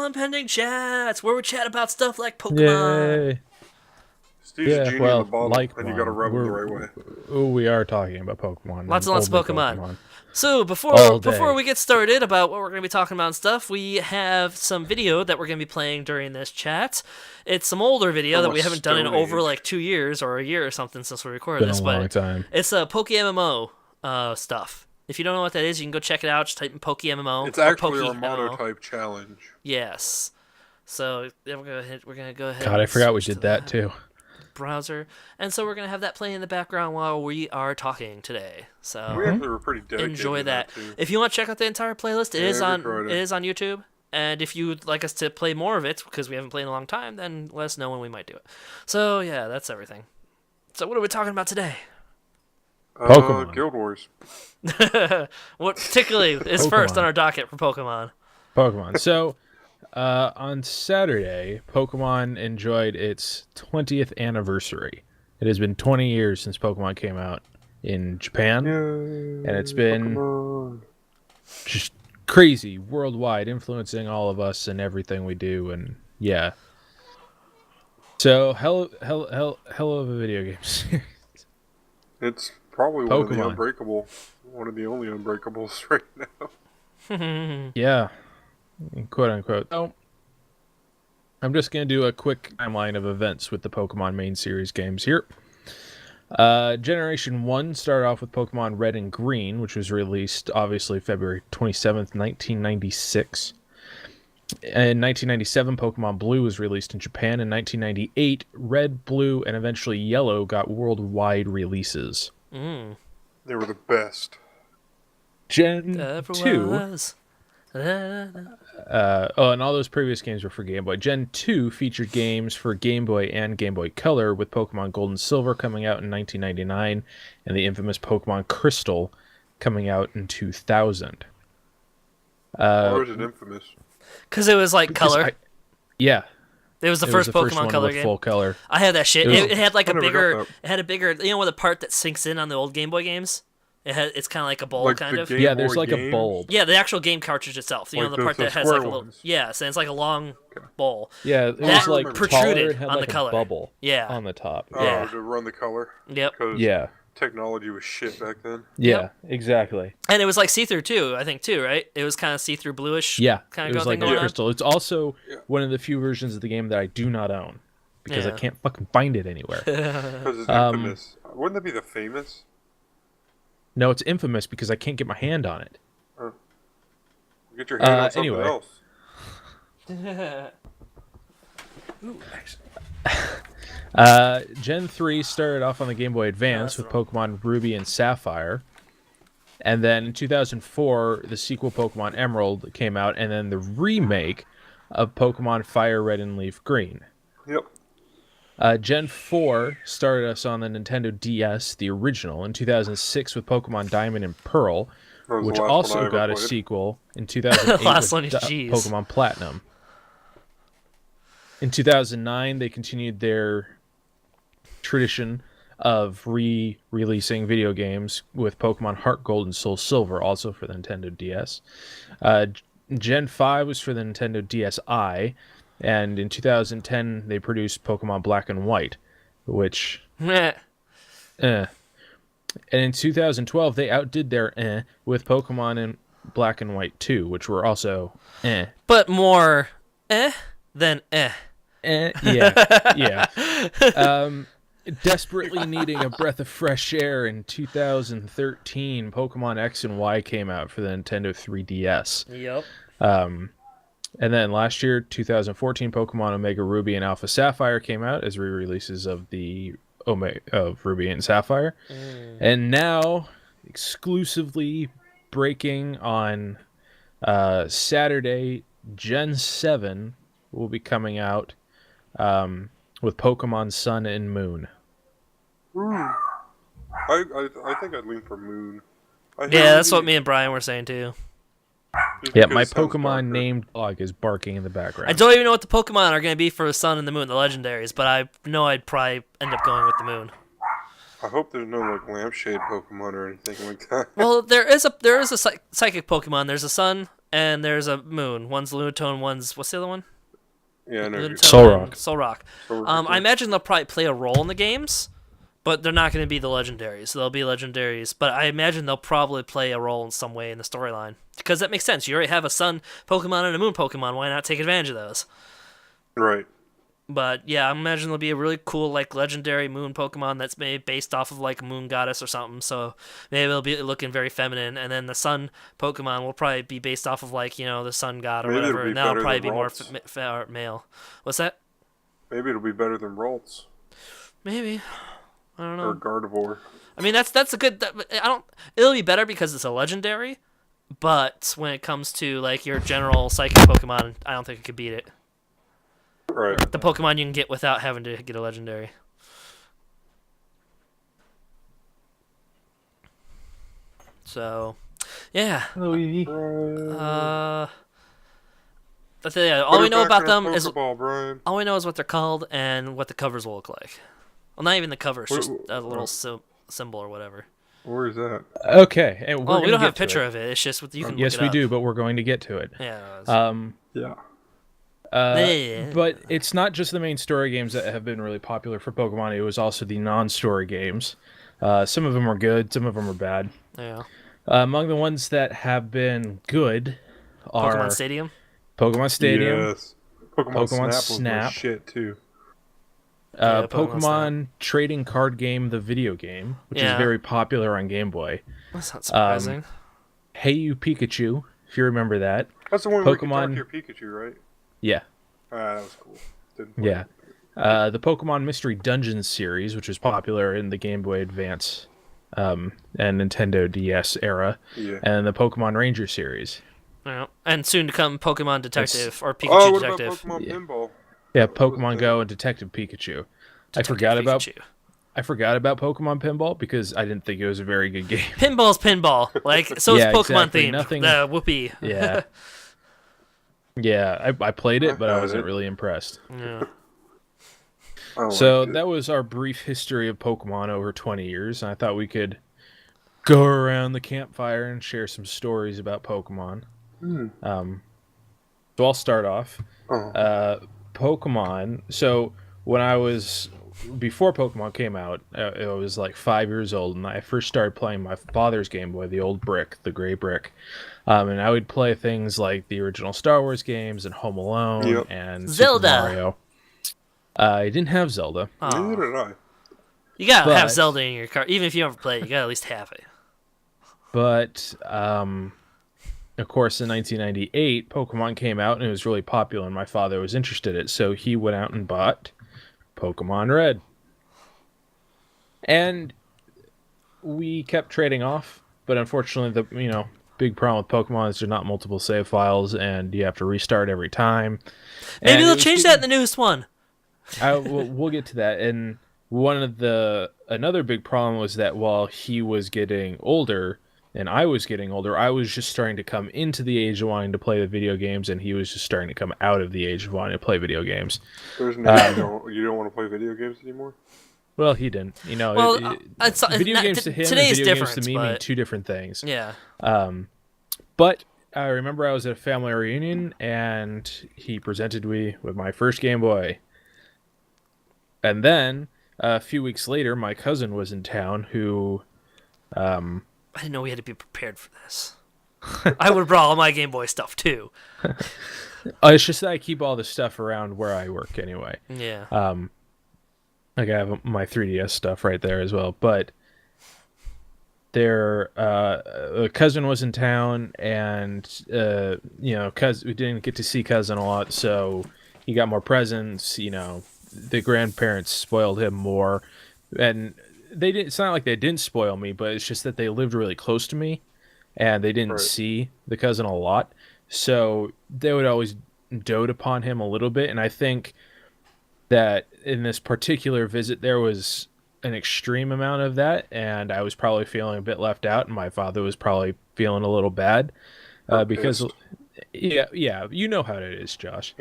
Impending Chats, where we chat about stuff like Pokemon. Yay! Steve's a genie in the bottle, and you gotta Pokemon. rub it the right way. We are talking about Pokemon. Lots and lots of only Pokemon. So All before day. we get started about what we're going to be talking about and stuff, we have some video that we're going to be playing during this chat. It's some older video From that a we haven't done in Stone over Age. like 2 years or a year or something since we recorded Been this. a But long time. it's a PokeMMO stuff. If you don't know what that is, you can go check it out. Just type in PokeMMO. It's or actually our PokeMMO. monotype challenge. Yes. So then we're gonna go ahead. God, I and forgot we switch did to that too. browser, and so we're gonna have that play in the background while we are talking today. So We actually were pretty dedicated enjoy to that. too. If you want to check out the entire playlist, it is Every on Friday. YouTube. And if you'd like us to play more of it because we haven't played in a long time, then let us know when we might do it. So yeah, that's everything. So what are we talking about today? Pokemon. Guild Wars. What particularly is first Pokemon. on our docket for Pokemon? Pokemon. So, on Saturday, Pokemon enjoyed its 20th anniversary. It has been 20 years since Pokemon came out in Japan, Yay, and it's been Pokemon. just crazy worldwide, influencing all of us and everything we do, and yeah. So, hell of a video game series. It's probably Pokemon. one of the only unbreakables right now. Yeah, quote unquote. So, I'm just going to do a quick timeline of events with the Pokemon main series games here. Generation 1 started off with Pokemon Red and Green, which was released, obviously, February 27th, 1996. In 1997, Pokemon Blue was released in Japan. In 1998, Red, Blue, and eventually Yellow got worldwide releases. Mm. They were the best. Gen Ever 2... was. and all those previous games were for Game Boy. Gen 2 featured games for Game Boy and Game Boy Color, with Pokemon Gold and Silver coming out in 1999 and the infamous Pokemon Crystal coming out in 2000. Why was it infamous? Because it was like color. Yeah. It was the It first was the first Pokemon one color with game. full color. I had that shit. It was- It had like I a never got bigger. that. It had a bigger. You know what the part that sinks in on the old Game Boy games? It's kind of like a bowl, Like kind the of. Game Yeah, there's Boy like a games? bulb. Yeah, the actual game cartridge itself. You know Like the part the that has square like a little. ones. Yes, and it's like a long bowl. Yeah, it That was like protruded taller, it had on like the a color. bubble Yeah. on the top. Oh, Yeah. to run the color? Yep. Because Yeah, technology was shit back then. yeah, exactly. And it was like see-through too. I think too, right? It was kind of see-through bluish. Yeah, Kind it of was like going a on. crystal. It's also Yeah. one of the few versions of the game that I do not own because I Yeah. can't fucking find it anywhere. Because it's Um, infamous. Wouldn't that be the famous? No, it's infamous because I can't get my hand on it. Get your hand on something anyway. else. Gen 3 started off on the Game Boy Advance that's with Pokemon Ruby and Sapphire. And then in 2004, the sequel Pokemon Emerald came out, and then the remake of Pokemon Fire Red and Leaf Green. Yep. Gen 4 started us on the Nintendo DS, the original, in 2006 with Pokemon Diamond and Pearl, That was the which last one I also ever got a played. sequel in 2008 Last with one is G's. Pokemon Platinum. In 2009, they continued their tradition of re-releasing video games with Pokemon Heart Gold and Soul Silver, also for the Nintendo DS. Gen 5 was for the Nintendo DSi, and in 2010, they produced Pokemon Black and White, which... Meh. And in 2012, they outdid their with Pokemon in Black and White 2, which were also But more than yeah, yeah. Desperately needing a breath of fresh air in 2013, Pokemon X and Y came out for the Nintendo 3DS. Yep. And then last year, 2014, Pokemon Omega Ruby and Alpha Sapphire came out as re-releases of the of Ruby and Sapphire. And now, exclusively breaking on Saturday, Gen 7 will be coming out with Pokemon Sun and Moon. I think I'd lean for Moon. Yeah, that's what me and Brian were saying too. Yeah, my Pokemon named dog is barking in the background. I don't even know what the Pokemon are going to be for the Sun and the Moon, the legendaries, but I know I'd probably end up going with the Moon. I hope there's no like lampshade Pokemon or anything like that. Well, there is a psychic Pokemon. There's a Sun and there's a moon. One's Lunatone, one's what's the other one? Yeah, I know. Lunatone Solrock. and Solrock. So I imagine they'll probably play a role in the games, but they're not going to be the legendaries. They'll be legendaries, but I imagine they'll probably play a role in some way in the storyline because that makes sense. You already have a sun Pokemon and a moon Pokemon. Why not take advantage of those? Right. But yeah, I imagine there'll be a really cool like legendary moon Pokemon that's maybe based off of like a moon goddess or something. So maybe it'll be looking very feminine, and then the sun Pokemon will probably be based off of like the sun god or Maybe it'll whatever, be and that'll better probably than be more Ralts. male. What's that? Maybe it'll be better than Ralts Maybe I don't know. or Gardevoir. I mean that's a good. I don't. It'll be better because it's a legendary, but when it comes to like your general psychic Pokemon, I don't think it could beat it. Right. The Pokemon you can get without having to get a legendary. So, yeah. But yeah, all we know about them is Brian. all we know is what they're called and what the covers will look like. Well, not even the covers, just a little symbol or whatever. Where is that? Okay, and Well, we don't have a picture of it. It's just you can. Yes, look it we up. do, but we're going to get to it. Yeah. Yeah. But it's not just the main story games that have been really popular for Pokemon. It was also the non-story games. Some of them are good, some of them are bad. Yeah. Among the ones that have been good are Pokemon Stadium. Pokemon Stadium, Yes. Pokemon Snap was my Snap. shit too. Yeah, Pokemon Pokemon Trading Card Game, the video game, which is Yeah. very popular on Game Boy. That's not surprising. Hey You Pikachu, if you remember that. That's the one where you can talk Pokemon- to your Pikachu, right? Yeah. Ah, that was cool. Didn't play Yeah. it. The Pokemon Mystery Dungeons series, which was popular in the Game Boy Advance and Nintendo DS era, Yeah. and the Pokemon Ranger series. Yeah. And soon to come Pokemon Detective or Pikachu Oh, what about Detective. Pokemon Yeah. Pinball? Yeah, What was Pokemon that? Go and Detective Pikachu. Detective Pikachu. I forgot about Pokemon Pinball because I didn't think it was a very good game. Pinball's pinball. Like so Yeah, is Pokemon exactly. themed. Nothing- Whoopee. Yeah. Yeah, I played it, but I had wasn't it. really impressed. Yeah. I don't So like it. that was our brief history of Pokemon over 20 years, and I thought we could go around the campfire and share some stories about Pokemon. So I'll start off. Oh. Pokemon. So when I was before Pokemon came out, I was like 5 years old, and I first started playing my father's Game Boy, the old brick, the gray brick. And I would play things like the original Star Wars games and Home Alone Yep. and Zelda. Super Mario. I didn't have Zelda. Aw. Neither did I. You gotta have But- Zelda in your car. Even if you never play it, you gotta at least have it. But of course, in 1998, Pokemon came out and it was really popular, and my father was interested in it, so he went out and bought Pokemon Red. And we kept trading off, but unfortunately, the big problem with Pokemon is there's not multiple save files, and you have to restart every time. Maybe And it they'll was change that in the newest one. we'll get to that. And another big problem was that while he was getting older and I was getting older, I was just starting to come into the age of wanting to play the video games, and he was just starting to come out of the age of wanting to play video games. There's no, you don't want to play video games anymore? Well, he didn't. Well, it's video not- games to him and today's video games different, to me mean but- two different things. Yeah. But I remember I was at a family reunion, and he presented me with my first Game Boy. And then a few weeks later, my cousin was in town who I didn't know we had to be prepared for this. I would have brought all my Game Boy stuff too. it's just that I keep all the stuff around where I work anyway. Yeah. Like I have my 3DS stuff right there as well. But a cousin was in town, and we didn't get to see cousin a lot, so he got more presents. The grandparents spoiled him more, and they didn't. It's not like they didn't spoil me, but it's just that they lived really close to me, and they didn't Right. see the cousin a lot, so they would always dote upon him a little bit. And I think that in this particular visit there was an extreme amount of that, and I was probably feeling a bit left out, and my father was probably feeling a little bad because pissed. yeah, you know how it is, Josh.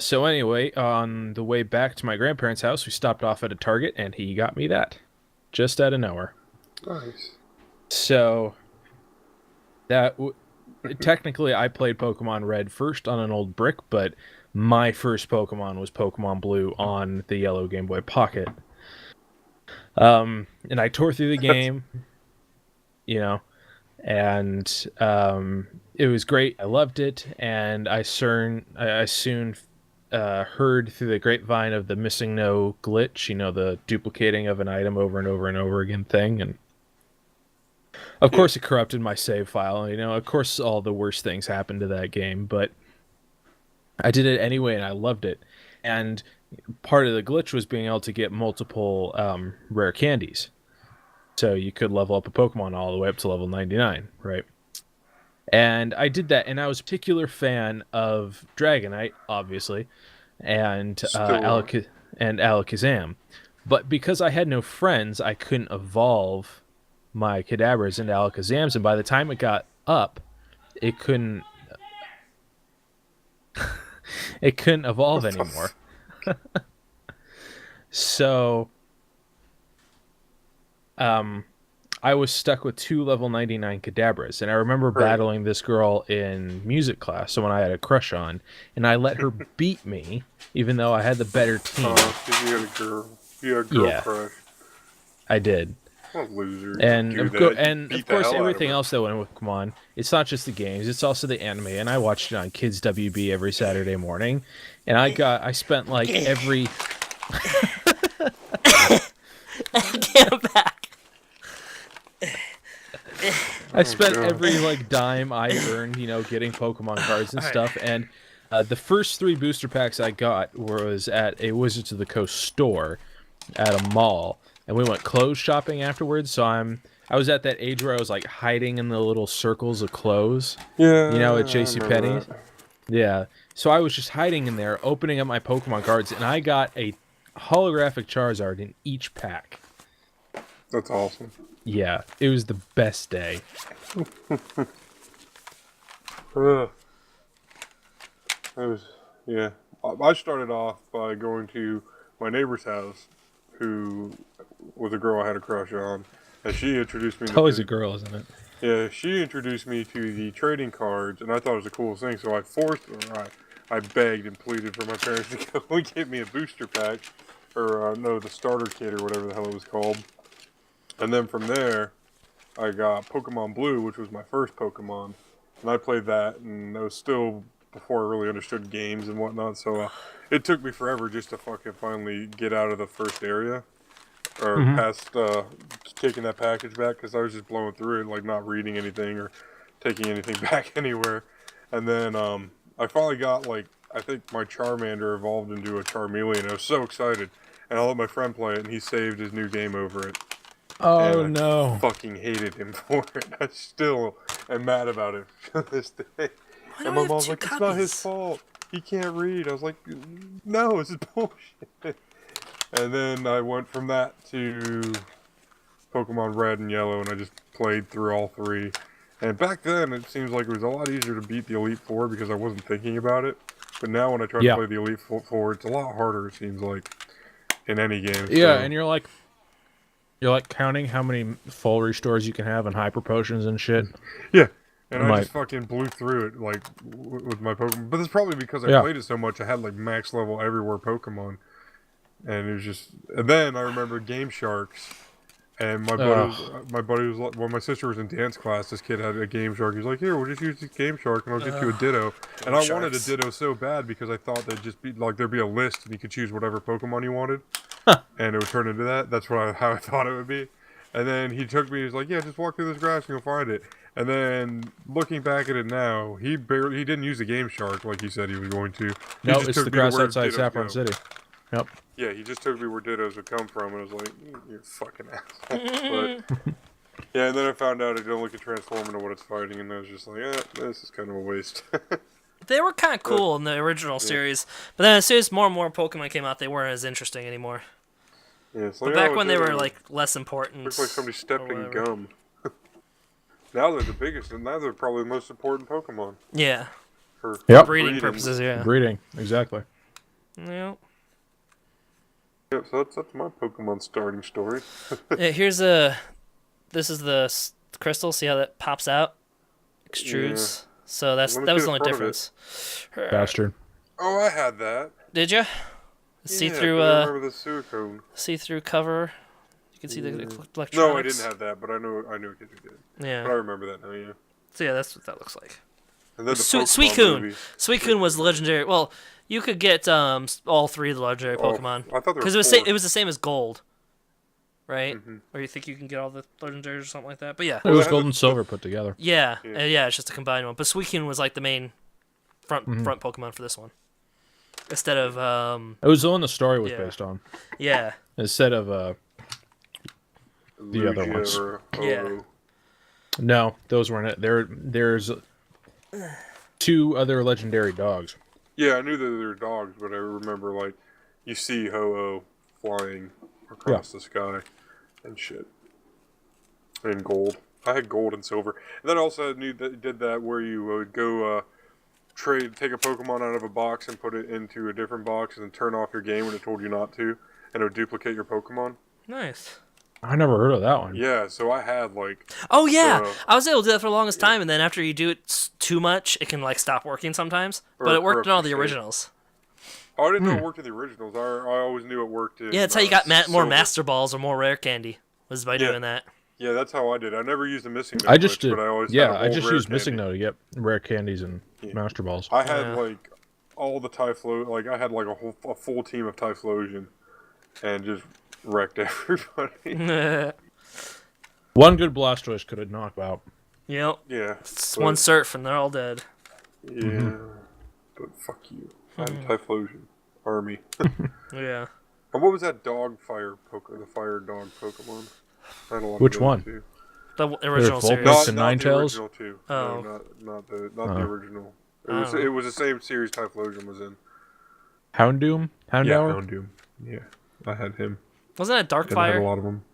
So anyway, on the way back to my grandparents' house, we stopped off at a Target, and he got me that just out of nowhere. Nice. So that technically I played Pokemon Red first on an old brick, but my first Pokemon was Pokemon Blue on the yellow Game Boy Pocket. And I tore through the game, you know, and it was great. I loved it, and I soon heard through the grapevine of the missing no glitch, you know, the duplicating of an item over and over and over again thing, and of course it corrupted my save file. You know, of course all the worst things happened to that game, but I did it anyway, and I loved it. And part of the glitch was being able to get multiple rare candies. So you could level up a Pokemon all the way up to level 99, right? And I did that, and I was a particular fan of Dragonite, obviously, and Alakazam. But because I had no friends, I couldn't evolve my Kadabras into Alakazams, and by the time it got up, it couldn't evolve anymore. So I was stuck with 2 level 99 Kadabras, and I remember battling this girl in music class, someone I had a crush on, and I let her beat me, even though I had the better team. You had a girl. You had a girl crush. I did. What a loser. And of course, everything else that went with Pokemon, it's not just the games, it's also the anime, and I watched it on Kids WB every Saturday morning, and I spent like every... Get back. I spent every like dime I earned, you know, getting Pokemon cards and stuff. And the first 3 booster packs I got was at a Wizards of the Coast store at a mall, and we went clothes shopping afterwards. So I was at that age where I was like hiding in the little circles of clothes. Yeah, you know, at JCPenney's. Yeah. So I was just hiding in there, opening up my Pokemon cards, and I got a holographic Charizard in each pack. That's awesome. Yeah, it was the best day. I started off by going to my neighbor's house, who was a girl I had a crush on, and she introduced me to... It's always a girl, isn't it? Yeah, she introduced me to the trading cards, and I thought it was the coolest thing, so I forced her. I begged and pleaded for my parents to go and get me a booster pack, or the starter kit, or whatever the hell it was called. And then from there, I got Pokemon Blue, which was my first Pokemon, and I played that, and it was still before I really understood games and whatnot, so it took me forever just to fucking finally get out of the first area, or past taking that package back, because I was just blowing through it, like not reading anything or taking anything back anywhere. And then I finally got, like, I think my Charmander evolved into a Charmeleon. I was so excited, and I let my friend play it, and he saved his new game over it. Oh, and no. I fucking hated him for it. I still am mad about it to this day. And my mom's like, it's not his fault. He can't read. I was like, no, this is bullshit. And then I went from that to Pokemon Red and Yellow, and I just played through all 3. And back then, it seems like it was a lot easier to beat the Elite Four because I wasn't thinking about it. But now when I try to play the Elite Four, it's a lot harder, it seems like, in any game. Yeah, so. And you're like counting how many full restores you can have and hyper potions and shit. Yeah, and I just fucking blew through it, like, with my Pokemon. But it's probably because I played it so much, I had, like, max level everywhere Pokemon. And it was just... And then I remember Game Sharks, and my buddy was like... When my sister was in dance class, this kid had a Game Shark. He was like, here, we'll just use this Game Shark, and I'll get you a Ditto. And I wanted a Ditto so bad, because I thought they'd just be... Like, there'd be a list, and you could choose whatever Pokemon you wanted. And it would turn into that. That's how I thought it would be. And then he took me, he was like, yeah, just walk through this grass and you'll find it. And then, looking back at it now, he didn't use the Game Shark like he said he was going to. No, it's the grass outside Saffron City. Yep. Yeah, he just took me where Dittos would come from, and I was like, you're fucking asshole. But, yeah, and then I found out it only could transform into what it's fighting, and I was just like, this is kind of a waste. They were kind of cool in the original series, but then as soon as more and more Pokemon came out, they weren't as interesting anymore. Yeah, it's like, but back when they were like less important. Looks like somebody stepped in gum. Now they're the biggest, and now they're probably the most important Pokemon. Yeah. For breeding purposes, yeah. Breeding, exactly. Yep. Yep, so that's my Pokemon starting story. Yeah, this is the crystal, see how that pops out? Extrudes. So Let me that was see the the only front of it. difference. Bastard. Oh, I had that. Did you see Yeah, through I remember the silicone. see-through cover? You can see the electronics. No, I didn't have that, but I knew a kid who did. Yeah. But I remember that now, yeah. So yeah, that's what that looks like. And then the Suicune. movie. Suicune was legendary. Well, you could get all three of the legendary Pokemon I thought there because were it was the same as Gold, right? Mm-hmm. Or you think you can get all the legendaries or something like that? But yeah, It was had gold the- and silver put together. yeah, Yeah. yeah. It's just a combined one. But Suicune was like the main front Pokemon for this one, instead of It was the one the story was Yeah. based on, yeah. instead of the other Lugia ones. or Yeah. Ho-Oh. No, those weren't it. There's 2 other legendary dogs. Yeah, I knew that they were dogs, but I remember, like, you see Ho-Oh flying across the sky and shit. And gold. I had gold and silver. And then also I knew that it did that where you would go take a Pokemon out of a box and put it into a different box and then turn off your game when it told you not to, and it would duplicate your Pokemon. Nice. I never heard of that one. Yeah, so I had, like... Oh yeah, So- I was able to do that for the longest time, and then after you do it too much, it can like stop working sometimes. Or But it worked corrupt in all the your state. originals. Oh, I didn't know it worked in the originals. I always knew it worked in... Yeah, that's how you got more Silver. Master Balls or more Rare Candy, was by Yeah. doing that. Yeah, that's how I did. I never used the missing note I just glitch, did. but I always Yeah, had a I whole just rare used missing candy. note to get rare candies and master balls. I had Yeah. like all the Typhlo, like I had like a full team of Typhlosion, and just wrecked everybody. One good Blastoise could have knocked out. Yep. Yeah, It's but- one Surf and they're all dead. Yeah, but fuck you. I had a Typhlosion army. Yeah. And what was that dog fire the fire dog Pokemon? I had a lot Which of those, one? Too. The original Vulpix series. Not- and the Ninetales? original too. Oh. No, not the original. Oh. It was the same series Typhlosion was in. Houndoom? Yeah, Houndour? Houndoom. Yeah, I had him. Wasn't that And I had a Darkfire? lot of them.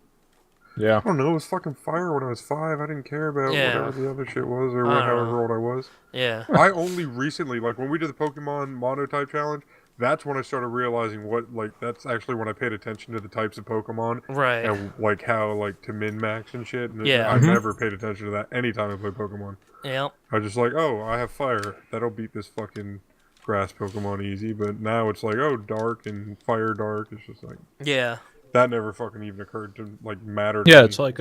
Yeah. I don't know. It was fucking fire when I was 5. I didn't care about Yeah. whatever the other shit was or I don't however know. old I was. Yeah. I only recently, like when we did the Pokemon Monotype Challenge, that's when I started realizing that's actually when I paid attention to the types of Pokemon Right. and like how like to min max and shit. And Yeah. I've never paid attention to that anytime I play Pokemon. Yep. I was just like, oh, I have fire. That'll beat this fucking grass Pokemon easy. But now it's like, oh, dark and fire dark. It's just like Yeah. that never fucking even occurred to like matter. To Yeah, me. it's like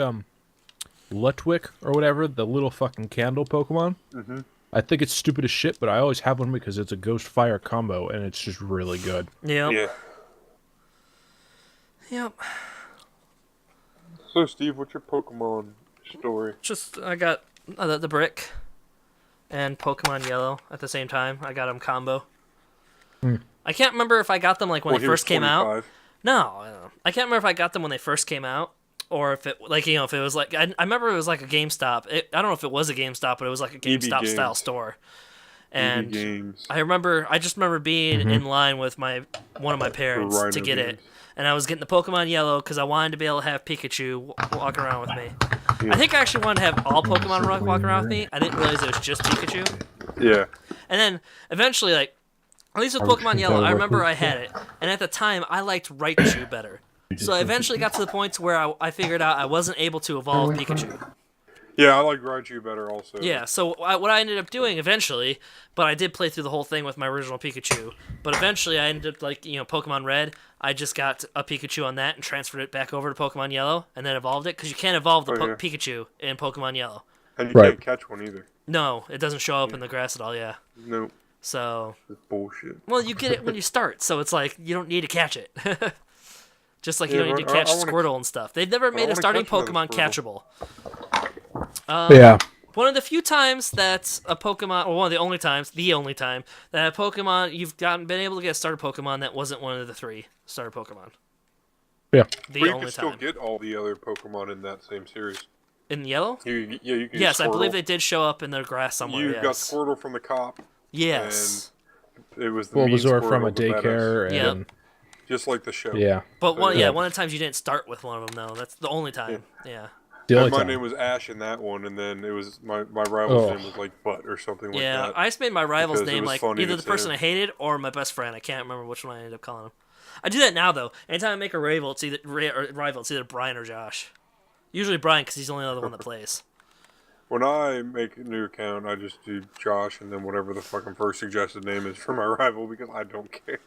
Lutwick or whatever, the little fucking candle Pokemon. Mhm. I think it's stupid as shit, but I always have one because it's a ghost fire combo and it's just really good. Yep. Yeah. Yep. So, Steve, what's your Pokemon story? Just I got the brick and Pokemon Yellow at the same time. I got them combo. I can't remember if I got them like when Well, they he was first came out. 25. No, I can't remember if I got them when they first came out, or if it if it was like I remember it was like a GameStop. I don't know if it was a GameStop, but it was like a GameStop style Games. store. EB And Games. I just remember being in line with one of my parents Rhino to get it, Games. and I was getting the Pokemon Yellow because I wanted to be able to have Pikachu walking around with me. I think I actually wanted to have all Pokemon walking around with me. I didn't realize it was just Pikachu. Yeah. And then eventually, like, at least with Pokemon Yellow, I remember I had it. And at the time, I liked Raichu better. So I eventually got to the point where I figured out I wasn't able to evolve Pikachu. Yeah, I like Raichu better also. Yeah, so what I ended up doing eventually, but I did play through the whole thing with my original Pikachu. But eventually I ended up, like, Pokemon Red, I just got a Pikachu on that and transferred it back over to Pokemon Yellow and then evolved it. Because you can't evolve the Oh, yeah. Pikachu in Pokemon Yellow. And you Right. can't catch one either. No, it doesn't show up in the grass at all, yeah. Nope. So... It's bullshit. Well, you get it when you start, so it's like you don't need to catch it. Just like you Yeah, don't need to but I catch wanna- Squirtle and stuff. They've never made a wanna starting catch another Pokemon Squirtle. catchable. Yeah. One of the few times that a Pokemon, or one of the only times that a Pokemon been able to get a starter Pokemon that wasn't one of the 3 starter Pokemon. Yeah. The But you only can still time get all the other Pokemon in that same series. in Yellow. You can Yes, get I believe Squirtle. they did show up in the grass somewhere. You yes. got Squirtle from the cop. Yes. It was the mean Bulbasaur Squirtle, from a the badass. daycare Yep. and Just like the show. yeah. But one Yeah. of the times you didn't start with one of them though. That's the only time. Yeah. The And only my time. name was Ash in that one, and then it was my rival's Oh. name was like Butt or something like Yeah, that. I just made my rival's because it name was like funny either to the say. person I hated or my best friend. I can't remember which one I ended up calling him. I do that now though. Anytime I make a rival, it's either Brian or Josh. Usually Brian because he's the only other one that plays. When I make a new account, I just do Josh and then whatever the fucking first suggested name is for my rival because I don't care.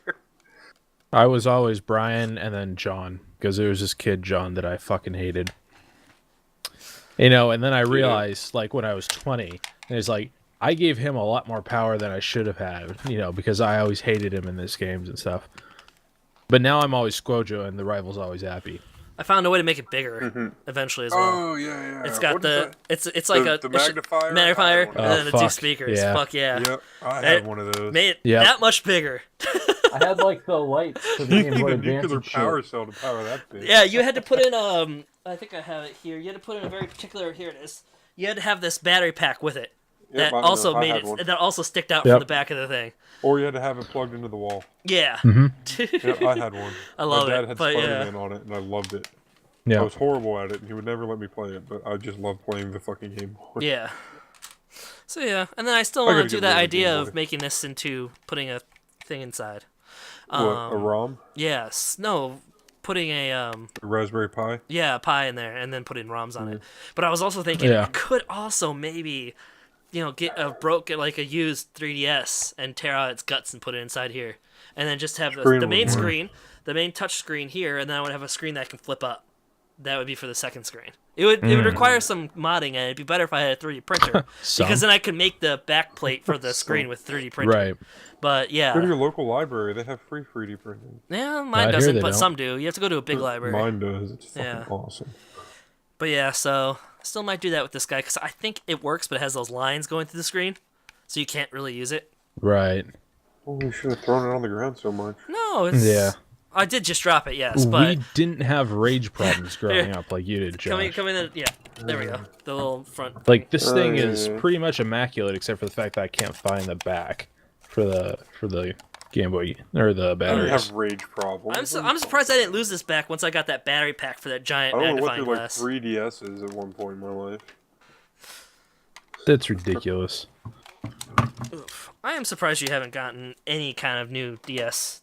I was always Brian and then John because there was this kid John that I fucking hated. You know, and then I realized, like, when I was 20, and it's like, I gave him a lot more power than I should have had, you know, because I always hated him in these games and stuff. But now I'm always Squojo, and the rival's always happy. I found a way to make it bigger eventually as well. Oh yeah. It's got What is that? it's like The magnifier? magnifier, I and had then the two fuck. speakers. Yeah. Fuck yeah. Yep, I It had one of those. Made it Yep. that much bigger. I had, like, the lights for the You Game need Boy a Advance nuclear and shit. power cell to power that bitch. Yeah, you had to put in I think I have it here. You had to put in a very particular. Here it is. You had to have this battery pack with it. Yep, That I know, also I made had it. one. That also sticked out Yep. from the back of the thing. Or you had to have it plugged into the wall. Yeah. Yep, I had one. I love My dad it, had but Spider-Man on it, and I loved it. I Yeah. was horrible at it, and he would never let me play it, but I just loved playing the fucking Game Boy. Yeah. So yeah, and then I still I want gotta to do get that rid of the idea Game of Boy. making this into putting a thing inside. What, a ROM? Yes. No. Putting a A Raspberry Pi? a pie in there and then putting ROMs on it. But I was also thinking Yeah. I could also maybe, get a used 3DS and tear out its guts and put it inside here, and then just have Screen the would main work. screen, the main touch screen here, and then I would have a screen that can flip up. That would be for the second screen. It would require some modding, and it'd be better if I had a 3D printer Some. because then I could make the back plate for the screen with 3D printing. Right. But Go to yeah, your local library. They have free 3D printing. yeah, I mine hear doesn't, they but don't. some do. You have to go to a big library. Mine does. It's fucking Yeah. awesome. But yeah, so still might do that with this guy because I think it works, but it has those lines going through the screen, so you can't really use it. Right. Oh, we should have thrown it on the ground so much. No, it's Yeah. I did just drop it, yes, but We didn't have rage problems growing up like you did, Josh. come in. Yeah, there we go. The little front. Like, this thing is yeah. pretty much immaculate except for the fact that I can't find the back for the Game Boy or the I batteries. have rage problems. I'm surprised I didn't lose this back once I got that battery pack for that giant I don't know what magnifying through like glass. 3DSs at one point in my life. That's ridiculous. Oof. I am surprised you haven't gotten any kind of new DS.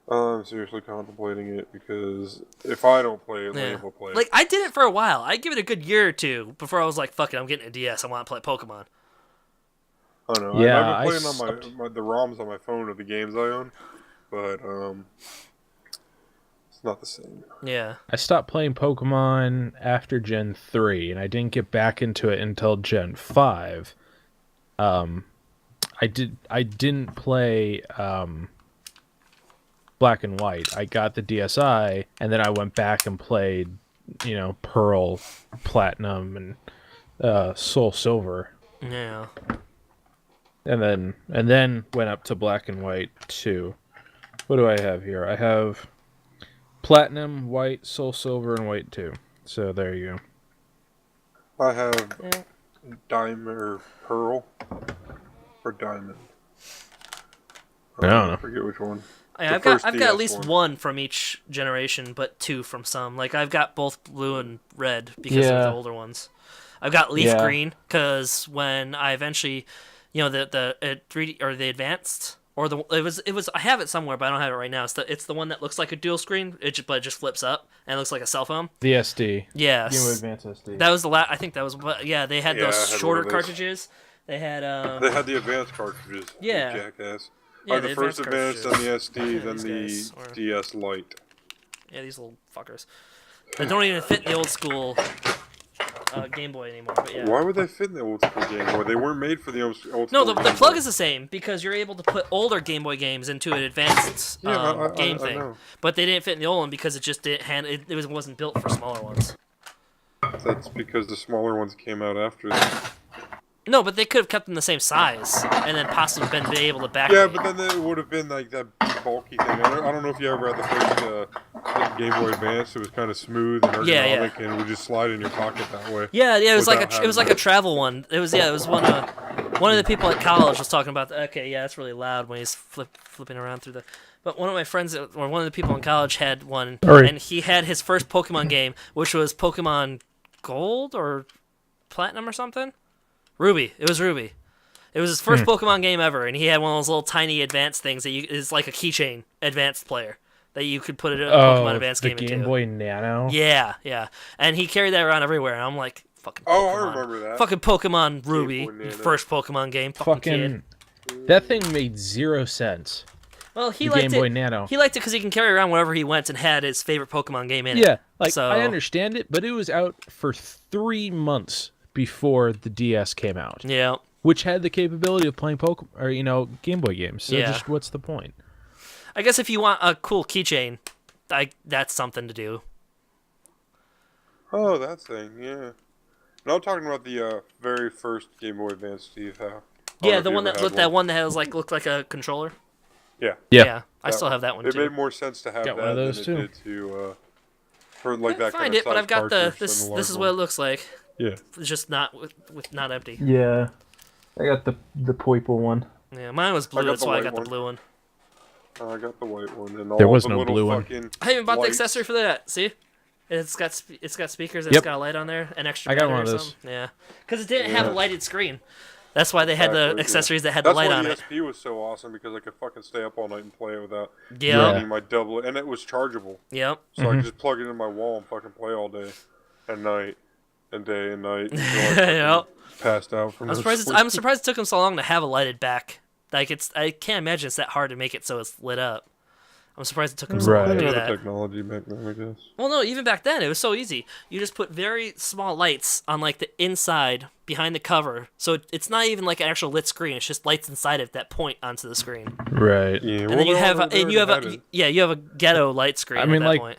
I'm seriously contemplating it because if I don't play it, Yeah. Lane will play it. Like I did it for a while. I'd give it a good year or two before I was like, "Fuck it, I'm getting a DS. I want to play Pokemon." I don't know. Yeah, I've I been playing on the ROMs on my phone of the games I own, but it's not the same. Yeah. I stopped playing Pokemon after Gen 3, and I didn't get back into it until Gen 5. I didn't play Black and White. I got the DSi, and then I went back and played, Pearl, Platinum, and Soul Silver. Yeah. And then went up to Black and White 2. What do I have here? I have Platinum, White, Soul Silver, and White 2. So there you go. I have Diamond or Pearl or Diamond. I don't know. I forget which one. I've The got first at DS least one. one from each generation, but two from some. Like I've got both blue and red because of Yeah. the older ones. I've got leaf Yeah. green because when I eventually, the 3D or the advanced or it was I have it somewhere, but I don't have it right now. It's the one that looks like a dual screen, but it just flips up and it looks like a cell phone. The SD. Yes. Game Boy Advance SD. That was the last. I think that was what. Yeah, they had Yeah, I those had shorter one of those. cartridges. They had They had the advanced cartridges. you Yeah. Jackass. Yeah, The the first advanced advanced, then the SD, Yeah, then these the guys are- DS Lite. Yeah, these little fuckers. They don't even fit in the old school Game Boy anymore. But yeah. Why would they fit in the old school Game Boy? They weren't made for the old school. No, the Game plug Boy. is the same because you're able to put older Game Boy games into an advanced Yeah, game I thing. know. But they didn't fit in the old one because it just didn't it wasn't built for smaller ones. That's because the smaller ones came out after that. No, but they could have kept them the same size and then possibly been able to back. Yeah, but then it would have been like that bulky thing. I don't know if you ever had the first Game Boy Advance. It was kind of smooth and ergonomic, Yeah. and it would just slide in your pocket that way. Yeah, it was without it was like a having travel one. It was one of the people at college was talking about. Okay, yeah, that's really loud when he's flipping around through the. But one of my friends, or one of the people in college, had one, Alright. and he had his first Pokemon game, which was Pokemon Gold or Platinum or something. Ruby. It was Ruby. It was his first Pokemon game ever, and he had one of those little tiny advanced things that is like a keychain advanced player that you could put a Pokemon Advanced the game Game into. Boy Nano. Yeah, yeah. And he carried that around everywhere, and I'm like, Fucking Oh, I Pokemon. remember that. Fucking Pokemon Ruby, Boy Nano. first Pokemon game. Fucking kid. That thing made 0 sense. Well, he The liked Game it. Boy Nano. He liked it because he can carry around wherever he went and had his favorite Pokemon game in it. Yeah, like So- I understand it, but it was out for 3 months before the DS came out, Yeah. which had the capability of playing Pokemon or Game Boy games. So Yeah. just what's the point? I guess if you want a cool keychain, that's something to do. Oh, that thing, yeah. No, I'm talking about the very first Game Boy Advance, Steve. How? Yeah, the one that was like looked like a controller. Yeah. Yeah, I still have that one It too. made more sense to have Got that one of those than too. it did to for like that Find kind of it, but I've got cartridge this. than the This is large what it one. looks like. Yeah. It's just not with not empty. Yeah, I got the Poiple one. Yeah, mine was blue. got That's the why I white got one. the blue one. I got the white one and all There was the no little blue one. fucking I even bought the lights. accessory for that. See, it's got speakers. Yep. It's got a light on there, an extra. I got battery one of or those. something. Yeah, because it didn't have a Yeah. lighted screen. That's why they had the Exactly, yeah. accessories that had That's the light why on the it. SP was so awesome because I could fucking stay up all night and play it without Yeah. needing my double, and it was chargeable, Yep. so I could just plug it in my wall and fucking play all day, and night, and day and night. Until I fucking Yep. passed out from. I'm surprised. I'm surprised it took them so long to have a lighted back. Like I can't imagine it's that hard to make it so it's lit up. I'm surprised it took them so long Right. to do Other that. technology back then, I guess. Well, no, even back then it was so easy. You just put very small lights on like the inside behind the cover, so it's not even like an actual lit screen. It's just lights inside it that point onto the screen. Right. Yeah, And then you have a it. ghetto light screen. I mean, at that like- point.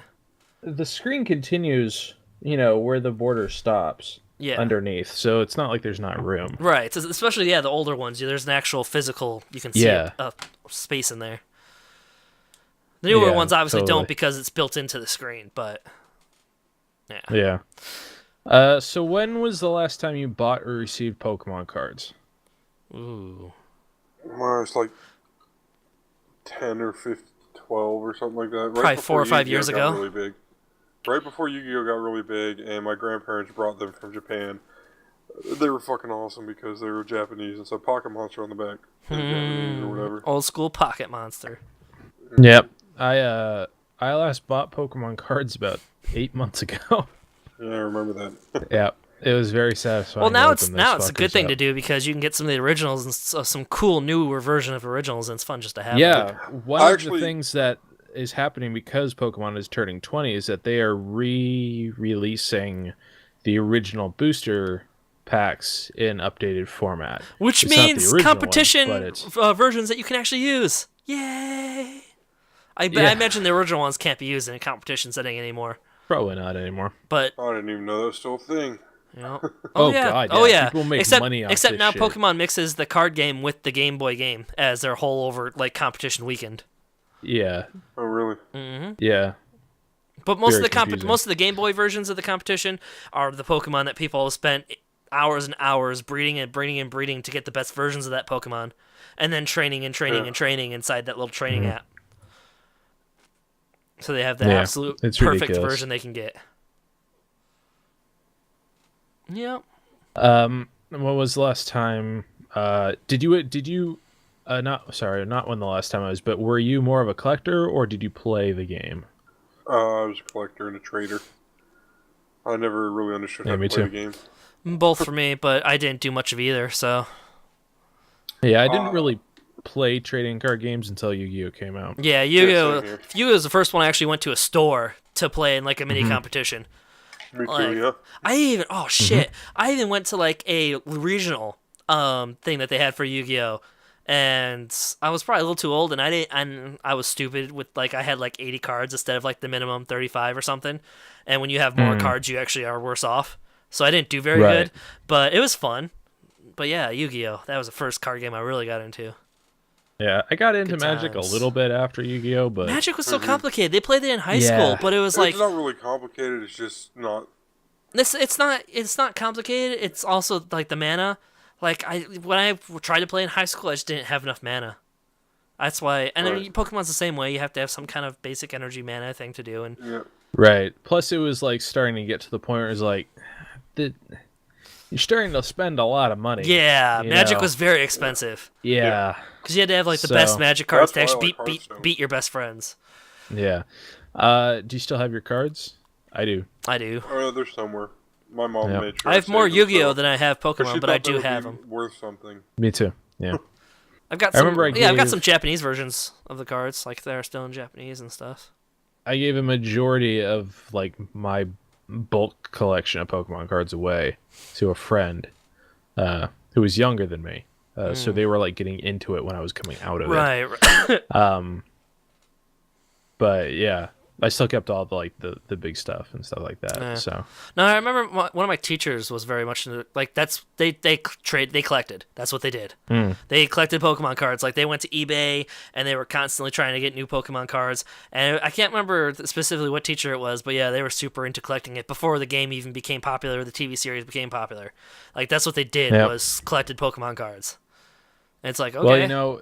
The screen continues, where the border stops Yeah. underneath. So it's not like there's not room. Right, especially the older ones. There's an actual physical. You can see Yeah. a space in there. The newer Yeah, ones obviously totally. don't because it's built into the screen. But Yeah. So when was the last time you bought or received Pokemon cards? ooh, Well, it's like 10 or 15, 12 or something like that. Right Probably before 4 or 5 Yu-Gi-Oh years got ago. Really big. Right before Yu-Gi-Oh got really big, and my grandparents brought them from Japan. They were fucking awesome because they were Japanese, and so Pocket Monster on the back. They're Japanese or whatever. old school pocket monster. Yep. I last bought Pokemon cards about 8 months ago. Yeah, I remember that. Yeah. It was very satisfying. Well, to now open it's those a good fuckers thing up. to do because you can get some of the originals and some cool newer version of originals, and it's fun just to have. Yeah, them. one I of actually- the things that is happening because Pokemon is turning 20 is that they are re-releasing the original booster packs in updated format. Which It's not the means original competition one, but it's- versions that you can actually use. Yay! I Yeah. imagine the original ones can't be used in a competition setting anymore. Probably not anymore. But I didn't even know that was still a thing. you know, Oh, yeah, God, oh yeah. yeah. People make except money off except this now shit. Pokemon mixes the card game with the Game Boy game as their whole over like competition weekend. Yeah, Oh, really? yeah. But most Very of the confusing. most of the Game Boy versions of the competition are the Pokemon that people have spent hours and hours breeding and breeding and breeding to get the best versions of that Pokemon, and then training and training Yeah. and training inside that little training Mm-hmm. app. So they have the Yeah, absolute it's perfect ridiculous. version they can get. Yep. What was the last time? Did you? Not when the last time I was, but were you more of a collector or did you play the game? I was a collector and a trader. I never really understood Yeah, how me to play too. the game. Both for me, but I didn't do much of either. So Yeah, I didn't really play trading card games until Yu-Gi-Oh came out. yeah, same Yu-Gi-Oh! here. Yu-Gi-Oh! Was the first one I actually went to a store to play in like a mini Mm-hmm. competition. Me too, Like, yeah. I even Mm-hmm. shit. I even went to like a regional thing that they had for Yu-Gi-Oh! And I was probably a little too old, and I was stupid with like I had like 80 cards instead of like the minimum 35 or something. And when you have more cards, you actually are worse off. So I didn't do very Right. good, but it was fun. But yeah, Yu-Gi-Oh! That was the first card game I really got into. Yeah, I got into Good Magic times. a little bit after Yu-Gi-Oh, but Magic was so complicated. They played it in high Yeah. school, but it was like It's not really complicated. It's just not. it's not complicated. It's also like the mana. Like when I tried to play in high school, I just didn't have enough mana. That's why. And then Right. Pokemon's the same way. You have to have some kind of basic energy mana thing to do. And Yeah. right. Plus, it was like starting to get to the point where it's like, you're starting to spend a lot of money. yeah, you Magic know? was very expensive Yeah, because you had to have like the So- best Magic cards to That's why I actually like Hearthstone. beat your best friends. yeah. Do you still have your cards? I do. I do. Oh, they're somewhere. My mom Yep. made sure I have more saved them, Yu-Gi-Oh so- than I have 'cause she Pokemon, but I thought they do would have be them. worth something. Me too. Yeah. I've got I some. remember I I've got gave- some Japanese versions of the cards, like they're still in Japanese and stuff. I gave a majority of like my bulk collection of Pokemon cards away to a friend who was younger than me. So they were like getting into it when I was coming out of it. Right. But yeah, I still kept all the like the big stuff and stuff like that. Yeah. So No, I remember one of my teachers was very much into, like they collected. That's what they did. They collected Pokemon cards. Like they went to eBay and they were constantly trying to get new Pokemon cards. And I can't remember specifically what teacher it was, but yeah, they were super into collecting it before the game even became popular. Or the TV series became popular. Like that's what they did Yep. was collected Pokemon cards. And it's like okay, well, you know,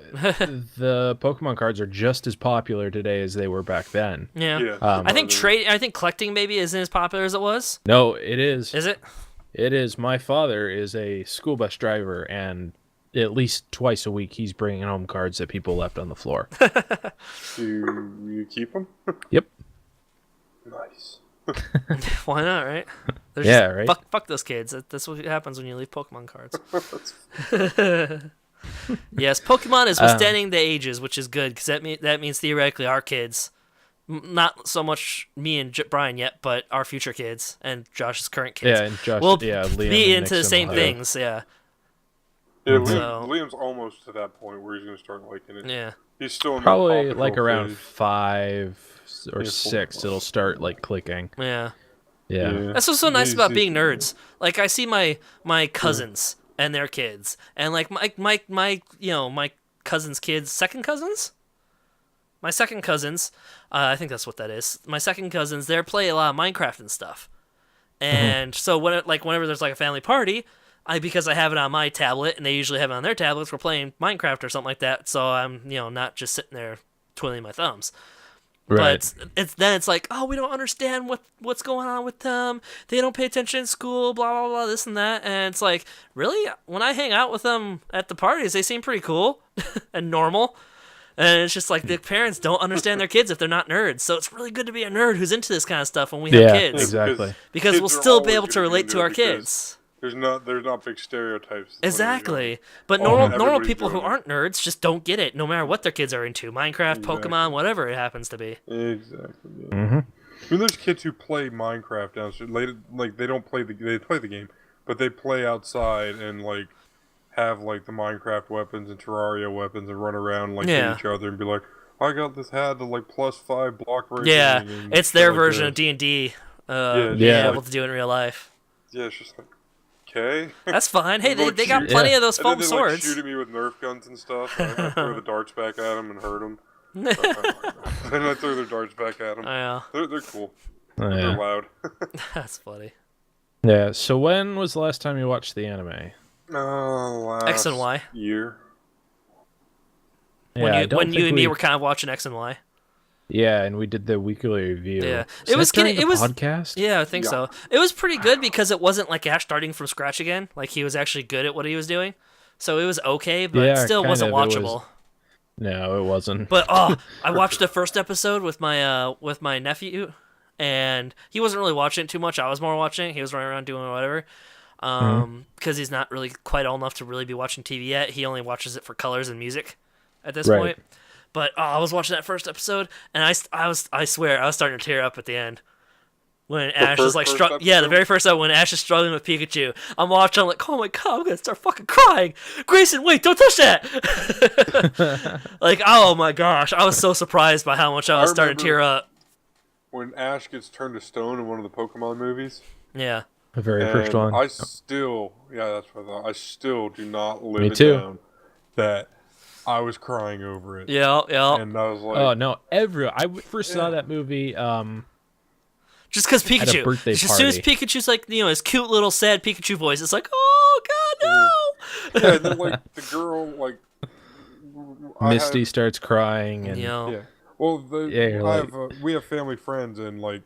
the Pokemon cards are just as popular today as they were back then. yeah. Yeah. I think collecting maybe isn't as popular as it was. No, it is. Is it? It is. My father is a school bus driver, and at least twice a week he's bringing home cards that people left on the floor. Do you keep them? Yep. Nice. Why not, right? They're Yeah, just- right? Fuck those kids. That's what happens when you leave Pokemon cards. Yes, Pokemon is withstanding the ages, which is good because that means theoretically our kids, not so much me and Brian yet, but our future kids and Josh's current kids, Yeah, and Josh. will yeah, Liam be and into the Nixon same will have- things. Yeah, Yeah, So- Liam's almost to that point where he's going to start liking it. yeah. He's still in the Probably Paw like Patrol around phase. 5 or Yeah, 6, it'll start like clicking. Yeah. Yeah. That's what's so nice He's- about he's- being nerds. Like I see my cousins and their kids, and like my cousins' kids, second cousins. My second cousins, I think that's what that is. My second cousins, they play a lot of Minecraft and stuff, and so whenever there's like a family party, because I have it on my tablet and they usually have it on their tablets, we're playing Minecraft or something like that. So I'm not just sitting there twiddling my thumbs. Right. But it's like, oh, we don't understand what's going on with them. They don't pay attention in school, blah blah blah, this and that. And it's like, really, when I hang out with them at the parties, they seem pretty cool and normal. And it's just like the parents don't understand their kids if they're not nerds. So it's really good to be a nerd who's into this kind of stuff when we have Yeah. kids, Exactly. because kids we'll are still be always able to gonna be relate into to it our because kids. There's not big stereotypes. when they're young. Exactly. But Oh, normal everybody's people who doing it. aren't nerds just don't get it, no matter what their kids are into. Minecraft, Exactly. Pokemon, whatever it happens to be. Exactly. Yeah. Mm-hmm. I mean, there's kids who play Minecraft downstairs. Like they don't play they play the game, but they play outside and like have like the Minecraft weapons and Terraria weapons and run around and, like Yeah. hit each other and be like, I got this hat to like +5 block rating. Yeah, and it's shit their like version that. of D&D. Yeah, Being yeah. able to do it in real life. Yeah, it's just like, okay. That's fine. Hey, They'll they got shoot- plenty Yeah. of those And then foam they like swords. shoot at me with Nerf guns and stuff. And I throw the darts back at them and hurt them. Then I throw their darts back at them. Yeah, They're cool. Oh, They're yeah. loud. that's funny. Yeah. So when was the last time you watched the anime? Last X and Y. year. When Yeah, I you don't when you think and me we- were kind of watching X and Y. Yeah, and we did the weekly review. Yeah. Was It was that during getting- the it was- podcast. Yeah, I think Yeah. so. It was pretty good because it wasn't like Ash starting from scratch again. Like he was actually good at what he was doing. So it was okay, but it Yeah, still kind wasn't of, it watchable. was- No, it wasn't. But I watched the first episode with my nephew, and he wasn't really watching it too much. I was more watching it. He was running around doing whatever, because he's not really quite old enough to really be watching TV yet. He only watches it for colors and music at this Right. point. But I was watching that first episode, and I swear I was starting to tear up at the end. When Ash is like first struggling, yeah, the episode? very first episode when Ash is struggling with Pikachu, I'm watching, I'm like, oh my god, I'm gonna start fucking crying. Grayson, wait, don't touch that. Like, oh my gosh, I was so surprised by how much I was starting to tear remember- up. When Ash gets turned to stone in one of the Pokemon movies. Yeah, The very first and one. I still, yeah, that's what I thought. I still do not live Me it too. down that I was crying over it. yeah. And I was like, Oh no! I first saw that movie. Just because a Pikachu, birthday as soon as party. Pikachu's like, his cute little sad Pikachu voice, it's like, oh god, no. yeah, and then like the girl, like I had- Misty starts crying, and Yeah. Well, Yeah, you're like- we have family friends, and like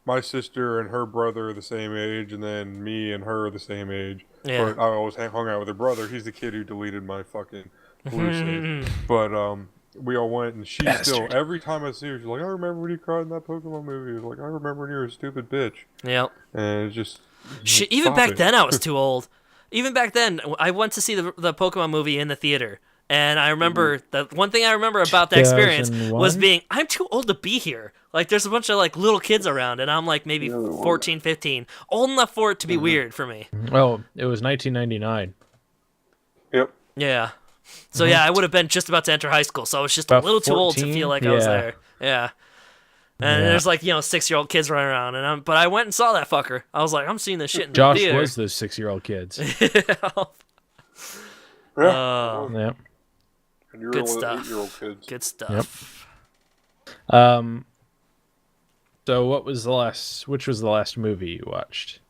my sister and her brother are the same age, and then me and her are the same age. Yeah. But I always hung out with her brother. He's the kid who deleted my fucking blue Mm-hmm. save. But we all went, and she still Bastard. every time I see her, she's like, "I remember when you cried in that Pokemon movie." Like, I remember when you were a stupid bitch. Yep. And it's just Shit, even Stop back it. then I was too old. Even back then, I went to see the Pokemon movie in the theater, and I remember the one thing I remember about that experience was 2001? being I'm too old to be here. Like there's a bunch of like little kids around, and I'm like maybe 14, 15, old enough for it to be weird for me. Oh, it was 1999. Yep. Yeah. So yeah, I would have been just about to enter high school, so I was just a About little too old to 14? feel like I was Yeah. there. Yeah. And Yeah. there's like 6-year-old kids running around, but I went and saw that fucker. I was like, I'm seeing this shit in Josh the theater. was those 6-year-old kids. Yeah. Yep. And you're good all stuff. 8-year-old kids. Good stuff. So what was which was the last movie you watched?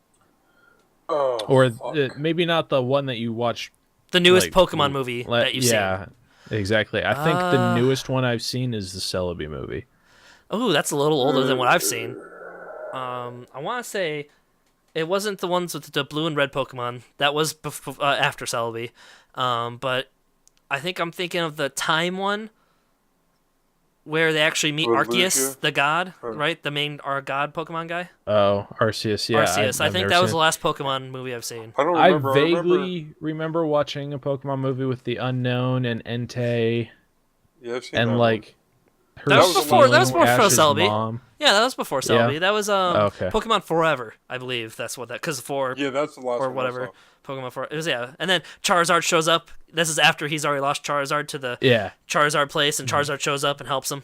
Oh, Or fuck. maybe not the one that you watched. The newest like, Pokemon movie that you've yeah, exactly. I think the Uh, newest one I've seen is the Celebi movie. seen. Oh, that's a little older than what I've seen. I want to say it wasn't the ones with the blue and red Pokemon. That was after Celebi. But I think I'm thinking of the Time one, where they actually meet With Arceus, Lugia? the god, Oh. right? The main god Pokemon guy. Oh, Arceus. Yeah, Arceus. I I've think never that was seen the it. last Pokemon movie I've seen. I don't I remember. vaguely remember watching a Pokemon movie with the Unknown and Entei Yeah, I've seen and that like her That was before- that was stealing before Ash's Celebi. mom. Yeah, that was before Yeah. Celebi. That was Okay. Pokemon Forever, I believe. That's what that because one. Yeah, that's the last or one I whatever. saw. Pokemon Forever. It was and then Charizard shows up. This is after he's already lost Charizard to the Yeah, Charizard place, and Charizard shows up and helps him.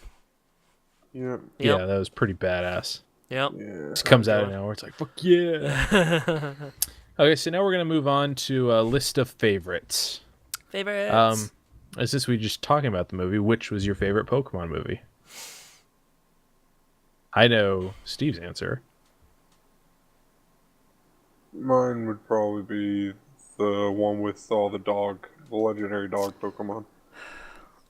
Yeah. Yep. yeah, that was pretty badass. Yep. Yeah. Just comes out of nowhere. It's like fuck yeah. Okay, so now we're gonna move on to a list of favorites. Favorites. Since we just talking about the movie, which was your favorite Pokemon movie? I know Steve's answer. Mine would probably be the one with all the legendary dog Pokemon.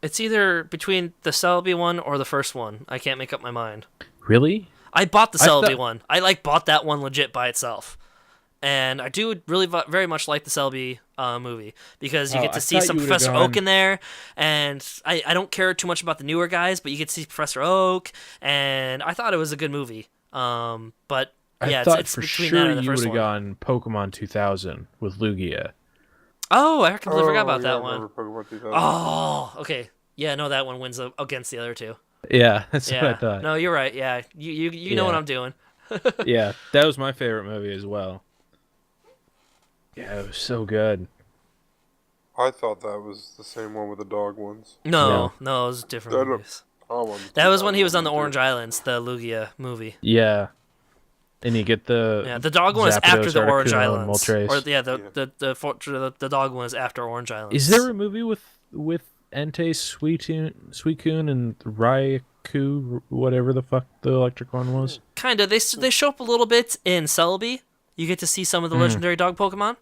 It's either between the Celebi one or the first one. I can't make up my mind. Really? I bought the I Celebi thought- one. I bought that one legit by itself. And I do really very much like the Celebi movie because you Oh, get I to see thought some you would've Professor gone- Oak in there, and I don't care too much about the newer guys, but you get to see Professor Oak, and I thought it was a good movie. But yeah, I thought it's for between sure that and the you would first have one. gone Pokemon 2000 with Lugia. Oh, I completely forgot about yeah, I that one. remember Pokemon 2000. Oh, okay. Yeah, no, that one wins against the other two. Yeah, that's what I Yeah. thought. No, you're right. Yeah, you know what Yeah. I'm doing. Yeah, that was my favorite movie as well. Yeah, it was so good. I thought that was the same one with the dog ones. No, it was different That- movies. Oh, That was when he was on the 2001 Orange Islands, the Lugia movie. Yeah. And you get the Yeah, the dog one is Zapdos, after the Orange Articuno, and Islands. Moltres. Or the dog one is after Orange Islands. Is there a movie with Entei, Suicune, and Raikou, whatever the fuck the electric one was? Kind of. They show up a little bit in Celebi. You get to see some of the legendary dog Pokemon.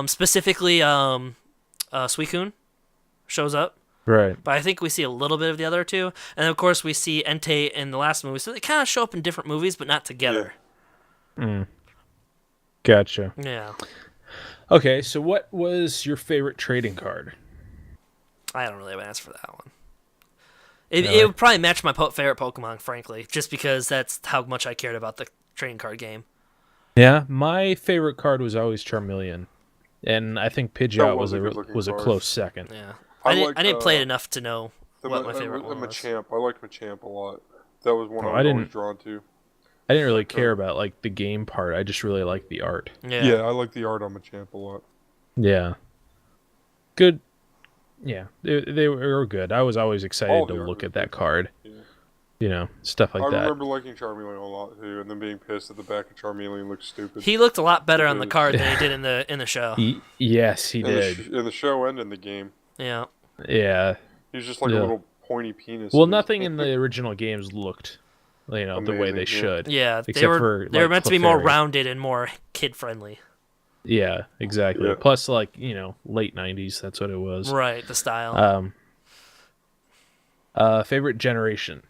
Specifically, Suicune shows up. Right. But I think we see a little bit of the other two. And of course, we see Entei in the last movie. So they kind of show up in different movies, but not together. Gotcha. Yeah. Okay, so what was your favorite trading card? I don't really have an answer for that one. It Really? would probably match my favorite Pokemon, frankly, just because that's how much I cared about the trading card game. Yeah, my favorite card was always Charmeleon, and I think Pidgeot was was a a good-looking was a card. close second. Yeah. I I didn't like, play it enough to know The what my favorite one was. Machamp. I liked Machamp a lot. That was one Oh, I I was didn't- always drawn to. I didn't really care about like the game part. I just really liked the art. Yeah, I like the art on Machamp a lot. Yeah. Good. Yeah, they were good. I was always excited All to the art look was at that good. card. Yeah. You know, stuff like I that. remember liking Charmeleon a lot too, and then being pissed that the back of Charmeleon looked stupid. He looked a lot better on the Because- card than he did in the show. Yes, he in the, did. in the show and in the game. Yeah. Yeah. He's just like Yeah. a little pointy penis. Well, in his- nothing in the original games looked, the way they Amazing, yeah. should. Yeah, they Except were for, they were like, meant to be more Clefairy. rounded and more kid friendly. Yeah, exactly. Yeah. Plus, like late '90s. That's what it was. Right, the style. Favorite generation.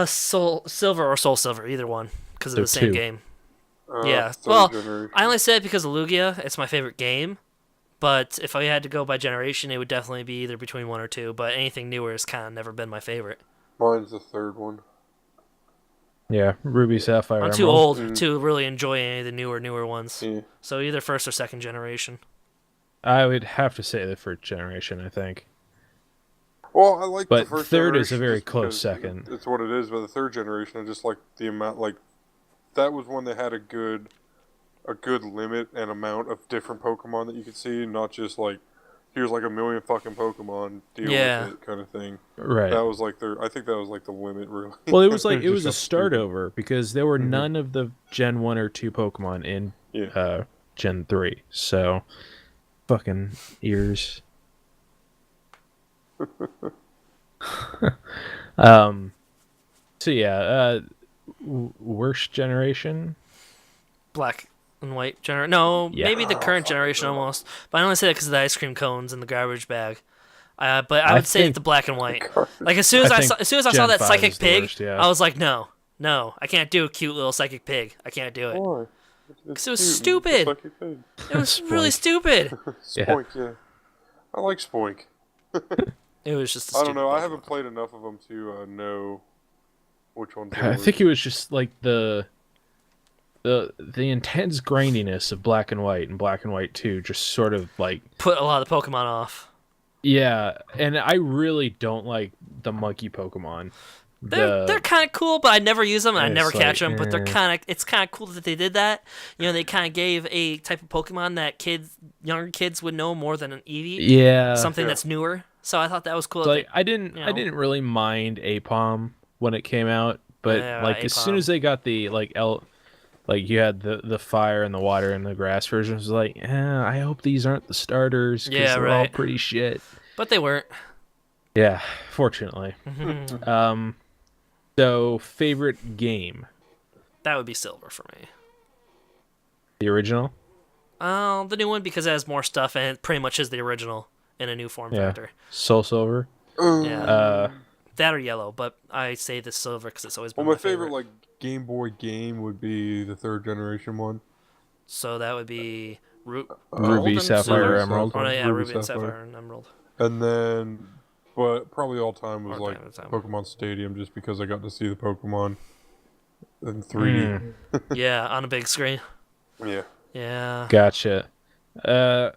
Soul Silver or Soul Silver, either one, because of They're the same two. game. Uh, Yeah. third Well, generation. I only said it because of Lugia. It's my favorite game. But if I had to go by generation, it would definitely be either between one or two. But anything newer has kind of never been my favorite. Mine's the third one. Yeah, Ruby, Sapphire, I'm too Emerald. old to really enjoy any of the newer ones. Yeah. So either first or second generation. I would have to say the first generation, I think. Well, I like the But first third is a generation very just close because second. It's what it is. But the third generation, I just like the amount. Like that was one that had a good limit and amount of different Pokemon that you could see, not just like here's like a million fucking Pokemon, deal Yeah. with it kind of thing. Right. That was like I think that was like the limit, really. Well, it was like it Just was a got start stupid. over because there were none of the Gen 1 or 2 Pokemon in Yeah. Gen 3. So fucking ears. So yeah, worst generation? Black and white generation. No, Yeah. maybe the current generation almost. But I only say that because of the ice cream cones and the garbage bag. But I would say think- the black and white. Like as soon as I I think saw, as soon as I saw Gen that 5 psychic is the pig, worst, yeah. I was like, no, I can't do a cute little psychic pig. I can't do it. Why? 'Cause it was It's stupid. like it could. It was really Spoink. stupid. Yeah. Spoink, yeah. I like Spoink. It was just. A I don't know. stupid I haven't Pokemon. played enough of them to know which ones. I think it was just like the intense grindiness of Black and White and Black and White 2 just sort of like Put a lot of the Pokemon off. yeah, and I really don't like the monkey Pokemon. They're kind of cool, but I never use them and I It's never catch like, them. But it's kind of cool that they did that. You know, they kind of gave a type of Pokemon that younger kids would know more than an Eevee. yeah. Something Yeah. that's newer. So I thought that was cool. that Like they- I didn't you I know. didn't really mind Apom when it came out, but Yeah, like as soon Apom. as they got the like you had the fire and the water and the grass versions, it was like, I hope these aren't the starters because Yeah, they're all right. pretty shit. but they weren't. Yeah, fortunately. So favorite game, That would be Silver for me. the original. The new one because it has more stuff and it pretty much is the original in a new form Yeah. factor. Soul Silver. Yeah. That or Yellow, but I say the Silver because it's always been Well, my my favorite. favorite like Game Boy game would be the third generation one. So that would be Ruby, Gold and Sapphire, Silver? Emerald. Oh, no, yeah, Ruby, Ruby and Sapphire. Sapphire and Emerald. And then, but probably all time was All like time, all time. Pokemon Stadium, just because I got to see the Pokemon in 3D. Yeah, on a big screen. Yeah. Yeah. Gotcha. I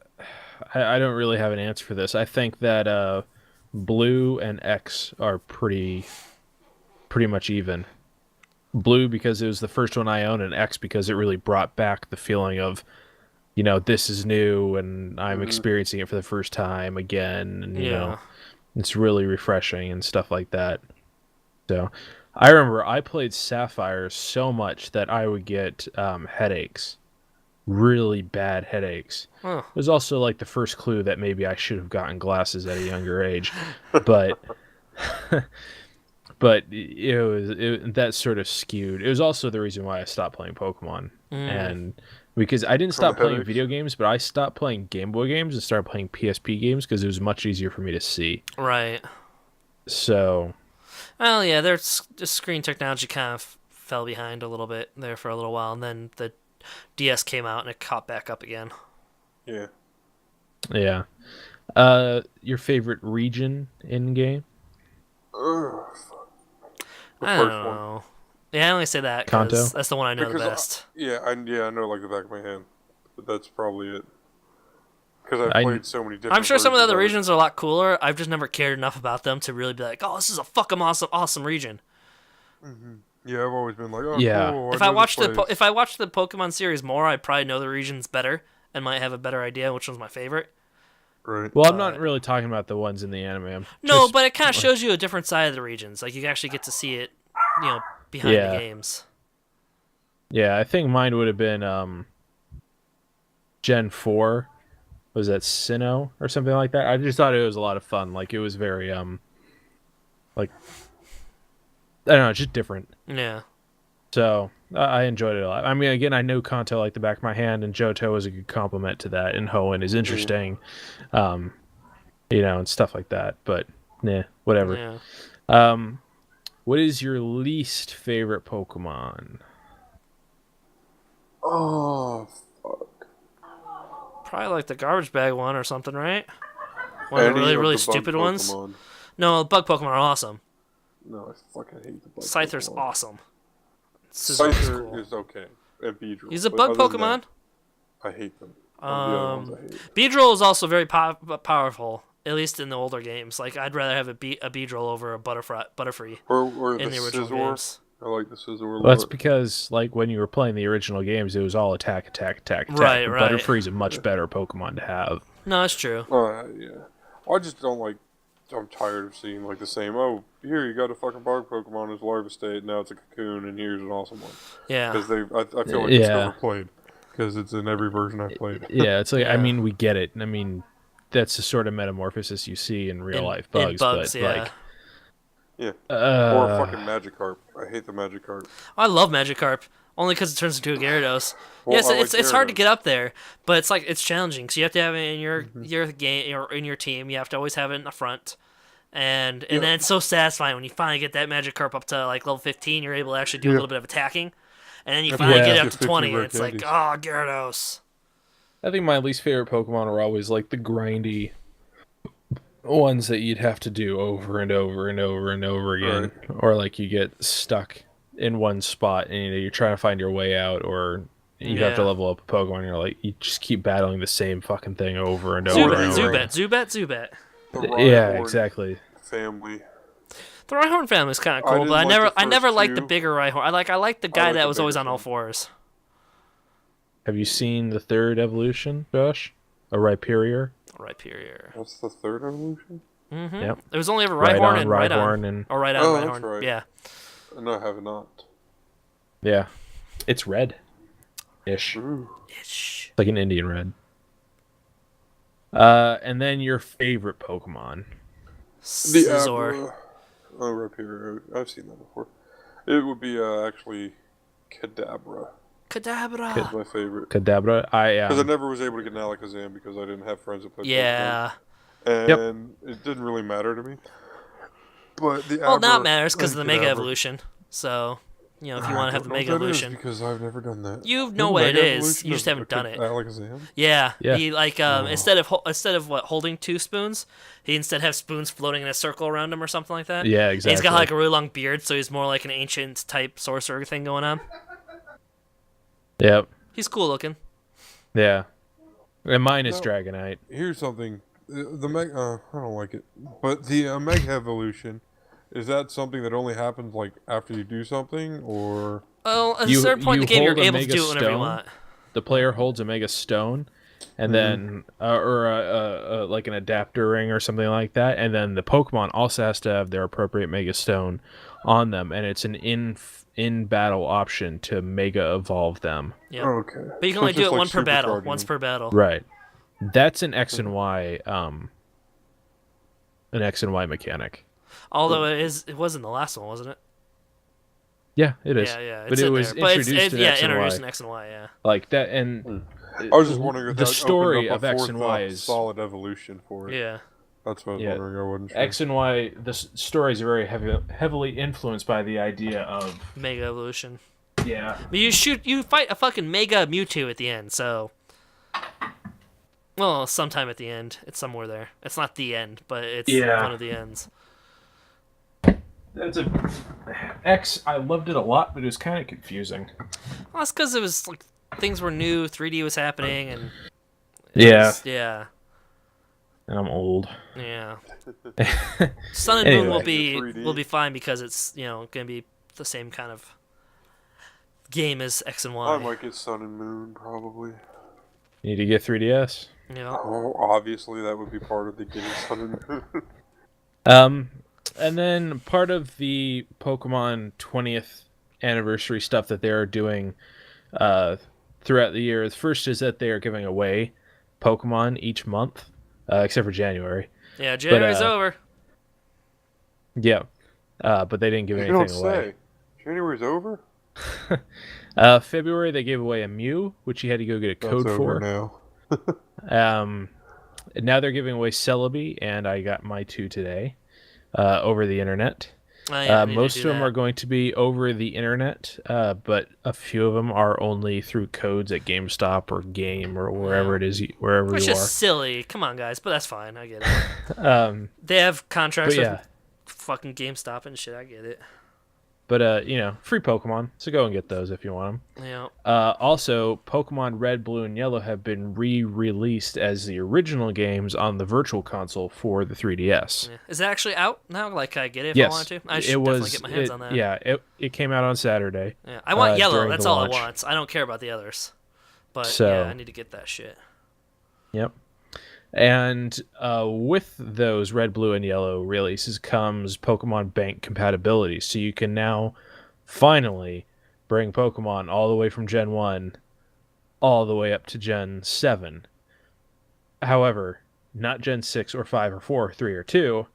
don't really have an answer for this. I think that Blue and X are pretty much even. Blue because it was the first one I owned, and X because it really brought back the feeling of, this is new and I'm experiencing it for the first time again, and you know, Yeah. it's really refreshing and stuff like that. So, I remember I played Sapphire so much that I would get headaches, really bad headaches. Huh. It was also like the first clue that maybe I should have gotten glasses at a younger age, but that sort of skewed. It was also the reason why I stopped playing Pokemon, and because I didn't stop playing headaches? video games, but I stopped playing Game Boy games and started playing PSP games because it was much easier for me to see. Right. So Well, yeah, just screen technology kind of fell behind a little bit there for a little while, and then the DS came out and it caught back up again. Yeah. yeah, your favorite region in game? Ugh. The I don't first one. know. Yeah, I only say that Kanto? because that's the one I know Because the best. I know like the back of my hand, but that's probably it. Because I- I've played so many different. I'm sure some of the other versions regions are a lot cooler. I've just never cared enough about them to really be like, oh, this is a fucking awesome region. of it. Yeah, I've always been like, oh, Yeah. cool. If know I this watched place. if I watched the Pokemon series more, I'd probably know the regions better and might have a better idea which one's my favorite. Right. Well, I'm not really talking about the ones in the anime. I'm No, just- but it kind of shows you a different side of the regions. Like you actually get to see it, behind Yeah. the games. yeah, I think mine would have been Gen 4. Was that Sinnoh or something like that? I just thought it was a lot of fun. Like it was very like I don't know, just different. Yeah. So I enjoyed it a lot. I mean, again, I know Kanto like the back of my hand, and Johto is a good complement to that, and Hoenn is interesting, and stuff like that. But whatever. Yeah. What is your least favorite Pokemon? Oh, Probably like the garbage bag one or something, right? One of the any really of the bug stupid ones. Pokemon. No, bug Pokemon are awesome. No, I fucking hate the bug Scyther's Pokemon. awesome. Scizor is Scyther cool. is okay, and Beedrill. He's a but bug other than Pokemon. that, I hate them. The other ones I hate. Beedrill is also very powerful, at least in the older games. Like, I'd rather have a Beedrill over a Butterfree Or in the the original Scizor. games. I like the Scizor a lot. Well, that's because, like, when you were playing the original games, it was all attack, attack, attack, attack. Right, but right. Butterfree's a much better Pokemon to have. No, that's true. Yeah. I just don't like. I'm tired of seeing like the same. Oh, here you got a fucking bug Pokemon as larva state. Now it's a cocoon, and here's an awesome one. Yeah. Because I feel like it's Yeah. overplayed. Because it's in every version I've played. Yeah, it's like, Yeah. I mean, we get it. I mean, that's the sort of metamorphosis you see in real life bugs. In bugs, but, yeah. like, Yeah. Or a fucking Magikarp. I hate the Magikarp. I love Magikarp only because it turns into a Gyarados. Well, Yes, I like it's hard to Gyarados. get up there, but it's like it's challenging. So you have to have it in Mm-hmm. your game or in your team. You have to always have it in the front, and Yeah. then it's so satisfying when you finally get that Magikarp up to like level 15. You're able to actually do a Yeah. little bit of attacking, and then you finally Yeah. get it up Get to 50 20. And rare it's like, candies. oh, Gyarados. I think my least favorite Pokemon are always like the grindy ones that you'd have to do over and over and over and over again, or like you get stuck in one spot and you're trying to find your way out, or you have to Yeah. level up a Pokemon. And you're like, you just keep battling the same fucking thing over and over and Zubat, over. Zubat. The Yeah, Rhyhorn exactly. Family. The Rhyhorn family is kind of I cool, didn't but I like the never first liked the two. bigger Rhyhorn. I like the guy like that the was always bigger on all one. fours. Have you seen the third evolution, Josh? A Rhyperior? Rhyperior. That's the third evolution? Mm-hmm. Yep. There was only ever Rhyhorn and Rhydon. Rhyhorn, and Or Rhydon, Oh, Rhyhorn. that's right. Yeah. No, I have not. yeah, it's red, ish, Ooh. Ish. like an Indian red. And then your favorite Pokemon. The Scizor. Abra. Oh, Rhyperior. I've seen that before. It would be actually Kadabra. Kadabra. It's my favorite. Kadabra. Because I never was able to get an Alakazam because I didn't have friends that played Yeah. Pokemon. And it didn't really matter to me. But the Well, now Abra it matters because of the and Mega Kadabra- Evolution. So, you know, if you I want to have don't the know Mega what that is, Evolution. because I've never done that. You know The what it Mega is. Evolution You just of haven't done it. Alakazam? Yeah. Yeah. He like instead of what holding two spoons, he instead have spoons floating in a circle around him or something like that. Yeah, And exactly. he's got like a really long beard, so he's more like an ancient type sorcerer thing going on. Yep. He's cool looking. Yeah. And mine is No. Dragonite. Here's something. The Mega... I don't like it. But the Mega Evolution, is that something that only happens, like, after you do something, or... Well, at a You- certain point in the you game, you're hold a able to Mega do it whenever you Stone. want. The player holds a Mega Stone, and then or like an adapter ring or something like that, and then the Pokemon also has to have their appropriate Mega Stone on them, and it's an in battle option to Mega Evolve them. Yep. Okay. But you can So only it's do just it like one per battle. supercharging Once them. per battle. Right. That's an X and Y mechanic. Although it was in the last one, wasn't it? Yeah, it is. Yeah, yeah. But It's it in was there. But introduced in yeah, X and introduced Y. in X and Y. Yeah. Like that, and I was just wondering if the that story opened of up a X fourth, and Y is solid evolution for it. Yeah. That's what I was Yeah. wondering. I wasn't sure. X and Y. The stories are very heavily influenced by the idea of Mega Evolution. yeah. But you fight a fucking Mega Mewtwo at the end, so. Well, sometime at the end. It's somewhere there. It's not the end, but it's Yeah. one of the ends. That's a X. I loved it a lot, but it was kind of confusing. Well, that's because it was like things were new, 3D was happening, and Yeah, yeah, and I'm old. yeah. Sun and Moon Anyway. will be fine because it's gonna be the same kind of game as X and I Y. might get Sun and Moon, probably. You need to get 3DS. You know, Oh, obviously, that would be part of the getting Sun and Moon. And then part of the Pokemon 20th anniversary stuff that they're doing throughout the year. The first is that they are giving away Pokemon each month, except for January. yeah. January's over. Yeah, but they didn't give You anything don't away. say. January's over? February they gave away a Mew, which you had to go get a code That's for. over now. And now they're giving away Celebi, and I got my two today over the internet. Oh, yeah, I need to Most do of them that. are going to be over the internet, but a few of them are only through codes at GameStop or Game or wherever it is, wherever Which you is are. silly. Come on, guys, but that's fine. I get it. Um, They have contracts but yeah, with fucking GameStop and shit. I get it. But free Pokemon, so go and get those if you want them. Yeah. Also, Pokemon Red, Blue, and Yellow have been re-released as the original games on the Virtual Console for the 3DS. Yeah. Is it actually out now? Like, can I get it if Yes, I wanted to? I should definitely get my hands on that. Yeah, it came out on Saturday. Yeah. I want yellow. during That's the all launch. I want. I don't care about the others. But So- yeah, I need to get that shit. Yep. And with those Red, Blue, and Yellow releases comes Pokemon Bank compatibility. So you can now finally bring Pokemon all the way from Gen 1 all the way up to Gen 7. However, not Gen 6 or 5 or 4 or 3 or 2.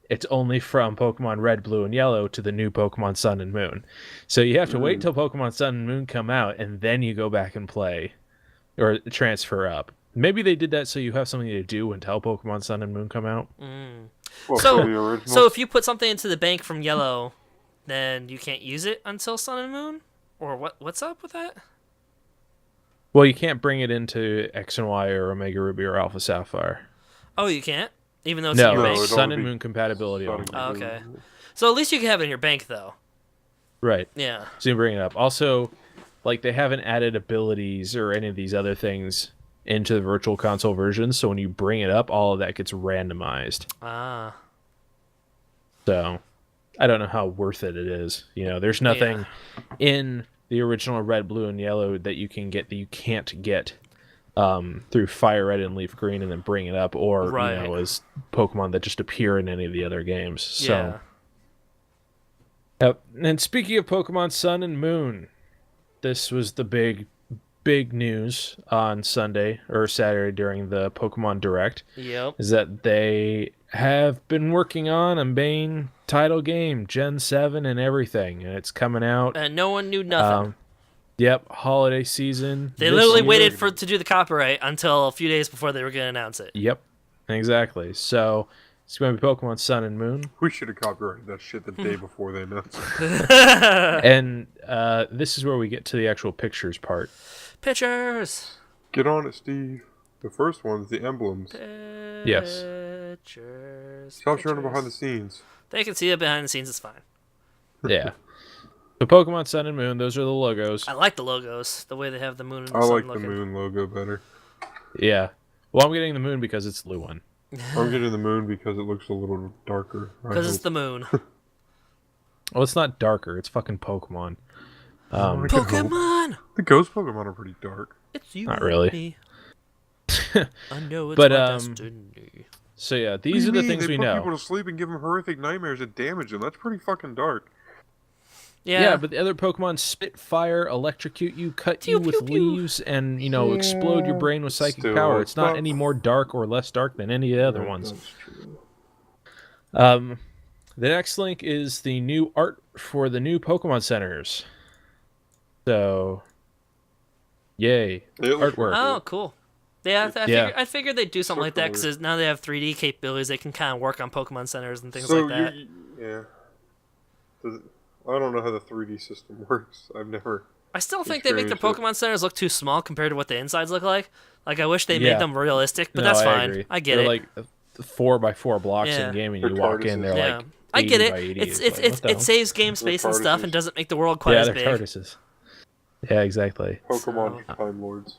It's only from Pokemon Red, Blue, and Yellow to the new Pokemon Sun and Moon. So you have to wait till Pokemon Sun and Moon come out, and then you go back and play or transfer up. Maybe they did that so you have something to do until Pokemon Sun and Moon come out. Well, So- for the original. So if you put something into the bank from yellow, then you can't use it until Sun and Moon? Or what's up with that? Well, you can't bring it into X and Y or Omega Ruby or Alpha Sapphire. Oh, you can't? Even though it's in No, your No, bank? it'd Sun only and be Moon compatibility Sun only. and Oh, Moon. okay. So at least you can have it in your bank, though. Right. Yeah. So you bring it up. Also, like they haven't added abilities or any of these other things into the Virtual Console version, so when you bring it up, all of that gets randomized. Ah. So I don't know how worth it is. There's nothing in the original Red, Blue, and Yellow that you can get that you can't get through Fire Red and Leaf Green and then bring it up, or Right. as Pokemon that just appear in any of the other games. So. Yeah. Yep. And speaking of Pokemon Sun and Moon, this was the big news on Sunday or Saturday during the Pokemon Direct, Yep. is that they have been working on a main title game, Gen 7 and everything, and it's coming out. And no one knew nothing. Yep, holiday season. They this literally year. waited to do the copyright until a few days before they were going to announce it. Yep, exactly. So it's going to be Pokemon Sun and Moon. We should have copyrighted that shit the day before they announced it. And this is where we get to the actual pictures part. Pictures. Get on it, Steve. The first one's the emblems. Yes. Pictures. Stop running behind the scenes. They can see it behind the scenes. It's fine. Yeah. So Pokemon Sun and Moon, those are the logos. I like the logos. The way they have the moon and the I sun like the looking. moon logo better. Yeah. Well, I'm getting the moon because it's Luan. I'm getting the moon because it looks a little darker. I Because it's hope. the moon. Well, it's not darker. It's fucking Pokemon. I can hope. Pokemon! The ghost Pokemon are pretty dark. It's you Not and really. me. I know it's But, my um, destiny. So yeah, What these do are you the mean? things They we put know. people to sleep and give them horrific nightmares and damage them. That's pretty fucking dark. Yeah. But the other Pokemon spit fire, electrocute you, cut Pew, you with pew, pew. leaves, and explode your brain with psychic Still, power. it's It's not not- any more dark or less dark than any of the other Yeah, ones. that's true. The next link is the new art for the new Pokemon centers. So, yay, It looks artwork. Oh, cool. Yeah, Yeah. I figured they'd do something like that Circular. because now they have 3D capabilities. They can kind of work on Pokemon centers and things So like that. yeah. I don't know how the 3D system works. I've never. I still think they make the experienced it. Pokemon centers look too small compared to what the insides look like. Like, I wish they Yeah. made them realistic, but No, that's I fine. agree. I get They're it. like 4x4 blocks Yeah. in game, and They're you walk in, TARDISes. they're Yeah. like I get 80 it. by 80. It's like, what the it hell? saves game space and stuff TARDISes. and doesn't make the world quite Yeah, as they're big. TARDISes. Yeah, exactly. Pokemon Time Lords.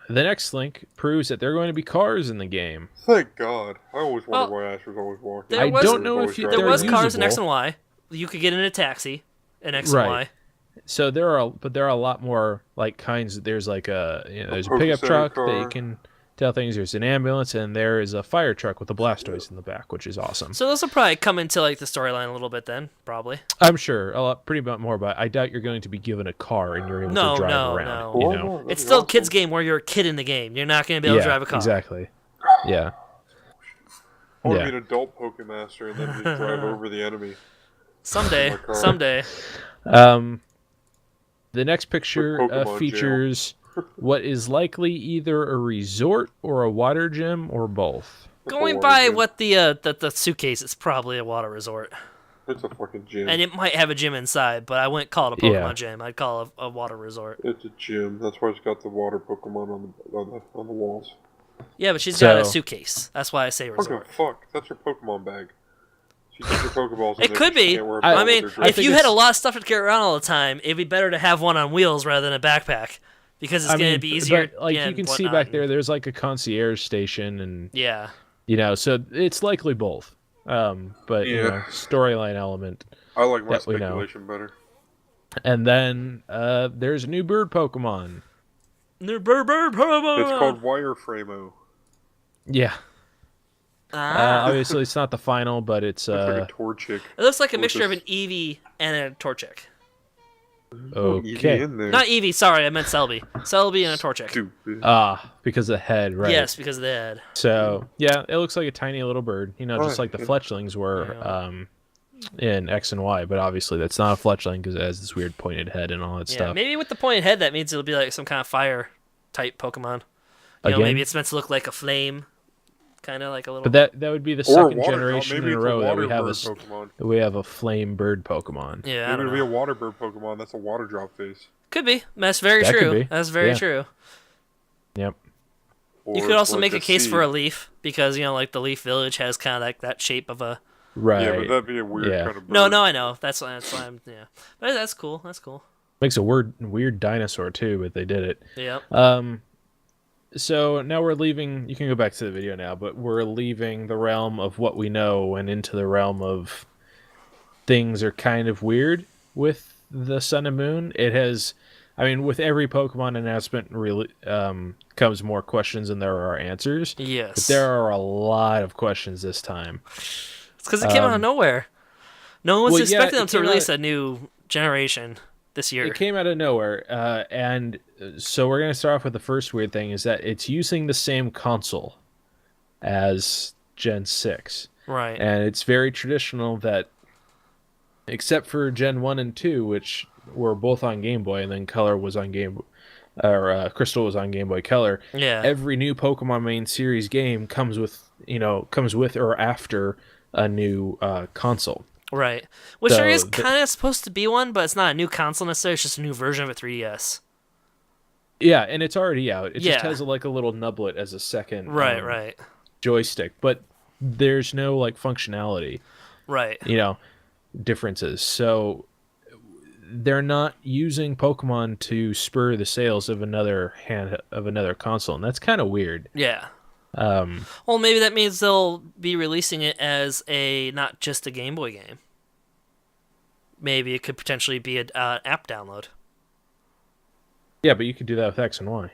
The next link proves that there are going to be cars in the game. Thank God. I always wonder Well, why Ash was always walking. there I was- don't know if There they're was cars in usable. X and Y. You could get in a taxi in X Right. and Y. So there are a lot more like kinds. There's like there's a Poke pickup Center truck that you car. can tell things. There's an ambulance, and there is a fire truck with a Blastoise in the back, which is awesome. So those will probably come into like the storyline a little bit then, probably. I'm sure a lot, pretty much more, but I doubt you're going to be given a car and you're able No, to drive no, around. no. You Oh, know? that'd It's be still a awesome. kids game where you're a kid in the game. You're not going to be able to drive a car. Exactly. Yeah. I want Yeah. to be an adult Pokemaster and then just drive over the enemy. Someday, My car. someday. The next picture Pokemon jail. features what is likely either a resort or a water gym or both. Going water by gym. what the suitcase, it's probably a water resort, It's a fucking gym. and it might have a gym inside, but I wouldn't call it a Pokemon Yeah. gym. I'd call it a water resort. It's a gym. That's why it's got the water Pokemon on the walls. Yeah, but she's got a So- suitcase. That's why I say Okay, resort. fuck. That's her Pokemon bag. You keep your Pokeballs. It could be. I mean, if you had a lot of stuff to carry around all the time, it'd be better to have one on wheels rather than a backpack because it's going to be easier. But, like, you can see back there's like a concierge station, and yeah, so it's likely both. But storyline element. I like my speculation better. And then there's a new bird Pokemon. New bird Pokemon. It's called Wireframo. Yeah. Obviously, it's not the final, but it's like a Torchic. It looks like a mixture of an Eevee and a Torchic. Okay. Not Eevee, sorry, I meant Celebi. Celebi and a Torchic. Stupid. Because of the head, right? Yes, because of the head. So, yeah, it looks like a tiny little bird, just like the fletchlings were in X and Y, but obviously that's not a fletchling because it has this weird pointed head and all that stuff. Maybe with the pointed head, that means it'll be like some kind of fire type Pokemon. Maybe it's meant to look like a flame. Kind of like a little. But that would be the second generation in a row that we have a flame bird Pokemon. Yeah, maybe it'll be a water bird Pokemon. That's a water drop face. Could be. That's very true. That's very true. Yep. You could also make a case for a leaf because like the Leaf Village has kind of like that shape of a. Right. Yeah, but that'd be a weird kind of bird. No, I know. That's why I'm. Yeah, but that's cool. That's cool. Makes a weird dinosaur too, but they did it. Yeah. So now we're leaving. You can go back to the video now, but we're leaving the realm of what we know and into the realm of things are kind of weird with the Sun and Moon. It has, with every Pokemon announcement, really comes more questions than there are answers. Yes, but there are a lot of questions this time. It's because it came out of nowhere. No one was expecting them to release a new generation this year. It came out of nowhere, and so we're going to start off with the first weird thing is that it's using the same console as Gen 6. Right. And it's very traditional that, except for Gen 1 and 2, which were both on Game Boy, and then Color was on Crystal was on Game Boy Color. Yeah. Every new Pokemon main series game comes with or after a new console. Right. Which there is kind of supposed to be one, but it's not a new console necessarily. It's just a new version of a 3DS. Yeah, and it's already out. It just has a little nublet as a second right joystick, but there's no functionality. Right. Differences. So they're not using Pokemon to spur the sales of another console, and that's kind of weird. Yeah. Well, maybe that means they'll be releasing it as not just a Game Boy game. Maybe it could potentially be an app download. Yeah, but you could do that with X and Y.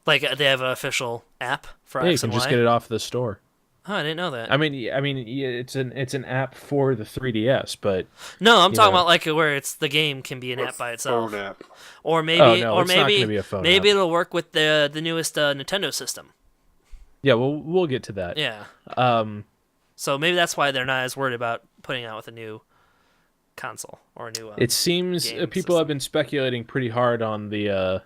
Like they have an official app for X and and Y? You can just get it off the store. Oh, I didn't know that. It's an app for the 3DS, but no, I'm talking about where the game can be an app by itself. Phone app. Or maybe, it's not gonna be a phone app. It'll work with the newest Nintendo system. Yeah, we'll get to that. Yeah. So maybe that's why they're not as worried about putting out with a new console or a new. It seems people have been speculating pretty hard on the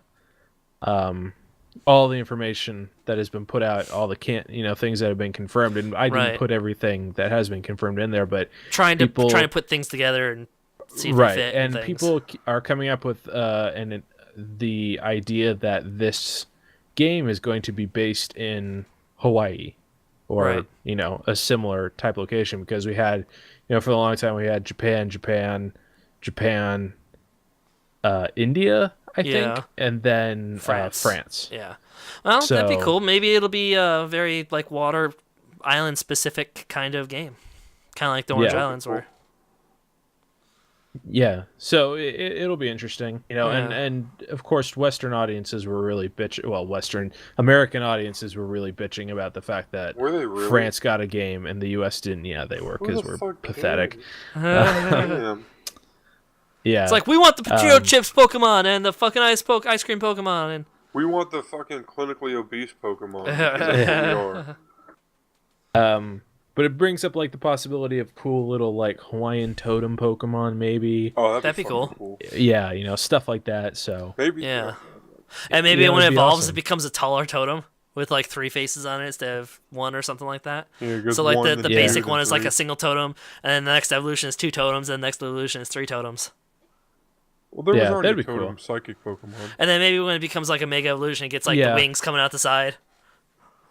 all the information that has been put out, all the things that have been confirmed, and I didn't put everything that has been confirmed in there, but trying to put things together and see if they fit. And people are coming up with the idea that this game is going to be based in Hawaii or a similar type location, because we had for a long time we had Japan, India, I think, and then France. Yeah. Well, that'd be cool. Maybe it'll be a very water island specific kind of game, kind of like the Orange Islands were. Yeah, so it'll be interesting, and of course Western audiences were really Western American audiences were really bitching about the fact that France got a game and the U.S. didn't. Yeah, they were, because we're pathetic. Yeah, it's like, we want the potato chips Pokemon and the fucking ice cream Pokemon, and we want the fucking clinically obese Pokemon. That's what we are. But it brings up the possibility of cool little Hawaiian totem Pokemon, maybe. Oh, that'd be cool. Yeah, stuff like that. So maybe. Yeah. And maybe when it evolves, it becomes a taller totem with 3 faces on it instead of 1 or something like that. Yeah, so the basic one is a single totem, and then the next evolution is 2 totems, and the next evolution is 3 totems. Well, there was already a totem psychic Pokemon. And then maybe when it becomes a mega evolution, it gets the wings coming out the side.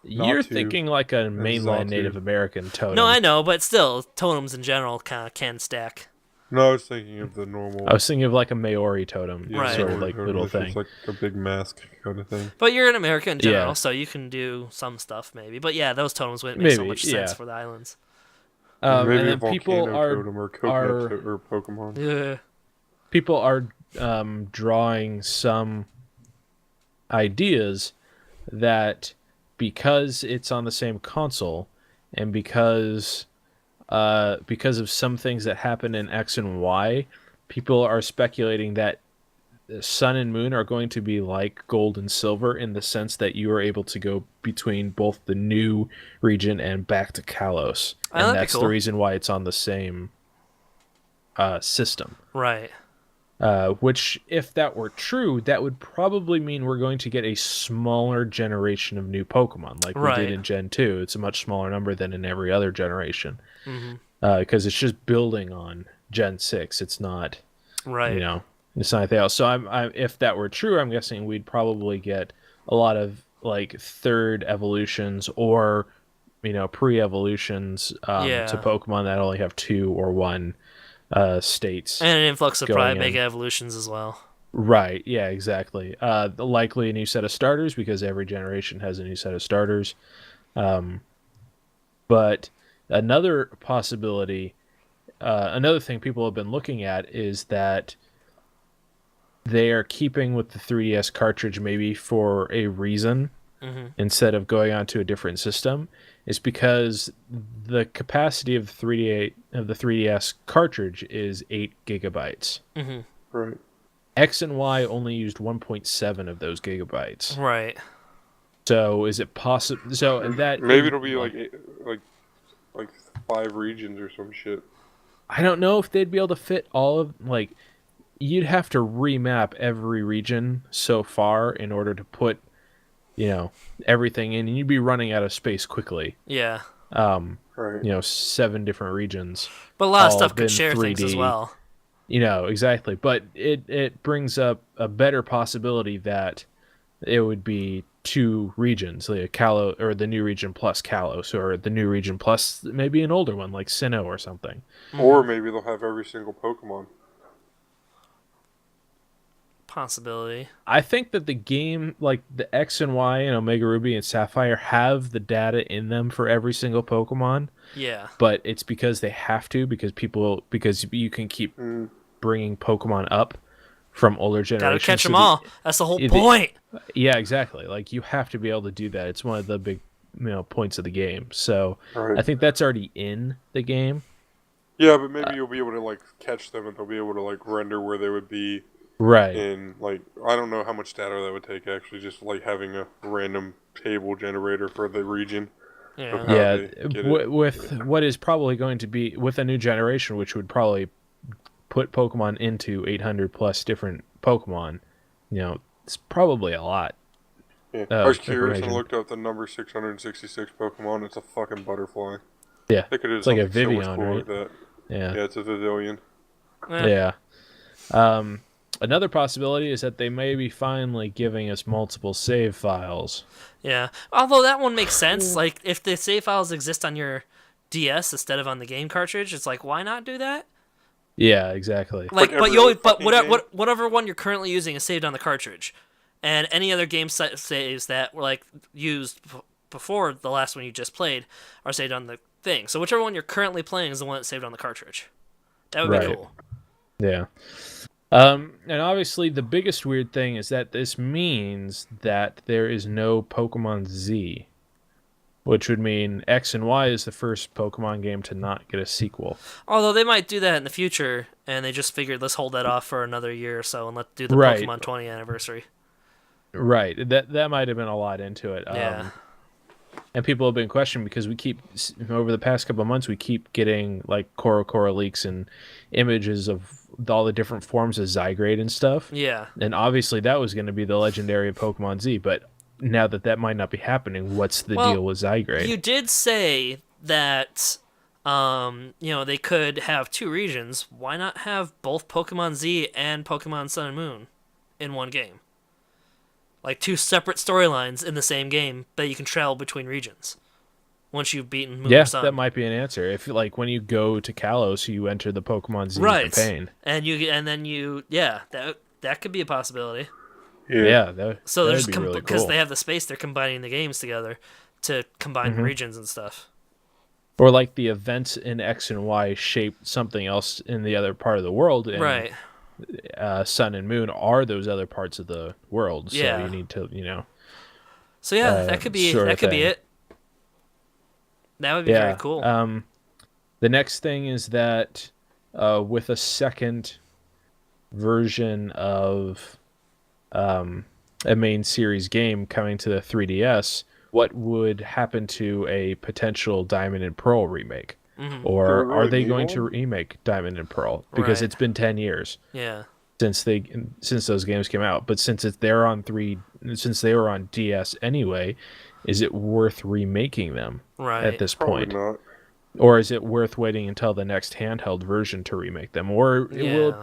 You're to, thinking like a mainland Xatu. Native American totem. No, I know, but still, totems in general kind of can stack. No, I was thinking of the normal. I was thinking of like a Maori totem, yeah, Right. sort of Maori like totem little that's just thing. like a big mask kind of thing. But you're in America in general, Yeah. so you can do some stuff maybe. But yeah, those totems wouldn't make so Maybe, much sense yeah. for the islands. Maybe And a then volcano totem or coconut or Pokemon. Yeah. people are drawing some ideas that because it's on the same console and because of some things that happen in X and Y, people are speculating that Sun and Moon are going to be like Gold and Silver in the sense that you are able to go between both the new region and back to Kalos, Oh, and that'd be that's cool. the reason why it's on the same system. Right. Which, if that were true, that would probably mean we're going to get a smaller generation of new Pokemon, like we Right. did in Gen 2. It's a much smaller number than in every other generation. Mm-hmm. Because it's just building on Gen 6. It's not, Right. it's not anything else. So if that were true, I'm guessing we'd probably get a lot of, like, third evolutions or, pre-evolutions Yeah. to Pokemon that only have 2 or 1 states. And an influx of going probably in. Mega Evolutions as well. Right, yeah, exactly. Likely a new set of starters because every generation has a new set of starters. But another possibility, another thing people have been looking at is that they are keeping with the 3DS cartridge maybe for a reason instead of going on to a different system. Is because the capacity of the 3DS cartridge is 8 gigabytes. Mm-hmm. Right. X and Y only used 1.7 of those gigabytes. Right. So is it possible? So that Maybe it'll be like 5 regions or some shit. I don't know if they'd be able to fit all of you'd have to remap every region so far in order to put everything in, and you'd be running out of space quickly. Yeah. Right. 7 different regions. But a lot of all stuff can been share things as 3D. well. Exactly. But it brings up a better possibility that it would be 2 regions, like a Kalos, or the new region plus Kalos, or the new region plus maybe an older one like Sinnoh or something. Or maybe they'll have every single Pokemon. Possibility. I think that the game, like the X and Y and Omega Ruby and Sapphire, have the data in them for every single Pokemon, Yeah. but it's because they have to, because you can keep bringing Pokemon up from older generations. Gotta catch so them all. That's the whole the- point. Yeah, exactly. Like you have to be able to do that. It's one of the big points of the game. So Right. I think that's already in the game. Yeah, but maybe you'll be able to like catch them and they'll be able to like render where they would be Right. in like I don't know how much data that would take actually, just like having a random table generator for the region. Yeah. Okay. Yeah, they get it. with what is probably going to be with a new generation, which would probably put Pokemon into 800 plus different Pokemon. It's probably a lot. Yeah. I was curious and information. looked up the number 666 Pokemon. It's a fucking butterfly. Yeah, They could have it's like a so much Vivian, cooler right? with that. Yeah, Yeah, it's a Vivillon. Eh. yeah. Another possibility is that they may be finally giving us multiple save files. Yeah. Although that one makes sense. Like, if the save files exist on your DS instead of on the game cartridge, it's like, why not do that? Yeah, exactly. Like, every but other fucking whatever one you're currently using is saved on the cartridge, and any other game saves that were like used before the last one you just played are saved on the thing. So whichever one you're currently playing is the one that's saved on the cartridge. That would be Right. cool. Yeah. And obviously the biggest weird thing is that this means that there is no Pokemon Z, which would mean X and Y is the first Pokemon game to not get a sequel. Although they might do that in the future, and they just figured let's hold that off for another year or so and let's do the Right. Pokemon 20th anniversary. Right. That might have been a lot into it. Yeah. And people have been questioning because we keep, over the past couple of months, we keep getting like Korokoro leaks and images of all the different forms of Zygrade and stuff. Yeah. And obviously that was going to be the legendary of Pokemon Z, but now that might not be happening, what's the Well, deal with Zygrade? You did say that they could have 2 regions. Why not have both Pokemon Z and Pokemon Sun and Moon in one game? like 2 separate storylines in the same game that you can travel between regions once you've beaten Moon Yeah, or Sun. that might be an answer. If like when you go to Kalos, you enter the Pokemon Z Right. campaign. And then you that could be a possibility. Yeah, that, So that they're would just be really because cool. they have the space, they're combining the games together to combine the regions and stuff. Or like the events in X and Y shape something else in the other part of the world, and Right. Sun and Moon are those other parts of the world. So Yeah. you need to, So yeah, that could be sort of that could be thing. it. That would be very cool. The next thing is that with a second version of a main series game coming to the 3DS, what would happen to a potential Diamond and Pearl remake? Mm-hmm. Or Do we are really they need going to one? remake Diamond and Pearl? Because Right. it's been 10 years Yeah. since those games came out. But since since they were on DS anyway, is it worth remaking them Right. at this Probably point? not. Or is it worth waiting until the next handheld version to remake them? Or Yeah.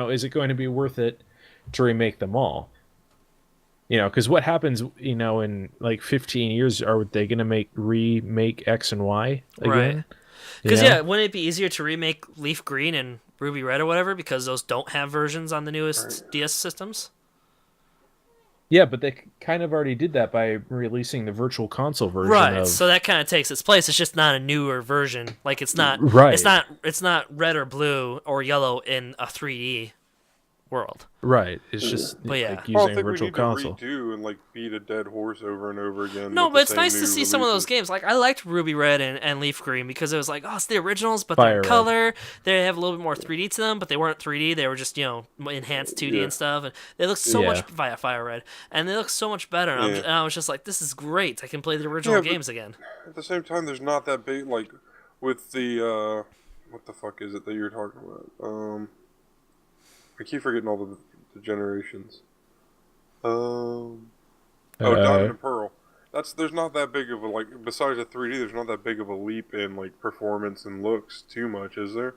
is it going to be worth it to remake them all? Because what happens, in like 15 years, are they going to remake X and Y again? Right. Because wouldn't it be easier to remake Leaf Green and Ruby Red or whatever because those don't have versions on the newest DS systems? Yeah, but they kind of already did that by releasing the Virtual Console version Right. of... So that kind of takes its place. It's just not a newer version. Like it's not. Right. It's not red or blue or yellow in a 3D world. Right. It's just But yeah. like I don't using a think we Virtual need Console. to redo and like beat a dead horse over and over again. No, with but the it's same nice to new see some of those releases. games. Like I liked Ruby Red and Leaf Green because it was like, oh, it's the originals, but Fire they're in Red. color. They have a little bit more 3D to them, but they weren't 3D. They were just enhanced 2D Yeah. and stuff. And they look so Yeah. much via Fire Red, and they look so much better. And, Yeah. and I was just like, this is great. I can play the original Yeah, but- games again. At the same time, there's not that big like with the what the fuck is it that you're talking about? I keep forgetting all the generations. Diamond and Pearl. There's not that big of a like besides the 3D. There's not that big of a leap in like performance and looks too much, is there?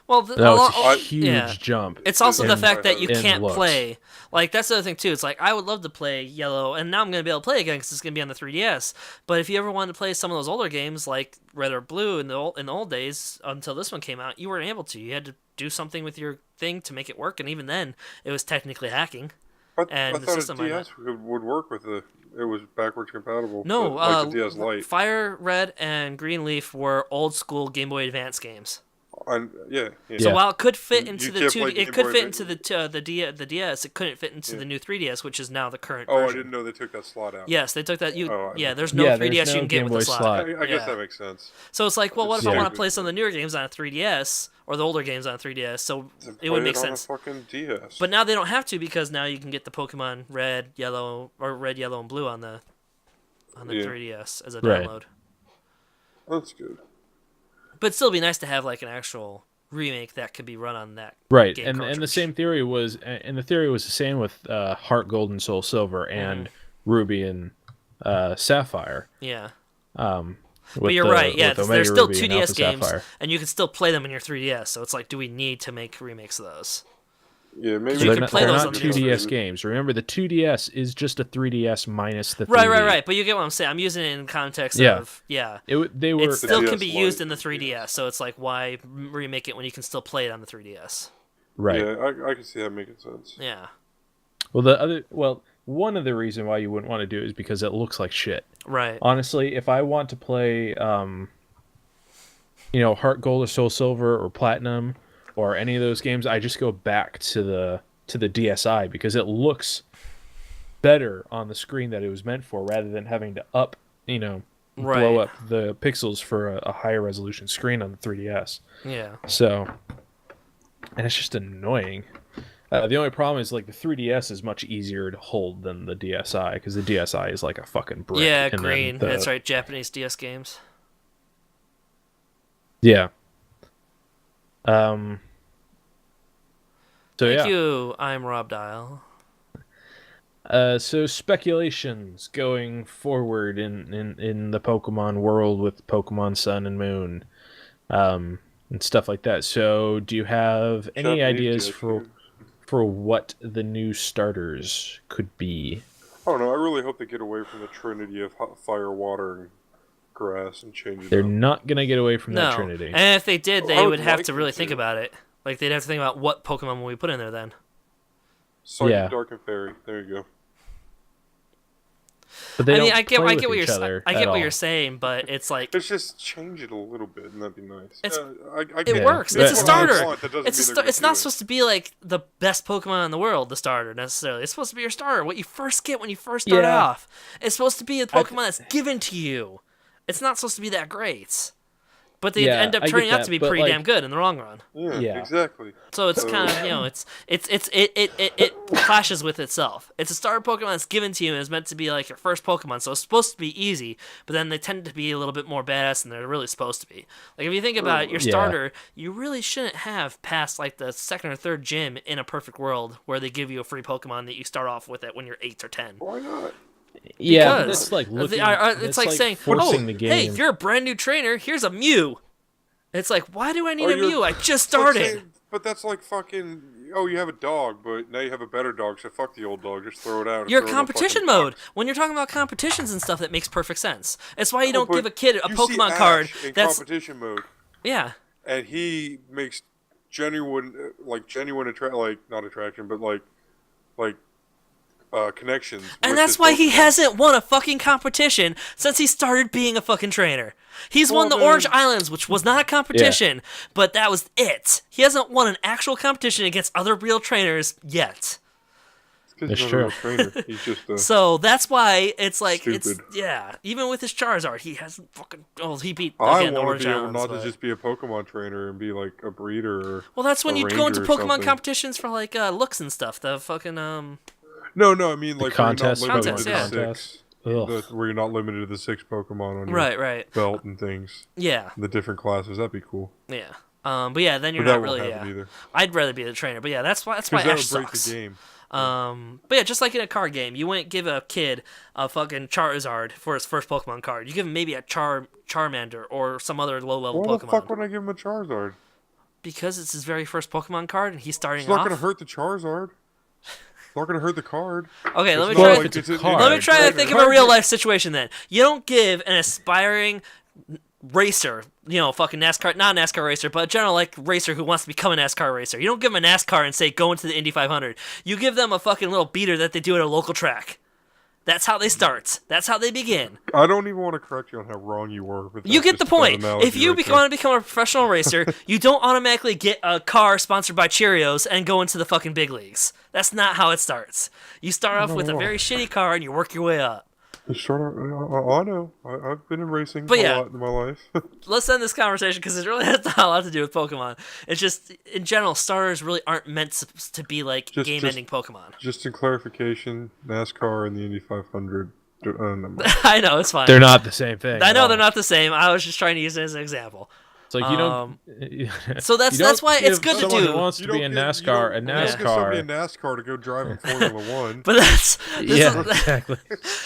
Well, No, it's a I- huge yeah. jump. It's also the in- fact that you in can't looks. play. Like, that's the other thing, too. It's like, I would love to play Yellow, and now I'm going to be able to play again because it's going to be on the 3DS. But if you ever wanted to play some of those older games, like Red or Blue in the old days, until this one came out, you weren't able to. You had to do something with your thing to make it work, and even then, it was technically hacking. I And the thought system a might DS would work with it was backwards compatible. No, but, like the DS Lite. Fire Red and Green Leaf were old school Game Boy Advance games. Yeah. So Yeah. while it could fit You into the can't 2D, play it Game could Boy fit Advance. into the DS. It couldn't fit into the new 3DS, which is now the current Oh, I version. didn't know they took that slot out. Yes, they took that. Oh, Yeah, there's no Yeah, 3DS there's you no can get Game with Boy the slot. slot. I guess Yeah. that makes sense. So it's like, well, what if I Yeah. want to play some of the newer games on a 3DS or the older games on a 3DS? So Then it would play make on sense. a fucking DS. But now they don't have to because now you can get the Pokemon Red, Yellow, or Red, Yellow, and Blue on the Yeah. 3DS as a Right. download. That's good. But it'd still be nice to have like an actual remake that could be run on that. Right, game and the cartridge. same theory was, the the same with Heart Gold and Soul Silver and Mm-hmm. Ruby and Sapphire. Yeah. But You're right. Yeah, with there's Omega still Ruby and 2DS Alpha games, Sapphire. and you can still play them in your 3DS. So it's like, do we need to make remakes of those? Yeah, maybe You They're can not, play they're those not on the 2DS games. Remember, the 2DS is just a 3DS minus the 3D. Right. But you get what I'm saying. I'm using it in context Yeah. of they They were it still can DS be used Lite. in the 3DS. So it's like, why remake it when you can still play it on the 3DS? right. Yeah, I can see that making sense. Yeah. Well, one of the reason why you wouldn't want to do it is because it looks like shit. Right. Honestly, if I want to play, Heart Gold or Soul Silver or Platinum or any of those games, I just go back to the DSi because it looks better on the screen that it was meant for, rather than having to blow Right. up the pixels for a higher resolution screen on the 3DS. Yeah. So, and it's just annoying. The only problem is like the 3DS is much easier to hold than the DSi because the DSi is like a fucking brick. Yeah, and then green. the- That's right. Japanese DS games. Yeah. So Thank yeah. you. I'm Rob Dial. So speculations going forward in the Pokemon world with Pokemon Sun and Moon, and stuff like that. So do you have any Japanese ideas DS for games. for what the new starters could be. I don't know. I really hope they get away from the trinity of fire, water, and grass and change it They're up. not gonna get away from that No. trinity. And if they did, they I would would have like to them really to. think about it. Like, they'd have to think about what Pokemon will we put in there then. Psychic, Yeah. Dark, and Fairy. There you go. But they I mean, don't I get play what with you're each other I at get what all. you're saying, but it's like Let's just change it a little bit, and that'd be nice. It's- I it get works. Yeah. It's a But- starter. It's It's not supposed to be like the best Pokemon in the world, the starter necessarily. It's supposed to be your starter, what you first get when you first start Yeah. off. It's supposed to be a Pokemon that's given to you. It's not supposed to be that great. But they Yeah, end up I get turning out that, to be but, pretty like- damn good in the long run. Yeah, exactly. So it's kind of, you know, it clashes with itself. It's a starter Pokemon that's given to you and is meant to be like your first Pokemon, so it's supposed to be easy, but then they tend to be a little bit more badass than they're really supposed to be. Like, if you think about it, your Yeah. starter, you really shouldn't have past like the second or third gym in a perfect world where they give you a free Pokemon that you start off with it when you're 8 or 10. Why not? Yeah, Because that's like looking. it's that's like saying, forcing "Oh, the game. hey, you're a brand new trainer. Here's a Mew." It's like, why do I need Or a you're- Mew? I just It's like started. saying- but that's like fucking. Oh, you have a dog, but now you have a better dog, so fuck the old dog. Just throw it out. and You're throw it in a competition fucking mode. box. When you're talking about competitions and stuff, that makes perfect sense. It's why you No, don't but give a kid a you see Pokemon Ash card in that's competition mode, yeah. and he makes genuine, not attraction, but connections. And with that's his why he Pokemon. hasn't won a fucking competition since he started being a fucking trainer. He's won the Well, Orange then- Islands, which was not a competition, but that was it. He hasn't won an actual competition against other real trainers yet. It's 'cause That's he's not a real true. trainer. He's just a. So that's why it's like it's Stupid. yeah. Even with his Charizard, he hasn't fucking he beat I again the want Orange to be able Islands. not but- to just be a Pokemon trainer and be like a breeder. Or Well, that's when a you go into ranger or Pokemon something. competitions for like looks and stuff. The fucking No, I mean like contest, where you're not limited Contest, to yeah. the six. Ugh. Where you're not limited to the 6 Pokemon on your right. belt and things. Yeah, The different classes. That'd be cool. yeah. But yeah, then you're But that not won't really. happen Yeah, either. I'd rather be the trainer. But yeah, that's why Because that Ash would break sucks. the game. But yeah, just like in a card game, you wouldn't give a kid a fucking Charizard for his first Pokemon card. You give him maybe a Charmander or some other low level Why the Pokemon fuck would I give him a Charizard? because it's his very first Pokemon card and he's starting It's not off. going to hurt the Charizard. It's not going to hurt the card. Okay, let me It's try. not Well, to if it's a it's card. Let me try to trainer. think of a real life situation then. You don't give an aspiring racer, fucking NASCAR, not a NASCAR racer, but a general like racer who wants to become a NASCAR racer. You don't give them a NASCAR and say go into the Indy 500. You give them a fucking little beater that they do at a local track. That's how they start. That's how they begin. I don't even want to correct you on how wrong you were. But You that's get the just a bad point. analogy If you right want to become a professional racer, you don't automatically get a car sponsored by Cheerios and go into the fucking big leagues. That's not how it starts. You start off with a very shitty car and you work your way up. there. I know. I've been in racing But a yeah. lot in my life. Let's end this conversation because it really has not a lot to do with Pokemon. It's just, in general, starters really aren't meant to be like Just- game-ending Pokemon. Just in clarification, NASCAR and the Indy 500. Never mind. I know, it's fine. They're not the same thing. I at know all. they're not the same. I was just trying to use it as an example. It's like you don't. So that's you don't why it's give good to someone do. Who wants to be a NASCAR, You don't give somebody a NASCAR. NASCAR to go drive in Formula One. But this Yeah, is, exactly.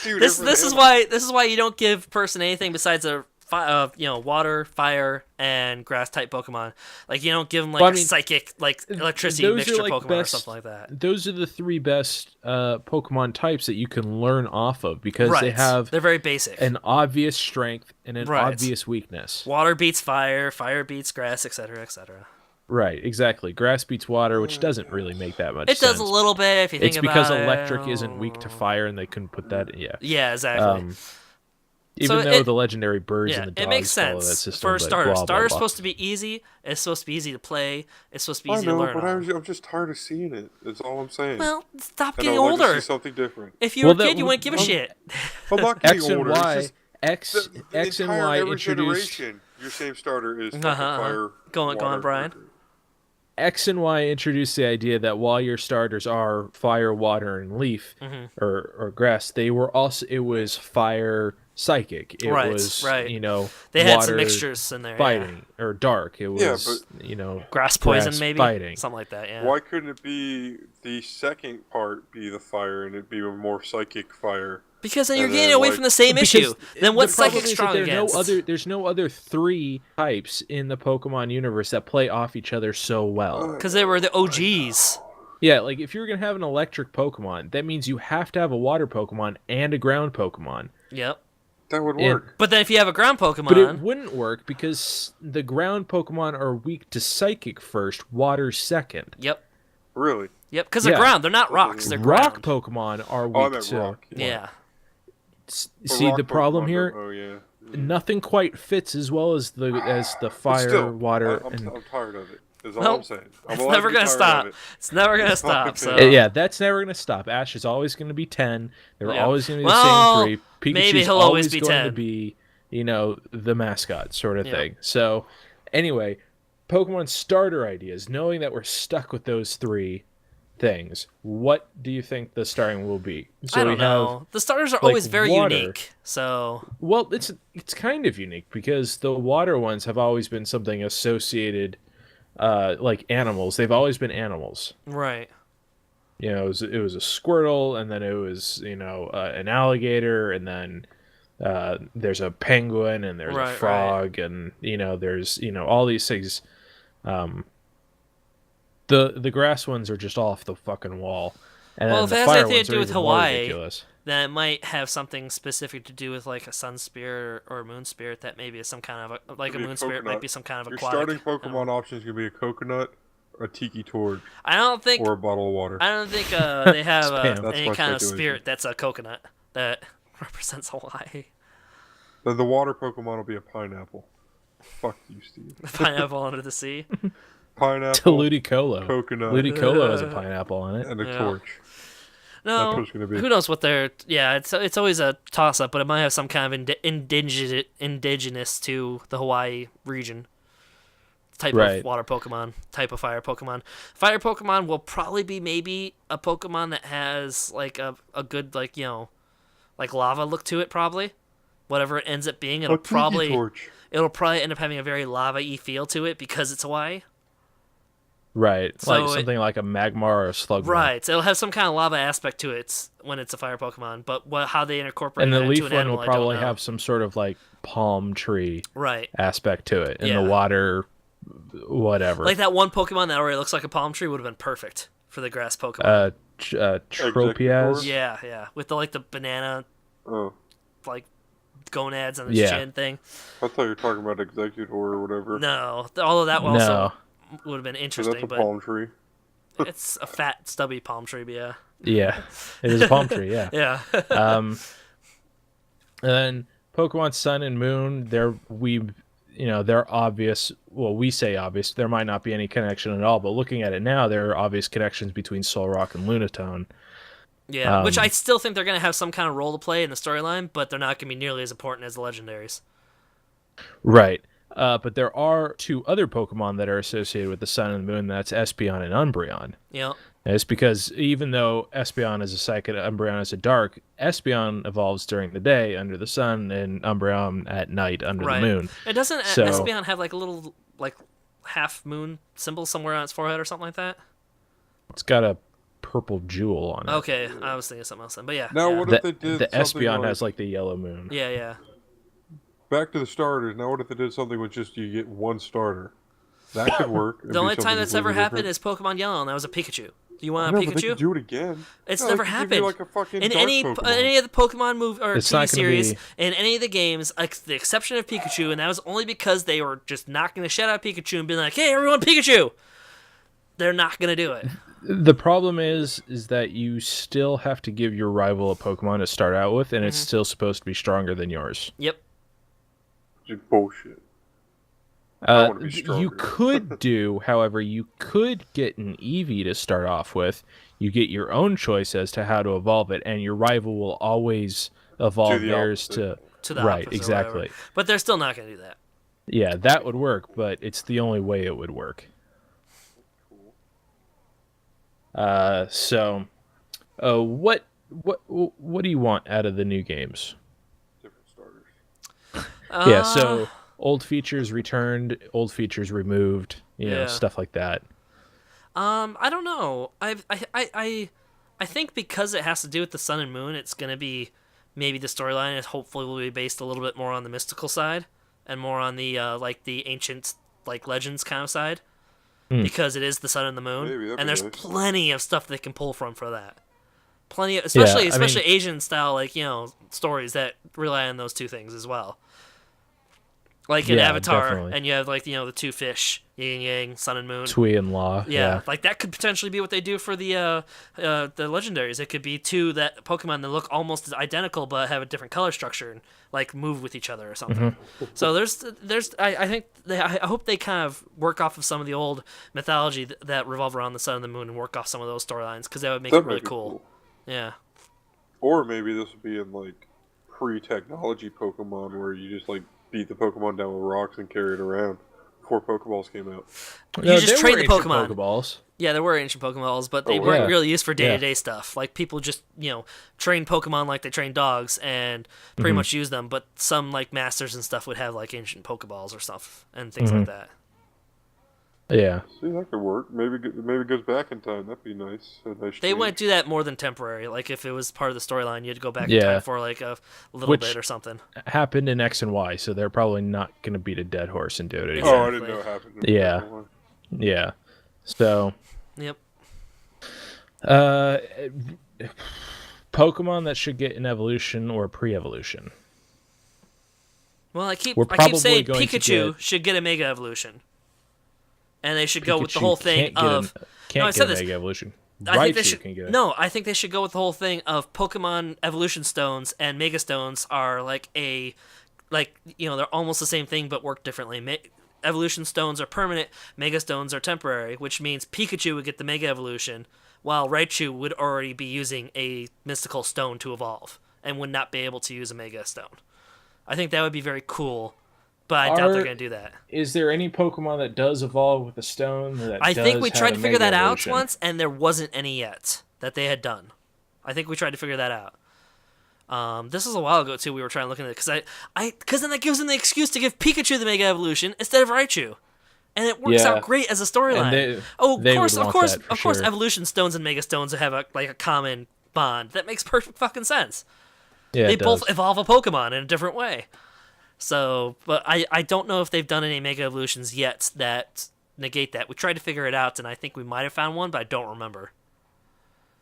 Dude, this every is day- why you don't give person anything besides a water, fire, and grass type Pokemon. Like you don't give them like Well, I a mean, psychic, like electricity those are, mixture like, Pokemon or best- something like that. Those are the 3 best Pokemon types that you can learn off of because Right. they have They're very basic. an obvious strength and an Right. obvious weakness. Water beats fire, fire beats grass, etc., etc. Right, exactly. Grass beats water, which doesn't really make that much It sense. does a little bit if you think It's about because it. electric isn't weak to fire, and they couldn't put that. Yeah. Yeah, exactly. Even So though it- the legendary birds Yeah, and the it dogs makes follow sense that system, for but starters. blah, blah, Starter's blah. supposed to be easy. It's supposed to be easy to play. It's supposed to be I easy to know, learn but on. I'm just tired of seeing it. That's all I'm saying. Well, stop And getting I would like to older. see something different. If you were Well, a that kid, you would- wouldn't give a well, shit. I'm not getting X and older. It's Y, just X, the X and entire Y every introduced generation. Your same starter is fucking Uh-huh. fire. Go on, water, Brian. X and Y introduced the idea that while your starters are fire, water, and leaf, Mm-hmm. or grass, they were also it was fire, psychic. It Right, was right. They water, had some mixtures in there. fighting or dark. It was Yeah, Grass poison, grass maybe? fighting. Something like that, yeah. Why couldn't it be the second part be the fire and it be a more psychic fire? Because then you're And getting then, away like- from the same Because issue. Then the what's problem psychic is that strong against? there's no other 3 types in the Pokemon universe that play off each other so well. Because they were the OGs. Yeah, like if you're gonna have an electric Pokemon, that means you have to have a water Pokemon and a ground Pokemon. Yep. That would And- work. But then if you have a ground But it Pokemon, wouldn't work because the ground Pokemon are weak to Psychic first, Water second. yep, Really? because they're Yeah. ground. They're not rocks. They're Rock ground. Pokemon are Oh, I weak meant to. rock. Yeah. But See, rock the problem Pokemon here, don't- Oh yeah. nothing quite fits as well as the But fire, still, water, I'm and tired of it. Is all Well, I'm saying. I'm It's allowed never to be gonna tired stop. of it. It's never gonna It's stop. fucking So fair. yeah, that's never gonna stop. Ash is always gonna be 10. They're Yeah. always gonna be the Well, same 3. Pikachu's maybe he'll always be going 10. to be, the mascot sort of Yeah. thing. So, anyway, Pokemon starter ideas. Knowing that we're stuck with those 3 things, what do you think the starting will be? So I don't we have, know. The starters are like, always very water. unique. So well, it's kind of unique because the water ones have always been something associated, like animals. They've always been animals. right. It was a Squirtle, and then it was an alligator, and then there's a penguin, and there's Right, a right. frog, and there's all these things. The grass ones are just off the fucking wall, and Well, then if the it has fire anything to ones do are with even more Hawaii, ridiculous. Then it might have something specific to do with like a sun spirit or a moon spirit that maybe is some kind of a, like a Could be a moon spirit might coconut. be some kind of Your aquatic. starting Pokemon options could be a coconut, a tiki torch, I don't think or a bottle of water. I don't think they have Spam. That's any my kind of speculation. spirit that's a coconut that represents Hawaii. Then the water Pokemon will be a pineapple. Fuck you, Steve. Pineapple under the sea. To Pineapple, Ludicolo. coconut, Ludicolo has a pineapple on it. and a Yeah. torch. That's No, what it's gonna be. who knows what they're? Yeah, it's always a toss up, but it might have some kind of indigenous to the Hawaii region type Right. of water Pokemon, type of fire Pokemon. Fire Pokemon will probably be maybe a Pokemon that has like a good like like lava look to it probably. Whatever it ends up being, A tiki torch. it'll probably end up having a very lava-y feel to it because it's Hawaii. Right. So Like something like a Magmar or a Slugma. Right, so it'll have some kind of lava aspect to it when it's a fire Pokemon, but how they incorporate And it the into leaf an one animal, will I don't probably know. have some sort of like palm tree Right, aspect to it. And Yeah. the water, whatever. like that one Pokemon that already looks like a palm tree would have been perfect for the grass Pokemon. Tropias. Yeah, with the banana Oh, like gonads on its Yeah. chin thing. I thought you were talking about Executor or whatever. No, all of that No. also would have been 'Cause interesting, that's a but palm tree. it's a fat, stubby palm tree. But yeah, Yeah. It is a palm tree, yeah. yeah, And then Pokemon Sun and Moon, they're obvious. Well, we say obvious. There might not be any connection at all, but looking at it now, there are obvious connections between Solrock and Lunatone. yeah. Which I still think they're gonna have some kind of role to play in the storyline, but they're not gonna be nearly as important as the legendaries. Right. But there are 2 other Pokemon that are associated with the Sun and the Moon. That's Espeon and Umbreon. Yeah, And it's because even though Espeon is a psychic, Umbreon is a dark, Espeon evolves during the day under the sun, and Umbreon at night under right. the moon. It doesn't So- Espeon have like a little like half moon symbol somewhere on its forehead or something like that? It's got a purple jewel on it. Okay, I was thinking of something else then, but yeah. Now yeah. what The, if they did the something Espeon like, has like the yellow moon. Yeah. back to the starters. Now what if they did something with just you get one starter? That could work. It'd The be only time something that's ever completely happened different. is Pokemon Yellow, and that was a Pikachu. Do you I want know, a but they Pikachu? could do it again. It's No, never they could give you, happened. like a fucking In dark any Pokemon. of the Pokemon movie or It's TV not gonna series, be- in any of the games, like the exception of Pikachu, and that was only because they were just knocking the shit out of Pikachu and being like, "Hey, everyone, Pikachu!" They're not gonna do it. The problem is that you still have to give your rival a Pokemon to start out with, and it's Mm-hmm. still supposed to be stronger than yours. Yep. Just bullshit. I wanna be You stronger. could do, however, you could get an Eevee to start off with. You get your own choice as to how to evolve it, and your rival will always evolve the theirs opposite. To the right, opposite or exactly. whatever. But they're still not gonna do that. Yeah, that would work, but it's the only way it would work. What do you want out of the new games? Different starters. Yeah, so old features returned, old features removed, Yeah. stuff like that. I don't know. I think because it has to do with the sun and moon, it's gonna be maybe the storyline is hopefully will be based a little bit more on the mystical side and more on the like the ancient like legends kind of side. because it is the sun and the moon, Maybe, that'd and be there's nice. plenty of stuff they can pull from for that. Plenty of, I mean- especially Asian style, like, stories that rely on those two things as well. Like in Yeah, Avatar, definitely. and you have like the two fish, yin and yang, sun and moon. Tui and Law. Yeah, like that could potentially be what they do for the legendaries. It could be two that Pokemon that look almost identical but have a different color structure and like move with each other or something. Mm-hmm. So I think I hope they kind of work off of some of the old mythology that revolve around the sun and the moon and work off some of those storylines because that would make That it might really be cool. Yeah. Or maybe this would be in like pre-technology Pokemon where you just like beat the Pokemon down with rocks and carry it around before Pokeballs came out. You just there train were the ancient Pokemon. Pokeballs. Yeah, there were ancient Pokeballs, but they Oh, weren't yeah. really used for day-to-day stuff. Like, people just, train Pokemon like they train dogs and pretty much use them, but some, like, masters and stuff would have, like, ancient Pokeballs or stuff and things like that. Yeah. See, that could work. Maybe it goes back in time. That'd be nice. A nice They change. wouldn't do that more than temporary. Like, if it was part of the storyline, you'd go back in Yeah. time for, like, a little Which- bit or something. Happened in X and Y, so they're probably not going to beat a dead horse and do it again. Oh, I Exactly. didn't know it happened. Yeah. Yeah. So, Yep. uh, Pokemon that should get an evolution or pre-evolution. Well, I keep We're saying probably going to Pikachu get- should get a Mega Evolution. And they should go with the Pikachu whole thing of... can't I get said a this. Mega Evolution. I think they Raichu should. can get it. No, I think they should go with the whole thing of Pokemon evolution stones and Mega Stones are they're almost the same thing but work differently. Evolution stones are permanent, Mega Stones are temporary, which means Pikachu would get the Mega Evolution, while Raichu would already be using a mystical stone to evolve and would not be able to use a Mega Stone. I think that would be very cool, but I doubt they're Are- going to do that. Is there any Pokemon that does evolve with a stone? I think we tried to figure that out once, and there wasn't any yet that they had done. I think we tried to figure that out. This was a while ago too. We were trying to look at it because then that gives them the excuse to give Pikachu the Mega Evolution instead of Raichu, and it works Yeah. out great as a storyline. they Of would course, want that for sure. Evolution Stones and Mega Stones have a common bond. That makes perfect fucking sense. Yeah, They it both does. evolve a Pokemon in a different way. So, but I don't know if they've done any Mega Evolutions yet that negate that. We tried to figure it out, and I think we might have found one, but I don't remember.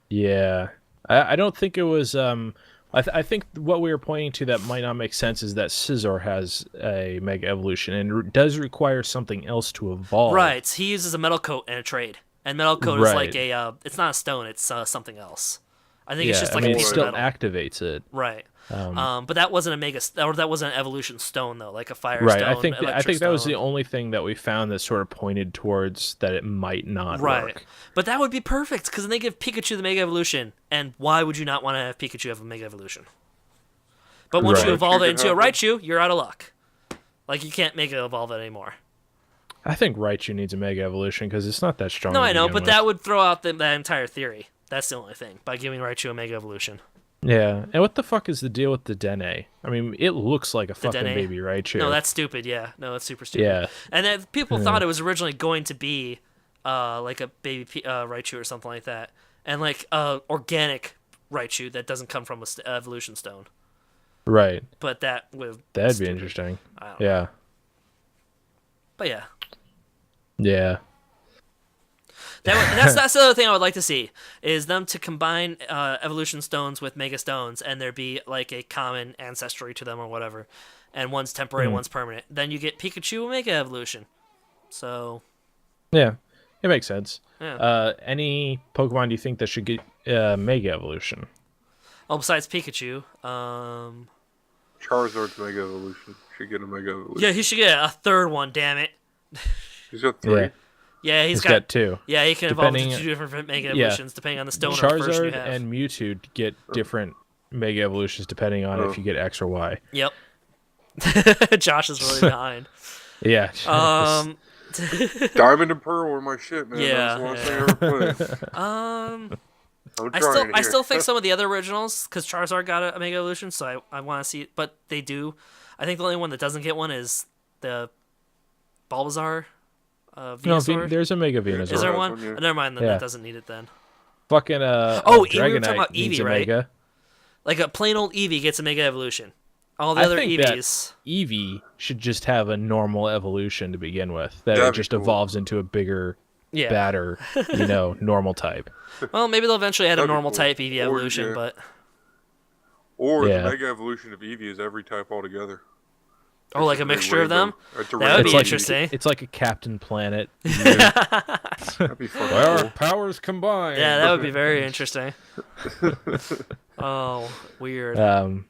Yeah, I don't think it was. I think what we were pointing to that might not make sense is that Scizor has a Mega Evolution and does require something else to evolve. Right, he uses a Metal Coat in a trade, and Metal Coat is Right. like it's not a stone, it's something else. I think Yeah, it's just like I mean, a it piece still of metal. activates it. Right. But that wasn't a that wasn't an evolution stone though, like a fire Right. stone. I think electric that was the stone. only thing that we found that sort of pointed towards that it might not Right. work. But that would be perfect because then they give Pikachu the Mega Evolution, and why would you not want to have Pikachu have a Mega Evolution? But once Right. you evolve it Raichu into a could have Raichu, you're out of luck. Like you can't Mega Evolve it anymore. I think Raichu needs a Mega Evolution because it's not that strong. No, to I know, begin but with. that would throw out that entire theory. That's the only thing by giving Raichu a Mega Evolution. Yeah, and what the fuck is the deal with the Dene? I mean, it looks like a fucking Dene? baby Raichu. No, that's stupid. Yeah, no, that's super stupid. Yeah. And then people thought it was originally going to be like a baby Raichu or something like that, and like organic Raichu that doesn't come from a evolution stone. Right. But that would That'd be stupid. interesting. I don't know. Yeah. But yeah, Yeah. that's the other thing I would like to see is them to combine evolution stones with Mega Stones, and there be like a common ancestry to them or whatever, and one's temporary, one's permanent. Then you get Pikachu Mega Evolution. So Yeah. It makes sense. yeah. Any Pokemon do you think that should get Mega Evolution? Oh, besides Pikachu, Charizard's Mega Evolution. Should get a Mega Evolution. yeah, he should get a third one. Damn it. He's got 3. Yeah. Yeah, He's got two. Yeah, he can evolve into Depending- 2 different Mega yeah. Evolutions depending on the stone or version you Charizard have. and Mewtwo get different Mega Evolutions depending on if you get X or Y. Yep. Josh is really behind. Yeah. Diamond and Pearl were my shit, man. Yeah, That's the last thing I ever played. Um, I'm I trying still here. think some of the other originals, because Charizard got a Mega Evolution, so I want to see it, but they do. I think the only one that doesn't get one is the Bulbasaur, No, Venusaur. there's a Mega Venusaur. Is there Venusaur, one? yeah. Never mind, then Yeah. that doesn't need it then. Fucking we were Dragonite talking about needs Eevee, a right? Mega. Like a plain old Eevee gets a Mega Evolution. All the I other think that- Eevees. Eevee should just have a normal evolution to begin with. That That'd it be just cool. evolves into a bigger Yeah. batter, normal type. Well, maybe they'll eventually add a That'd be normal cool. type EV Or, evolution, yeah. but Or Yeah. the Mega Evolution of Eevee is every type altogether. oh, like a mixture of them. That's a That would be rainbow Eevee. interesting. It's like a Captain Planet. That'd be fucking Our cool. powers combined. Yeah, that would be very interesting. Oh, weird. And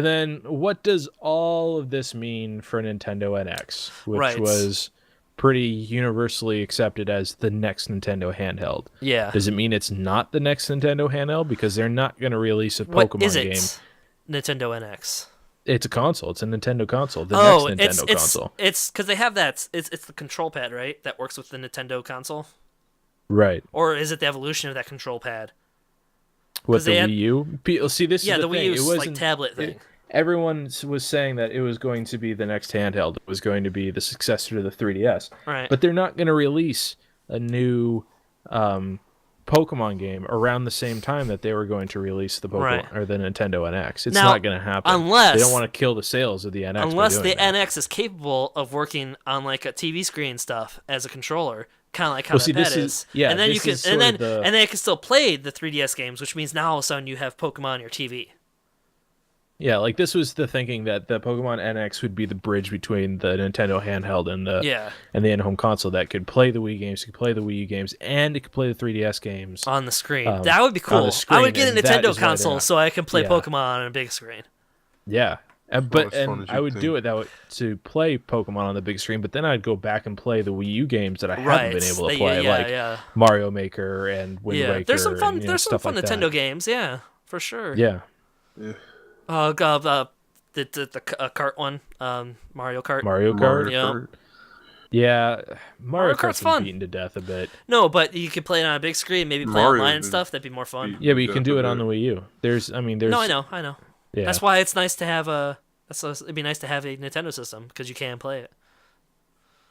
then what does all of this mean for Nintendo NX, which Right. was pretty universally accepted as the next Nintendo handheld? Yeah. Does it mean it's not the next Nintendo handheld because they're not going to release a What Pokemon is it? game? Nintendo NX. It's a console. It's a Nintendo console. The Oh, next Nintendo console. it's because they have that. It's the control pad, right? That works with the Nintendo console, Right. or is it the evolution of that control pad? With the they had- Wii U? See, this Yeah, is the the Wii thing. U It is like wasn't tablet thing. Everyone was saying that it was going to be the next handheld. It was going to be the successor to the 3DS. Right. But they're not going to release a new Pokemon game around the same time that they were going to release the Pokemon Right. or the Nintendo NX. It's Now, not going to happen. unless- they don't want to kill the sales of the NX. by Unless doing the that. NX is capable of working on like a TV screen stuff as a controller, kind of like how Well, that see, pad this is. is- yeah, and then you this can, is and sort then of the- and then it can still play the 3DS games, which means now all of a sudden you have Pokemon on your TV. Yeah, like this was the thinking that the Pokemon NX would be the bridge between the Nintendo handheld and the Yeah, in-home console that could play the Wii games, could play the Wii U games, and it could play the 3DS games. on the screen. Um, That would be on cool. the I screen, would get a and that Nintendo is why they're console not- so I can play Yeah. Pokemon on a big screen. Yeah, as but fun as I you would think. do it that way to play Pokemon on the big screen. But then I'd go back and play the Wii U games that I Right. haven't been able to Yeah, play, yeah, like yeah. Mario Maker and Wind Yeah, Waker. there's some fun. and, There's some stuff fun like Nintendo that. games. Yeah, for sure. Yeah, The kart one, Mario Kart. Mario Kart. Yeah. Yeah, Mario Kart's Kart's fun. been beaten to death a bit. No, but you could play it on a big screen, maybe play Mario online and is stuff. That'd be more fun. beat- Yeah, but you Yeah, can do it on but- the Wii U. There's. No, I know. Yeah. That's why it's nice to have a. It'd be nice to have a Nintendo system because you can play it.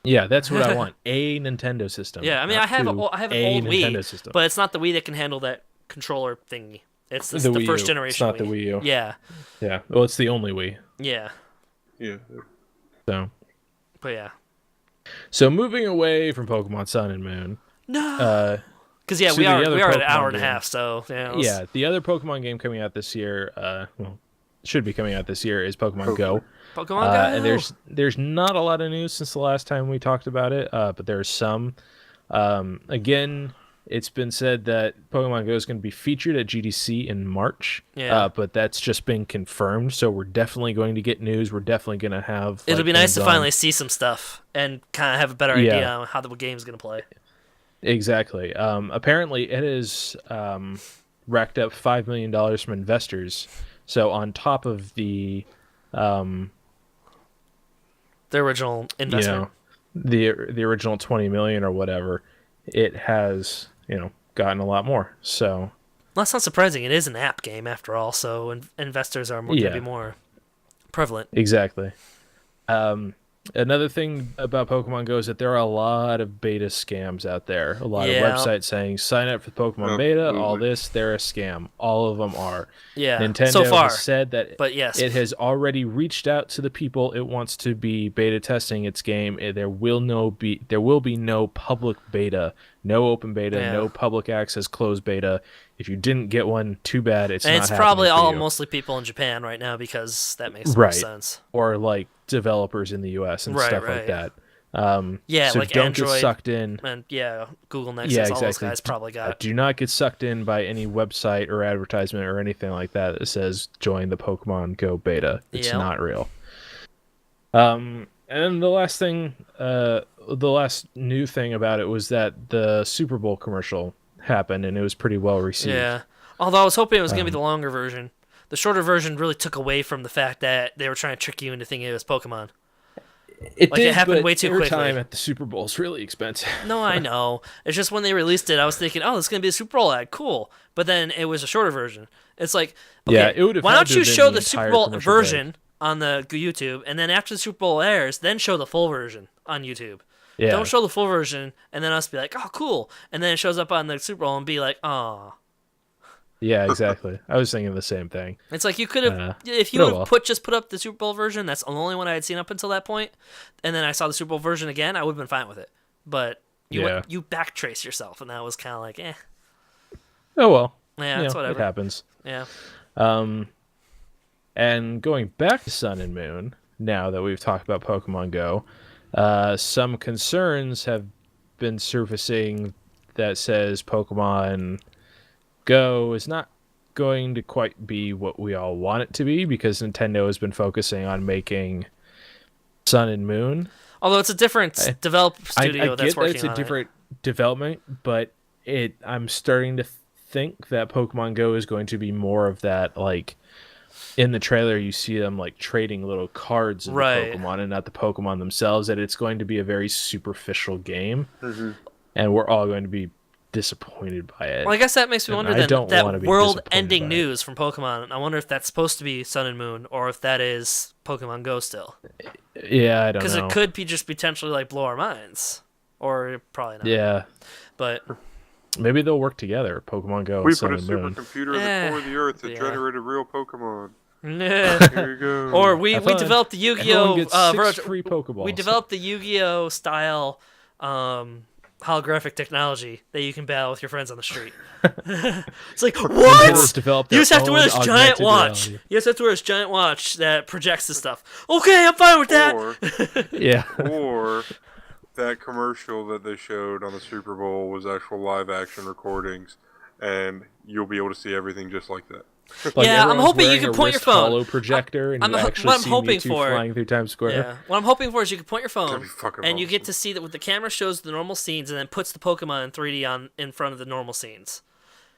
Yeah, that's what I want. A Nintendo system. Yeah, I mean, not I have two, I have an a old Nintendo Wii, system. but it's not the Wii that can handle that controller thingy. It's the Wii first U. generation. It's not Wii. the Wii U. Yeah, Yeah. Well, it's the only Wii. yeah, Yeah. So. but yeah. So moving away from Pokemon Sun and Moon, No, because yeah, to we the are other we are at an Pokemon hour and a game. half. So yeah, let's- yeah, the other Pokemon game coming out this year, well, should be coming out this year, is Pokemon Go. Pokemon Go. And there's not a lot of news since the last time we talked about it, but there's some. Again, it's been said that Pokemon Go is going to be featured at GDC in March. Yeah. But that's just been confirmed, so we're definitely going to get news. We're definitely going to have. It'll like, be nice to hands-on- finally see some stuff and kind of have a better Yeah. idea on how the game's gonna play. Exactly. Apparently, it has racked up $5 million from investors. So on top of the, The original you investment. know, the original 20 million or whatever, it has gotten a lot more. So Well, that's not surprising. It is an app game after all, so investors are Yeah. gonna be more prevalent. exactly. Another thing about Pokemon Go is that there are a lot of beta scams out there. A lot Yeah. of websites saying sign up for Pokemon beta, all Absolutely. this, they're a scam. All of them are. Yeah, Nintendo so far. has said that But yes, it has already reached out to the people it wants to be beta testing its game. There will be no public beta, no open beta, Yeah. no public access closed beta. If you didn't get one, too bad. It's and not it's happening probably for all you. mostly people in Japan right now because that makes more Right. sense. Or like developers in the US and Right, stuff right. like that. Yeah, So like don't Android get sucked in. and Google Nexus, Yeah, all those exactly. guys probably got. Do not get sucked in by any website or advertisement or anything like that that says join the Pokemon Go beta. It's Yep. not real. And then the last thing, the last new thing about it was that the Super Bowl commercial happened and it was pretty well received. Yeah. Although I was hoping it was going Um, to be the longer version. The shorter version really took away from the fact that they were trying to trick you into thinking it was Pokemon. It Like, it did, happened but way too airtime quickly. at the Super Bowl is really expensive. No, I know. It's just when they released it, I was thinking, oh, this is going to be a Super Bowl ad. Cool. But then it was a shorter version. It's like, okay, Yeah, it would have why had don't to you have been show the the Super entire Bowl commercial break. version on the YouTube, and then after the Super Bowl airs, then show the full version on YouTube. Yeah. Don't show the full version, and then us be like, oh, cool. And then it shows up on the Super Bowl and be like, oh. Yeah, exactly. I was thinking the same thing. It's like you could have, if you oh would well. have put up the Super Bowl version. That's the only one I had seen up until that point, and then I saw the Super Bowl version again. I would have been fine with it. But You backtrace yourself, and that was kind of like, eh. Oh well. Yeah, it's whatever. It happens. Yeah. And going back to Sun and Moon, now that we've talked about Pokemon Go, some concerns have been surfacing that says Pokemon Go is not going to quite be what we all want it to be, because Nintendo has been focusing on making Sun and Moon. Although it's a different studio I that's get working that it's a on different development, but I'm starting to think that Pokemon Go is going to be more of that, like, in the trailer you see them like trading little cards in the Pokemon and not the Pokemon themselves, that it's going to be a very superficial game, and we're all going to be disappointed by it. Well, I guess that makes me wonder then, that be world-ending disappointed by it. news from Pokemon, I wonder if that's supposed to be Sun and Moon, or if that is Pokemon Go still. Yeah, I don't know. Because it could be just potentially like blow our minds. Or probably not. Yeah. But maybe they'll work together, Pokemon Go We and Sun put a and Moon. supercomputer in the core of the earth that Yeah. generated real Pokemon. Nah. Here you go. Or we Have fun. developed the Everyone Yu-Gi-Oh! gets 6 free Pokeballs. We developed the Yu-Gi-Oh! Style holographic technology that you can battle with your friends on the street. It's like, Nintendo's what? developed You their just have to wear own this giant augmented watch. reality. You just have to wear this giant watch that projects this stuff. Okay, I'm fine with that. Yeah. Or that commercial that they showed on the Super Bowl was actual live action recordings, and you'll be able to see everything just like that. Like, Yeah, I'm everyone's hoping you wearing can a point your wrist phone. Holo projector, and I'm- you what actually I'm see hoping Mewtwo for- flying through Times Square. Yeah. What I'm hoping for is you can point your phone, That'd be fucking and you get awesome. to see that with the camera shows the normal scenes, and then puts the Pokemon in 3D in front of the normal scenes.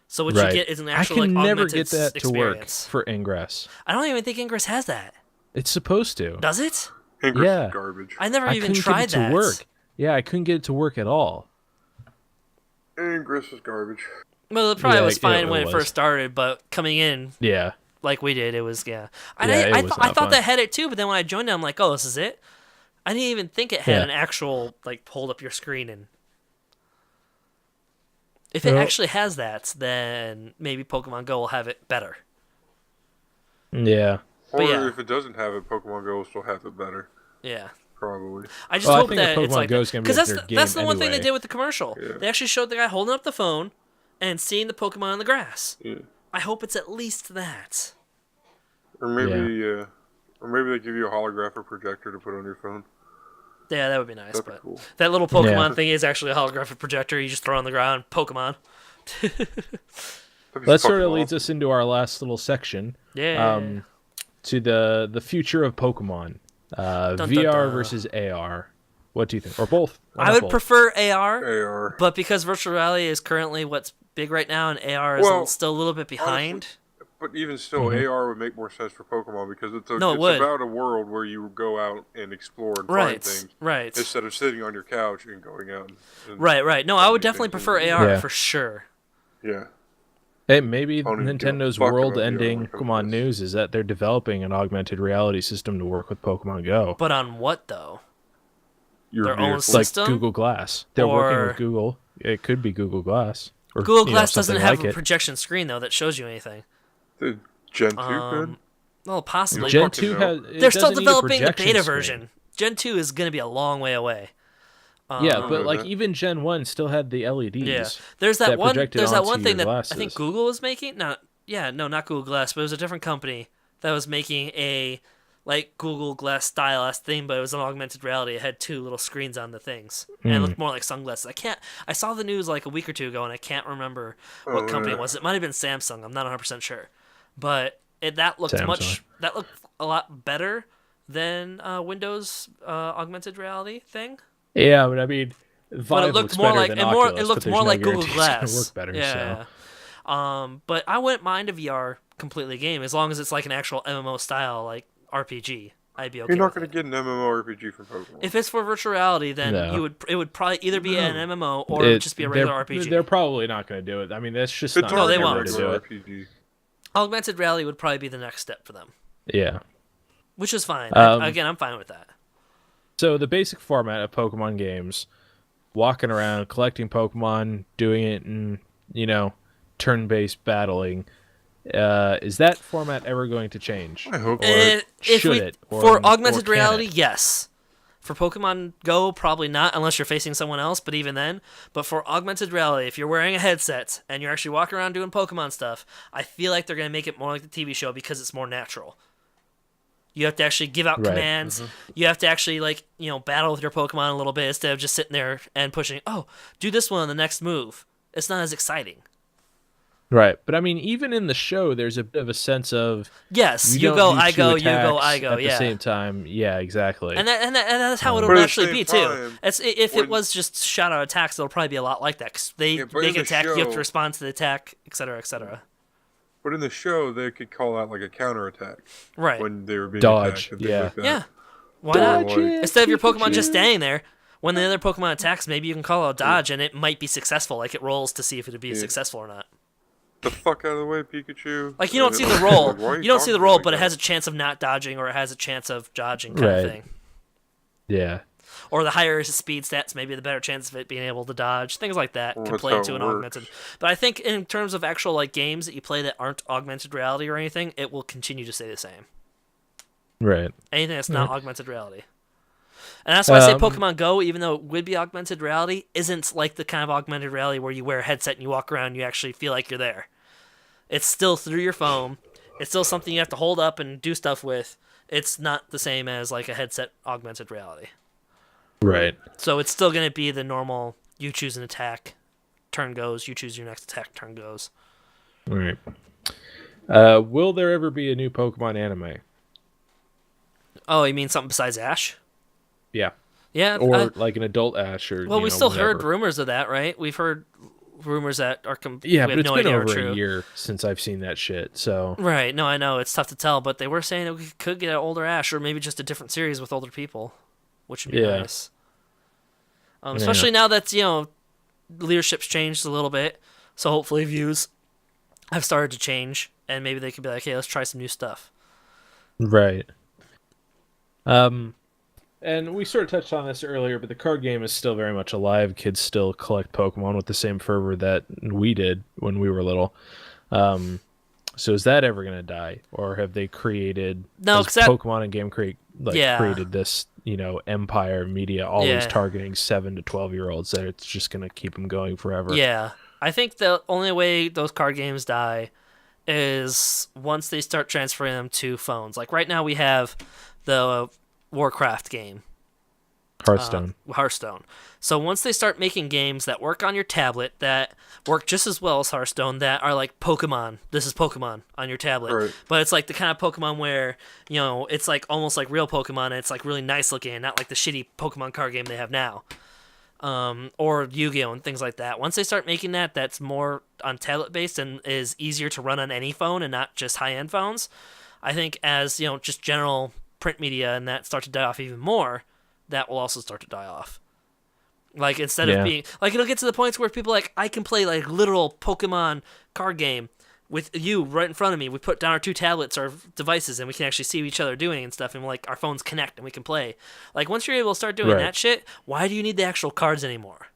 So what you get is an actual I can like never augmented get that to work experience. for Ingress. I don't even think Ingress has that. It's supposed to. Does it? Ingress Yeah. is garbage. I never I even couldn't tried get it that. to work. Yeah, I couldn't get it to work at all. Ingress is garbage. Well, it probably Yeah, was it fine really when it was. first started, but coming in Yeah. like we did, it was And Yeah, it I was thought not fun. that had it too, but then when I joined it, I'm like, oh, this is it. I didn't even think it had Yeah. an actual like hold up your screen and. If it Well- actually has that, then maybe Pokemon Go will have it better. Yeah. Or yeah. if it doesn't have it, Pokemon Go will still have it better. Yeah. Probably. I just Well, I hope think that that it's Pokemon like Go is gonna be because like that's their that's the game one thing they anyway. did with the commercial. Yeah. They actually showed the guy holding up the phone and seeing the Pokemon in the grass. Yeah. I hope it's at least that. Or maybe, or maybe they give you a holographic projector to put on your phone. Yeah, that would be nice. That'd be But cool. that little Pokemon Yeah. thing is actually a holographic projector. You just throw on the ground, Pokemon. That'd be That sort fucking of leads awesome. us into our last little section. Yeah. To the future of Pokemon. dun, VR dun. versus AR. What do you think? Or both? Why I not would both? prefer AR, AR. but because virtual reality is currently what's big right now, and AR is Well, still a little bit behind. But even still, AR would make more sense for Pokemon because it's No, it would. about a world where you go out and explore and Right. find things Right. instead of sitting on your couch and going out. And Right. No, I would definitely things prefer in- AR Yeah. for sure. Yeah. Hey, maybe don't even give a Nintendo's fuck about world-ending VR Pokemon because- news is that they're developing an augmented reality system to work with Pokemon Go. But on what though? Your Their own vehicle. Like system? Google Glass. They're working Or- with Google. It could be Google Glass. Or, Google you know, Glass doesn't something have like a it. projection screen though that shows you anything. The Gen 2 could. Well, possibly. Gen fucking 2 know. has. it They're still doesn't need a developing the projection beta screen. version. Gen 2 is going to be a long way away. Yeah, but know like that. even Gen 1 still had the LEDs. Yeah, there's that one. projected There's that one onto thing your that I think glasses. Google was making. Not Google Glass, but it was a different company that was making a like Google Glass style thing, but it was an augmented reality. It had two little screens on the things, and it Hmm. looked more like sunglasses. I saw the news like a week or two ago, and I can't remember what Oh, company yeah. it was. It might have been Samsung. I'm not 100% sure, but that looked Samsung. that looked a lot better than Windows augmented reality thing. Yeah, but I mean, Vive But it looked looks more better like than it Oculus, looked but there's more no like Google guarantee it's gonna Glass. work better, yeah. so. But I wouldn't mind a VR completely game as long as it's like an actual MMO style like RPG. I'd be okay. You're not with going it. to get an MMORPG from Pokemon. If it's for virtual reality, then No. it would probably either be an MMO or it would just be a regular they're, RPG. They're probably not going to do it. I mean, that's just it's not No, they already a won't. to do regular it. RPG. Augmented reality would probably be the next step for them, Yeah. which is fine. Um, Again, I'm fine with that. So the basic format of Pokemon games, walking around, collecting Pokemon, doing it in, turn-based battling, is that format ever going to change? I hope Or If should we it? Or- for or augmented can reality, it? yes. For Pokemon Go, probably not, unless you're facing someone else, but even then. But for augmented reality, if you're wearing a headset and you're actually walking around doing Pokemon stuff, I feel like they're going to make it more like the TV show because it's more natural. You have to actually give out commands. You have to actually, like, battle with your Pokemon a little bit instead of just sitting there and pushing, oh, do this one on the next move. It's not as exciting. Right, but I mean, even in the show, there's a bit of a sense of yes, you go, don't need I two go, you go, attacks I go. at the same time. Yeah, exactly. And that's how it'll But at the naturally same be time, too. If it was just shot out attacks, it'll probably be a lot like that. 'Cause they Yeah, but make in the attack, you have to show- respond to the attack, etc., etc. But in the show, they could call out like a counterattack Right? when they were being Dodge, attacked and things yeah. like that. Yeah. Why not? Dodge it, Instead of your Pokemon Pikachu. just standing there, when the other Pokemon attacks, maybe you can call out dodge, and it might be successful. Like it rolls to see if it'd be successful or not. The fuck out of the way, Pikachu. Like you don't see the Like, roll, why are you don't see talking the to me roll, like but it that? has a chance of not dodging, or it has a chance of dodging, kind of Right. thing. Yeah. Or the higher his speed stats, maybe the better chance of it being able to dodge. Things like that Well, can that's play how into it an works. augmented. But I think in terms of actual like games that you play that aren't augmented reality or anything, it will continue to stay the same. Right. Anything that's not augmented reality. And that's why I say Um, Pokemon Go, even though it would be augmented reality, isn't like the kind of augmented reality where you wear a headset and you walk around and you actually feel like you're there. It's still through your phone. It's still something you have to hold up and do stuff with. It's not the same as like a headset augmented reality. Right. So it's still going to be the normal, you choose an attack, turn goes, you choose your next attack, turn goes. All right. Will there ever be a new Pokemon anime? Oh, you mean something besides Ash? Yeah. Yeah. Or like an adult Ash or well, we still whatever. heard rumors of that, right? We've heard rumors that are Yeah, we but have it's no been idea are over true. a year since I've seen that shit. So Right. No, I know. It's tough to tell, but they were saying that we could get an older Ash or maybe just a different series with older people, which would be Yeah. nice. Especially now that, leadership's changed a little bit. So hopefully views have started to change and maybe they could be like, hey, let's try some new stuff. right. And we sort of touched on this earlier, but the card game is still very much alive. Kids still collect Pokemon with the same fervor that we did when we were little. So is that ever going to die, or have they created? No, has 'cause that- Pokemon and Game Create Yeah. created this, empire media always Yeah. targeting 7 to 12-year-olds that it's just going to keep them going forever. Yeah. I think the only way those card games die is once they start transferring them to phones. Like right now we have the Warcraft game. Hearthstone. Hearthstone. So once they start making games that work on your tablet that work just as well as Hearthstone, that are like Pokemon. This is Pokemon on your tablet. Right. But it's like the kind of Pokemon where, it's like almost like real Pokemon and it's like really nice looking and not like the shitty Pokemon card game they have now. Or Yu-Gi-Oh! And things like that. Once they start making that, that's more on tablet based and is easier to run on any phone and not just high-end phones. I think as, just general print media and that start to die off even more, that will also start to die off. Like instead of being like, it'll get to the points where people are like, I can play like literal Pokemon card game with you right in front of me. We put down our two tablets or devices and we can actually see what each other doing and stuff, and like our phones connect and we can play. Like once you're able to start doing Right. that shit, why do you need the actual cards anymore?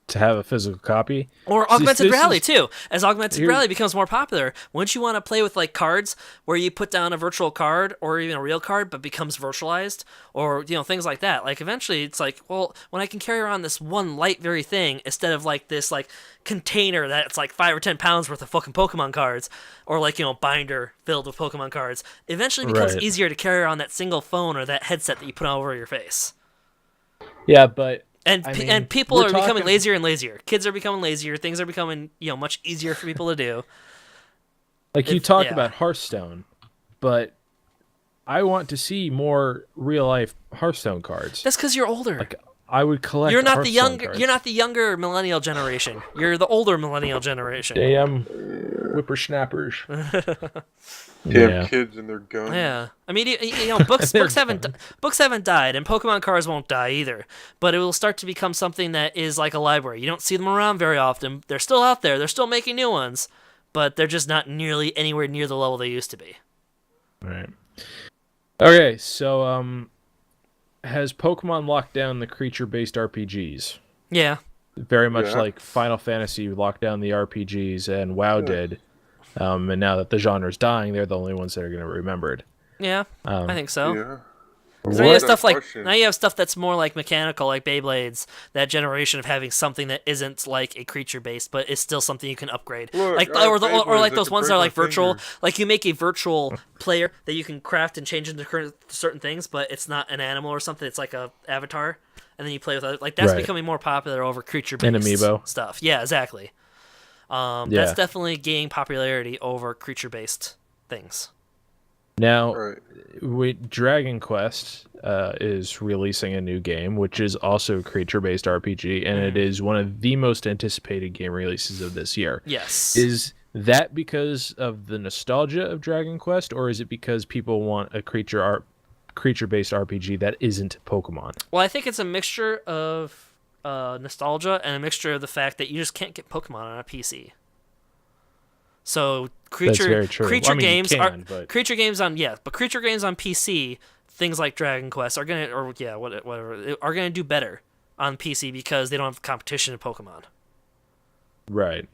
To have a physical copy. Or See, augmented this reality is- too. As augmented Here- reality becomes more popular, wouldn't you want to play with like cards where you put down a virtual card or even a real card but becomes virtualized, or things like that? Like eventually it's like, well, when I can carry around this one light very thing instead of like this like container that's like 5 or 10 pounds worth of fucking Pokemon cards, or like binder filled with Pokemon cards, eventually it becomes Right. easier to carry around that single phone or that headset that you put over your face. Yeah, but And I mean, and people we're are becoming talking- lazier and lazier. Kids are becoming lazier. Things are becoming much easier for people to do. like you talk yeah. about Hearthstone, but I want to see more real life Hearthstone cards. That's because you're older. Like I would collect. You're not the Hearthstone younger. cards. You're not the younger millennial generation. You're the older millennial generation. Damn whippersnappers. Damn Yeah. kids and their guns. Yeah, I mean, books They're books haven't died, and Pokemon cards won't die either. But it will start to become something that is like a library. You don't see them around very often. They're still out there. They're still making new ones, but they're just not nearly anywhere near the level they used to be. Right. Okay, so has Pokemon locked down the creature-based RPGs? Yeah, Very much Yeah. like Final Fantasy locked down the RPGs and WoW did. And now that the genre is dying, they're the only ones that are going to be remembered. yeah, I think so. Yeah. Because now you have What a stuff like question. now you have stuff that's more like mechanical, like Beyblades. That generation of having something that isn't like a creature based, but is still something you can upgrade. Look, Like I have or Beyblades like that those can ones that break are my like virtual. fingers. Like you make a virtual player that you can craft and change into certain things, but it's not an animal or something. It's like a avatar, and then you play with other. Like that's Right. becoming more popular over creature An based amiibo. stuff. Yeah, exactly. Yeah. That's definitely gaining popularity over creature based things. Now, Right. Dragon Quest is releasing a new game, which is also a creature-based RPG, and it is one of the most anticipated game releases of this year. Yes. Is that because of the nostalgia of Dragon Quest, or is it because people want a creature-based RPG that isn't Pokemon? Well, I think it's a mixture of nostalgia and a mixture of the fact that you just can't get Pokemon on a PC. So creature very true. creature I mean, you games can, are but- creature games on creature games on PC, things like Dragon Quest are whatever are gonna do better on PC because they don't have competition in Pokemon. Right.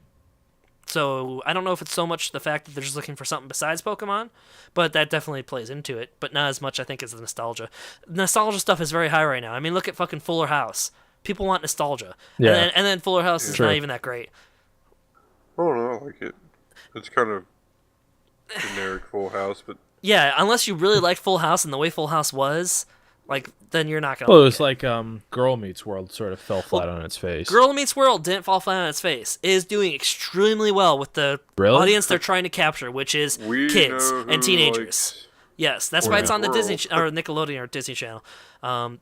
So I don't know if it's so much the fact that they're just looking for something besides Pokemon, but that definitely plays into it. But not as much, I think, as the nostalgia. Nostalgia stuff is very high right now. I mean, look at fucking Fuller House. People want nostalgia. Yeah. And then Fuller House is True. not even that great. I don't know. I like it. It's kind of generic Full House, but Yeah, unless you really like Full House and the way Full House was, like, then you're not gonna. Well, it like was like Girl Meets World sort of fell flat on its face. Girl Meets World didn't fall flat on its face. It is doing extremely well with the Really? audience they're trying to capture, which is we kids know and who teenagers. likes- Yes, that's why it's on the World. Disney or Nickelodeon or Disney Channel.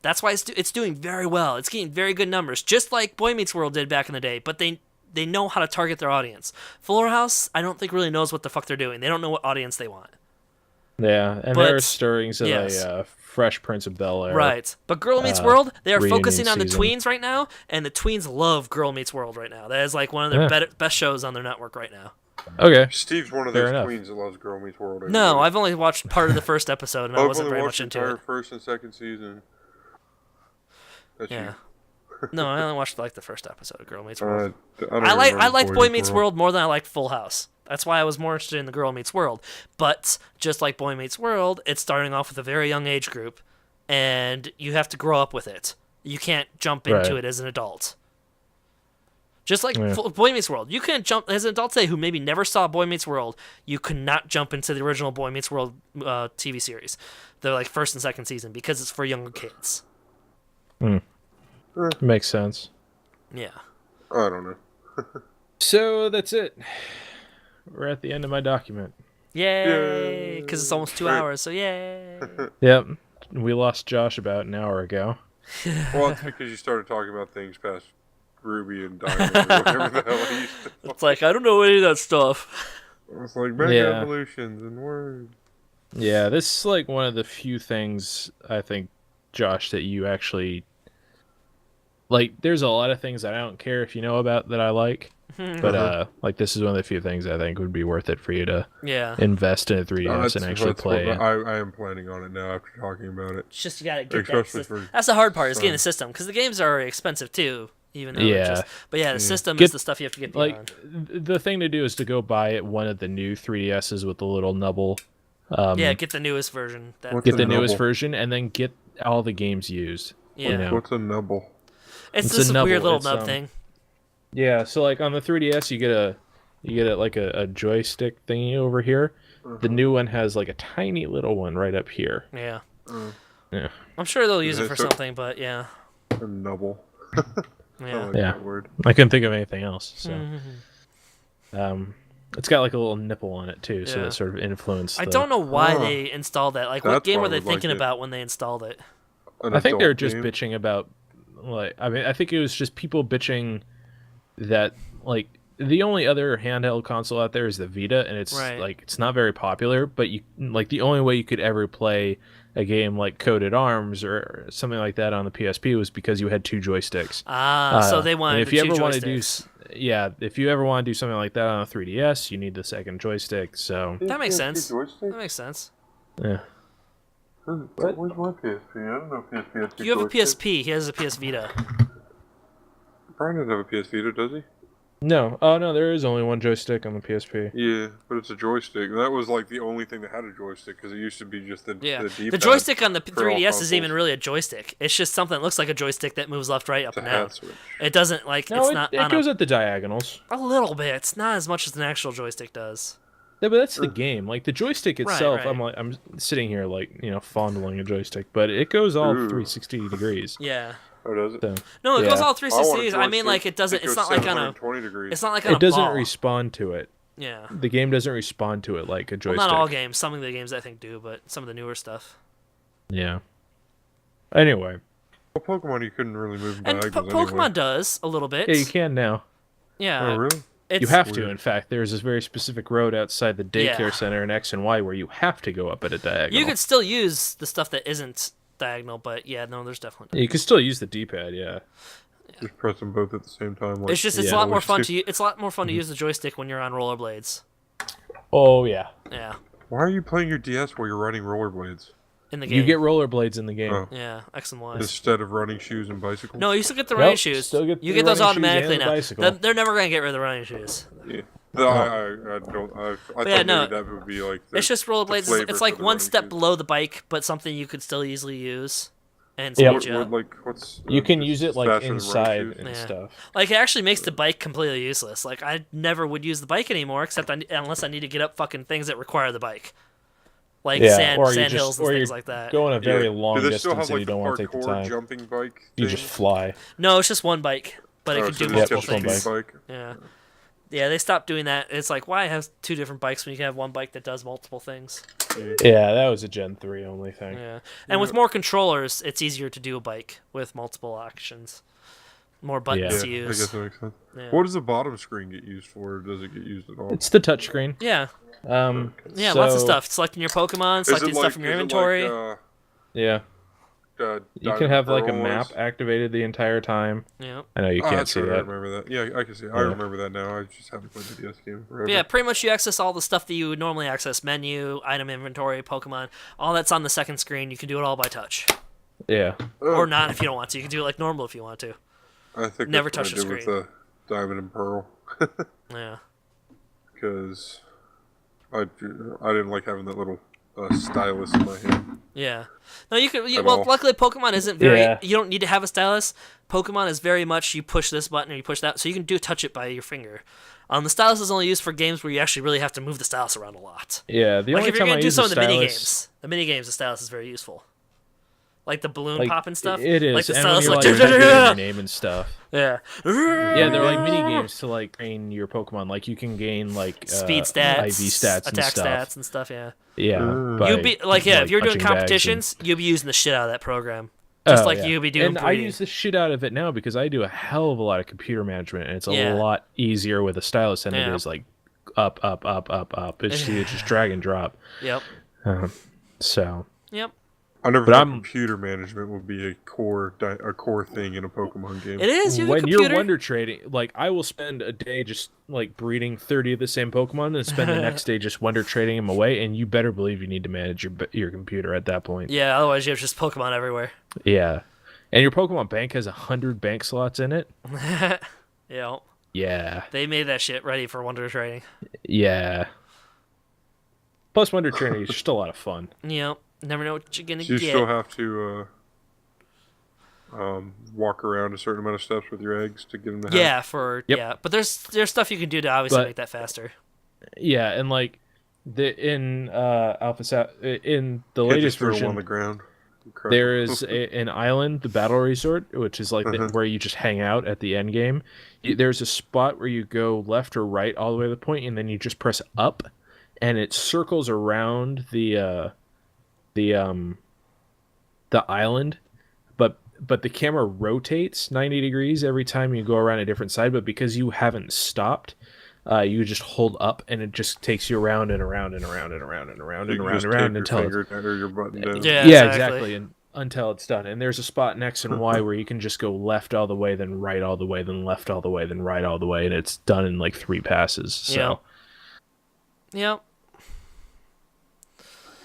That's why it's doing very well. It's getting very good numbers, just like Boy Meets World did back in the day. But they know how to target their audience. Fuller House, I don't think really knows what the fuck they're doing. They don't know what audience they want. Yeah, and But- there are stirrings of yes. a Fresh Prince of Bel Air. Right. But Girl Meets World, they are reunion focusing on the season. tweens right now, and the tweens love Girl Meets World right now. That is like one of their Yeah. best shows on their network right now. Okay. Steve's one of Fair those enough. queens that loves Girl Meets World. No, everybody. I've only watched part of the first episode, and I I've wasn't only very watched much the into entire it. first and second season. That's Yeah. No, I only watched like the first episode of Girl Meets you. World. don't I remember liked Boy Meets World more than I liked Full House. That's why I was more interested in the Girl Meets World. But just like Boy Meets World, it's starting off with a very young age group, and you have to grow up with it. You can't jump into Right. it as an adult. Just like Yeah. Boy Meets World, you can't jump as an adult today who maybe never saw Boy Meets World. You could not jump into the original Boy Meets World TV series, the like first and second season, because it's for younger kids. Makes sense. Yeah. I don't know. So that's it. We're at the end of my document. Yay! Because it's almost 2 Right. hours, so yay! Yep. We lost Josh about an hour ago. Well, it's because you started talking about things past Ruby and Diamond or whatever the hell I used to. It's like, I don't know any of that stuff. It's like mega Yeah. evolutions and words. Yeah, this is like one of the few things I think, Josh, that you actually like. There's a lot of things that I don't care if you know about that I like, but like this is one of the few things I think would be worth it for you to Yeah. invest in a 3DS and actually play. What, I am planning on it now after talking about it. It's just you gotta get that Especially system. for That's the hard part, is getting fun. the system, because the games are expensive too, even though they're Yeah. just... But yeah, the system Get- is the stuff you have to get beyond. Like the thing to do is to go buy one of the new 3DSs with the little nubble. Yeah, get the newest version. That, What's Get a the newest nubble? version and then get all the games used. yeah. you know. What's a nubble? It's It's this a weird nubble, little it's, nub thing. Yeah, so like on the 3DS you get a like a joystick thingy over here. The new one has like a tiny little one right up here. Yeah. Yeah. I'm sure they'll use it it for so- something, but yeah. A nubble. I Yeah. like Yeah. that word. I couldn't think of anything else. So Mhm. it's got like a little nipple on it too, so Yeah. that sort of influenced. I don't know why Oh. they installed that. Like, what That's game why were I they would like thinking it. about when they installed it? An I think they're adult just game? bitching about like I think it was just people bitching that like the only other handheld console out there is the Vita, and it's Right. like it's not very popular, but you like the only way you could ever play a game like Coded Arms or something like that on the PSP was because you had two joysticks. So they and wanted if the you two ever want to do joysticks. if you ever want to do something like that on a 3DS, you need the second joystick. So That makes PSP sense. joystick? That makes sense. yeah. Where's my PSP? I don't know if PSP has two You have a joysticks. PSP. He has a PS Vita. Brian doesn't have a PS Vita, does he? No, oh no, there is only one joystick on the PSP. Yeah, but it's a joystick. That was like the only thing that had a joystick because it used to be just the Yeah, D-pad. the joystick on the for all 3DS isn't even consoles. really a joystick. It's just something that looks like a joystick that moves left, right, up, It's a and down. hat switch. It doesn't like No, it's it, not it on goes at the diagonals. a little bit. It's not as much as an actual joystick does. Yeah, but that's the game. Like the joystick itself, right. I'm sitting here like fondling a joystick, but it goes all Ooh. 360 degrees. Yeah. Oh, does it? So No, it goes yeah. all I want a 360. I mean, joystick like it doesn't. that It's goes not like on a. 720 degrees. It's not like on a It doesn't ball. respond to it. Yeah. The game doesn't respond to it like a Well, joystick. not all games. Some of the games I think do, but some of the newer stuff. Yeah. Anyway, Well, Pokemon, you couldn't really move And diagonals Pokemon anyway. does a little bit. yeah, you can now. Yeah. Oh, really? It's, You have to. weird. In fact, there's this very specific road outside the daycare Yeah. center in X and Y where you have to go up at a diagonal. You could still use the stuff that isn't diagonal, but yeah, no, there's definitely. You can still use the D-pad. Yeah. Just press them both at the same time. Like It's just it's Yeah. a lot more fun always to do. it's a lot more fun to use the joystick when you're on rollerblades. Oh yeah. Yeah, Why are you playing your DS while you're riding rollerblades in the game. You get rollerblades in the game. Oh. yeah, X and Y. instead of running shoes and bicycles? No, you still get the Nope, running shoes. still get You the get those running shoes automatically and the now. bicycle. They're never gonna get rid of the running shoes. Yeah. No, I don't. I thought yeah, no, maybe that would be like. The, It's just rollerblades. flavor It's for like the one running step shoes. below the bike, but something you could still easily use and Yep. speed you up. What's You can just use it like faster than running inside shoes? and Yeah. stuff. Like it actually makes the bike completely useless. Like I never would use the bike anymore, except unless I need to get up fucking things that require the bike, like Yeah, or you sand just- hills and or things you're like that. Go on a very Yeah. long Do they still distance have and like you the don't want to take the parkour time. jumping bike? You thing? just fly. No, it's just one bike, but it Oh, can so do just multiple just one things. bike. Yeah, yeah. They stopped doing that. It's like why have two different bikes when you can have one bike that does multiple things? Yeah, that was a Gen 3 only thing. Yeah, and with more controllers, it's easier to do a bike with multiple actions, more buttons Yeah, to I use. guess that makes sense. Yeah. What does the bottom screen get used for? Or does it get used at all? It's the touchscreen. Yeah, Um, yeah, lots of so- stuff. Selecting your Pokemon, Is it selecting stuff from your is it inventory. Yeah, you Diamond can have like a Pearl map was? activated the entire time. Yeah. I know you Oh, can't that's see right, I that. remember that. Yeah, I can see. I Yeah. remember that now. I just haven't played the DS game forever. But yeah, pretty much you access all the stuff that you would normally access: menu, item inventory, Pokemon. All that's on the second screen. You can do it all by touch, Yeah, or not if you don't want to. You can do it like normal if you want to. I think never that's touch what the I did screen. with the Diamond and Pearl Yeah. because I didn't like having that little stylus in my hand. Yeah. No, you can. At Well, all. luckily Pokemon isn't very. Yeah. You don't need to have a stylus. Pokemon is very much you push this button or you push that, so you can touch it by your finger. The stylus is only used for games where you actually really have to move the stylus around a lot. yeah. The Like only if you're time I gonna do use some a of the mini stylus, games, the stylus is very useful. Like the balloon like, pop and stuff. It is. Like the and when stylus, you're, like, like typing your name and stuff. yeah. Yeah, they're like mini games to like train your Pokemon. Like you can gain like Speed stats, IV stats, and attack stuff. stats, and stuff. Yeah. Yeah, Mm. by, You'd be like, yeah, if you're doing punching bags competitions, you'll be using the shit out of that program. and- Just Oh, like yeah. you'll be doing And I breeding. use the shit out of it now because I do a hell of a lot of computer management, and it's a Yeah. lot easier with a stylus than Yeah. it is like up, up, up, up, up. It's just drag and drop. Yep. So Yep. I never But thought I'm- computer management would be a core thing in a Pokemon game. It is. You're the when computer. you're wonder trading, like I will spend a day just like breeding 30 of the same Pokemon and spend the next day just wonder trading them away, and you better believe you need to manage your computer at that point. Yeah. Otherwise, you have just Pokemon everywhere. Yeah. And your Pokemon bank has 100 bank slots in it. Yeah. Yeah. They made that shit ready for Wonder Trading. Yeah. Plus, Wonder Trading is just a lot of fun. Yep. Never know what you're gonna So you get. still have to walk around a certain amount of steps with your eggs to get them to hatch. Yeah. Yep. Yeah. But there's stuff you can do to obviously But- make that faster. Yeah, and like in in the Can't latest just throw them version, on the ground. Crush there them. is an island, the Battle Resort, which is like where you just hang out at the end game. There's a spot where you go left or right all the way to the point, and then you just press up, and it circles around the island, but the camera rotates 90 degrees every time you go around a different side. But because you haven't stopped, you just hold up, and it just takes you around and around and around and around and around You and can around just and tape around your until finger down or your button down. Yeah. yeah, exactly. exactly, and until it's done. And there's a spot in X and Y where you can just go left all the way, then right all the way, then left all the way, then right all the way, and it's done in like 3 passes. So Yep.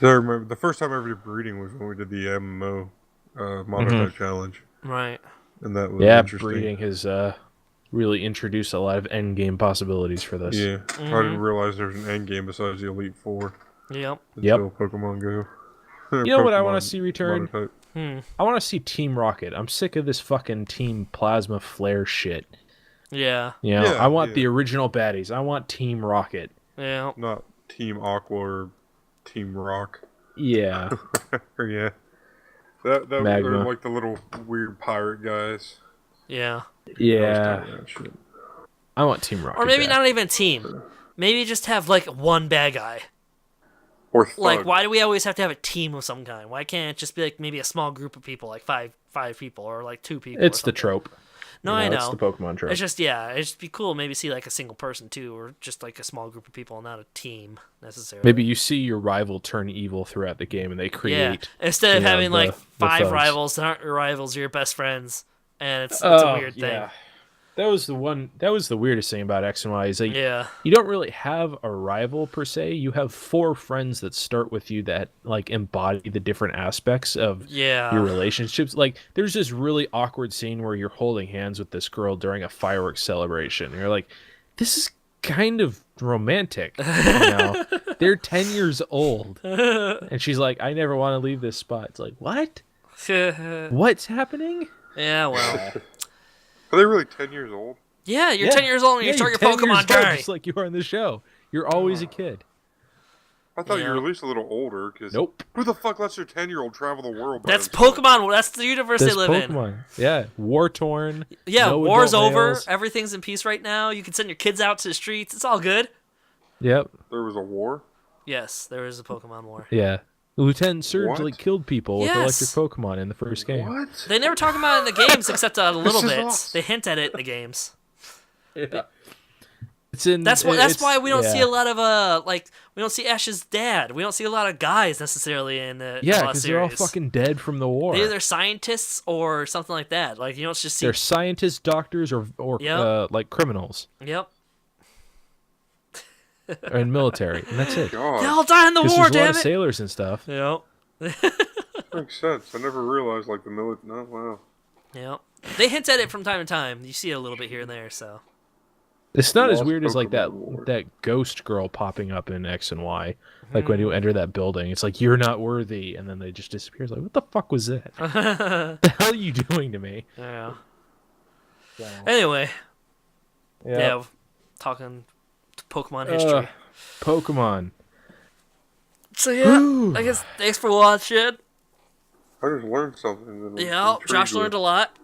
I remember the first time I ever did breeding was when we did the MMO Monotype challenge, Right. and that was yeah, interesting. breeding has really introduced a lot of end game possibilities for this. Yeah, I didn't realize there was an end game besides the Elite Four Yep. until Pokemon Go. You know what I want Pokemon to see return? Monotype. I want to see Team Rocket. I'm sick of this fucking Team Plasma Flare shit. Yeah. You know, Yeah, I want yeah. the original baddies. I want Team Rocket. Yeah. Not Team Aqua or Team Rock. Yeah. Or yeah, that Magma. or like the little weird pirate guys. Yeah. I was Yeah. tired of that shit. I want Team Rocket. Or maybe back. not even a team. Maybe just have like one bad guy. Or Thug. Like, why do we always have to have a team of some kind? Why can't it just be like maybe a small group of people, like five people, or like 2 people? It's or the something? trope. No, You I know. It's the Pokemon trope. It's just it'd just be cool. Maybe see like a single person too, or just like a small group of people, not a team necessarily. Maybe you see your rival turn evil throughout the game, and they yeah. create. Instead of you know, having like the 5 thugs. rivals that aren't your rivals, you're your best friends, and it's a weird thing. That was the one. That was the weirdest thing about X and Y is that Yeah. you don't really have a rival per se. You have 4 friends that start with you that like embody the different aspects of Yeah. your relationships. Like there's this really awkward scene where you're holding hands with this girl during a fireworks celebration. And you're like, this is kind of romantic. You know? They're 10 years old, and she's like, I never want to leave this spot. It's like, what? What's happening? Yeah. Well. Are they really 10 years old? Yeah. You're 10 years old and you start your 10 years Pokemon old, journey. just like you are in the show. You're always a kid. I thought you Yeah. were at least a little older. Cause Nope. Who the fuck lets their 10-year-old travel the world? By That's themselves? Pokemon. That's the universe This they live in. Pokemon. Yeah, war torn. Yeah, no war's adult over. males. Everything's in peace right now. You can send your kids out to the streets. It's all good. Yep. There was a war. Yes, there is a Pokemon war. Yeah. Lieutenant Surge What? like killed people with Yes. electric Pokemon in the first game. What? They never talk about it in the games except a little This is bit. awesome. They hint at it in the games. Yeah. It's in. That's why. That's why we don't see yeah. a lot of we don't see Ash's dad. We don't see a lot of guys necessarily in the Yeah, Lost because they're all series. fucking dead from the war. They're either scientists or something like that. Like you don't just see. They're scientists, doctors, or Yep. like criminals Yep. or in military, and that's it. God, They all die in the Because war. there's a lot Damn of it. sailors and stuff. Yep. makes sense. I never realized like the military. No, wow. Yep. They hint at it from time to time. You see it a little bit here and there. So. It's not as Lost weird as like that Pokemon War. that ghost girl popping up in X and Y. Like when you enter that building, it's like you're not worthy, and then they just disappear. It's like, what the fuck was that? What the hell are you doing to me? Yeah. Anyway. Yeah. Talking Pokemon history. Pokemon. So yeah, Ooh. I guess thanks for watching. I just learned something. that Yeah, intrigued Josh me. learned a lot.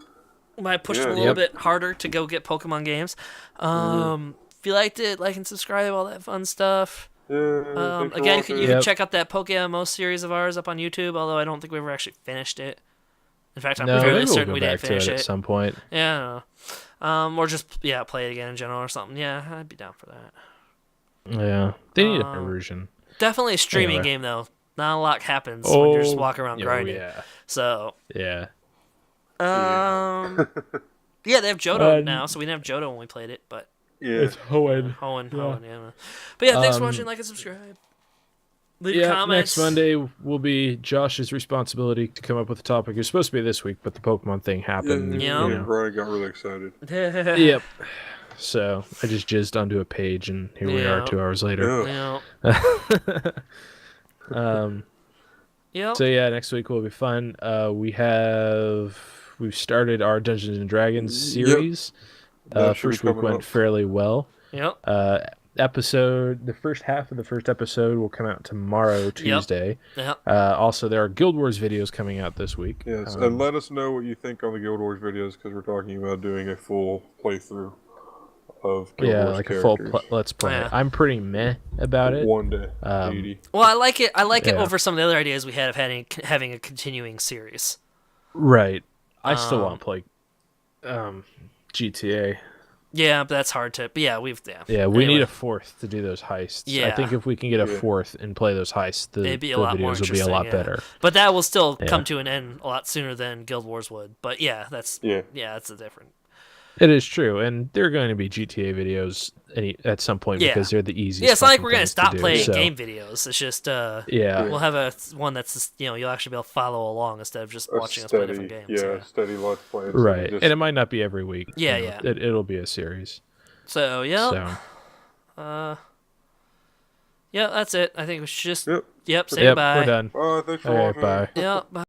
Might push him a Yeah. little Yep. bit harder to go get Pokemon games. If you liked it, like and subscribe, all that fun stuff. Yeah. thanks for Again, you watching. can Yep. check out that Pokemon series of ours up on YouTube. Although I don't think we ever actually finished it. In fact, I'm No, fairly maybe we'll certain go we back didn't to finish it at it. some point. Yeah, I don't know. Or just play it again in general or something. Yeah, I'd be down for that. Yeah, they need a version. Definitely a streaming Anyway. game though. Not a lot happens when you're just walking around grinding. Yeah, So, yeah. yeah, they have Johto Um, now, so we didn't have Johto when we played it, but Yeah. Hoenn. Hoenn, yeah. But yeah, thanks for Um, watching, like and subscribe. Leave Yeah, comments. next Monday will be Josh's responsibility to come up with a topic. It was supposed to be this week, but the Pokemon thing happened. Yeah. you know. Brian got really excited. Yep. So I just jizzed onto a page, and here we are Yeah. 2 hours later. Yeah. Yeah. Yep. So yeah, next week will be fun. We've started our Dungeons and Dragons Yep. series. That should be First week coming went up. fairly well. Yep. The first half of the first episode will come out tomorrow, Tuesday. Yep. Also, there are Guild Wars videos coming out this week. Yes, and let us know what you think on the Guild Wars videos because we're talking about doing a full playthrough of Guild Yeah, Wars like a full characters. let's play. Yeah. I'm pretty meh about it. One day, 80. Well, I like it. I like it Yeah. over some of the other ideas we had of having a continuing series. Right. I still want to play GTA. Yeah, but that's hard to. But yeah, Yeah, we need Anyway. a fourth to do those heists. I Yeah. think if we can get a Yeah. fourth and play those heists, the It'd be a lot more videos will be a lot interesting, yeah. better. But that will still Yeah. come to an end a lot sooner than Guild Wars would. But yeah, that's Yeah. that's a different. It is true, and there are going to be GTA videos at some point Yeah. because they're the easiest. Yeah, it's not like fucking we're gonna things to stop do, playing so, game videos. It's just Yeah. we'll have one that's just, you'll actually be able to follow along instead of just watching us play different games. Yeah, steady let's play. Right, Just, and it might not be every week. Yeah, you know, yeah. It'll be a series. So So. yeah, that's it. I think we should just Yep. say Yep, goodbye. we're done. thanks for All right, watching. bye. Yeah, bye.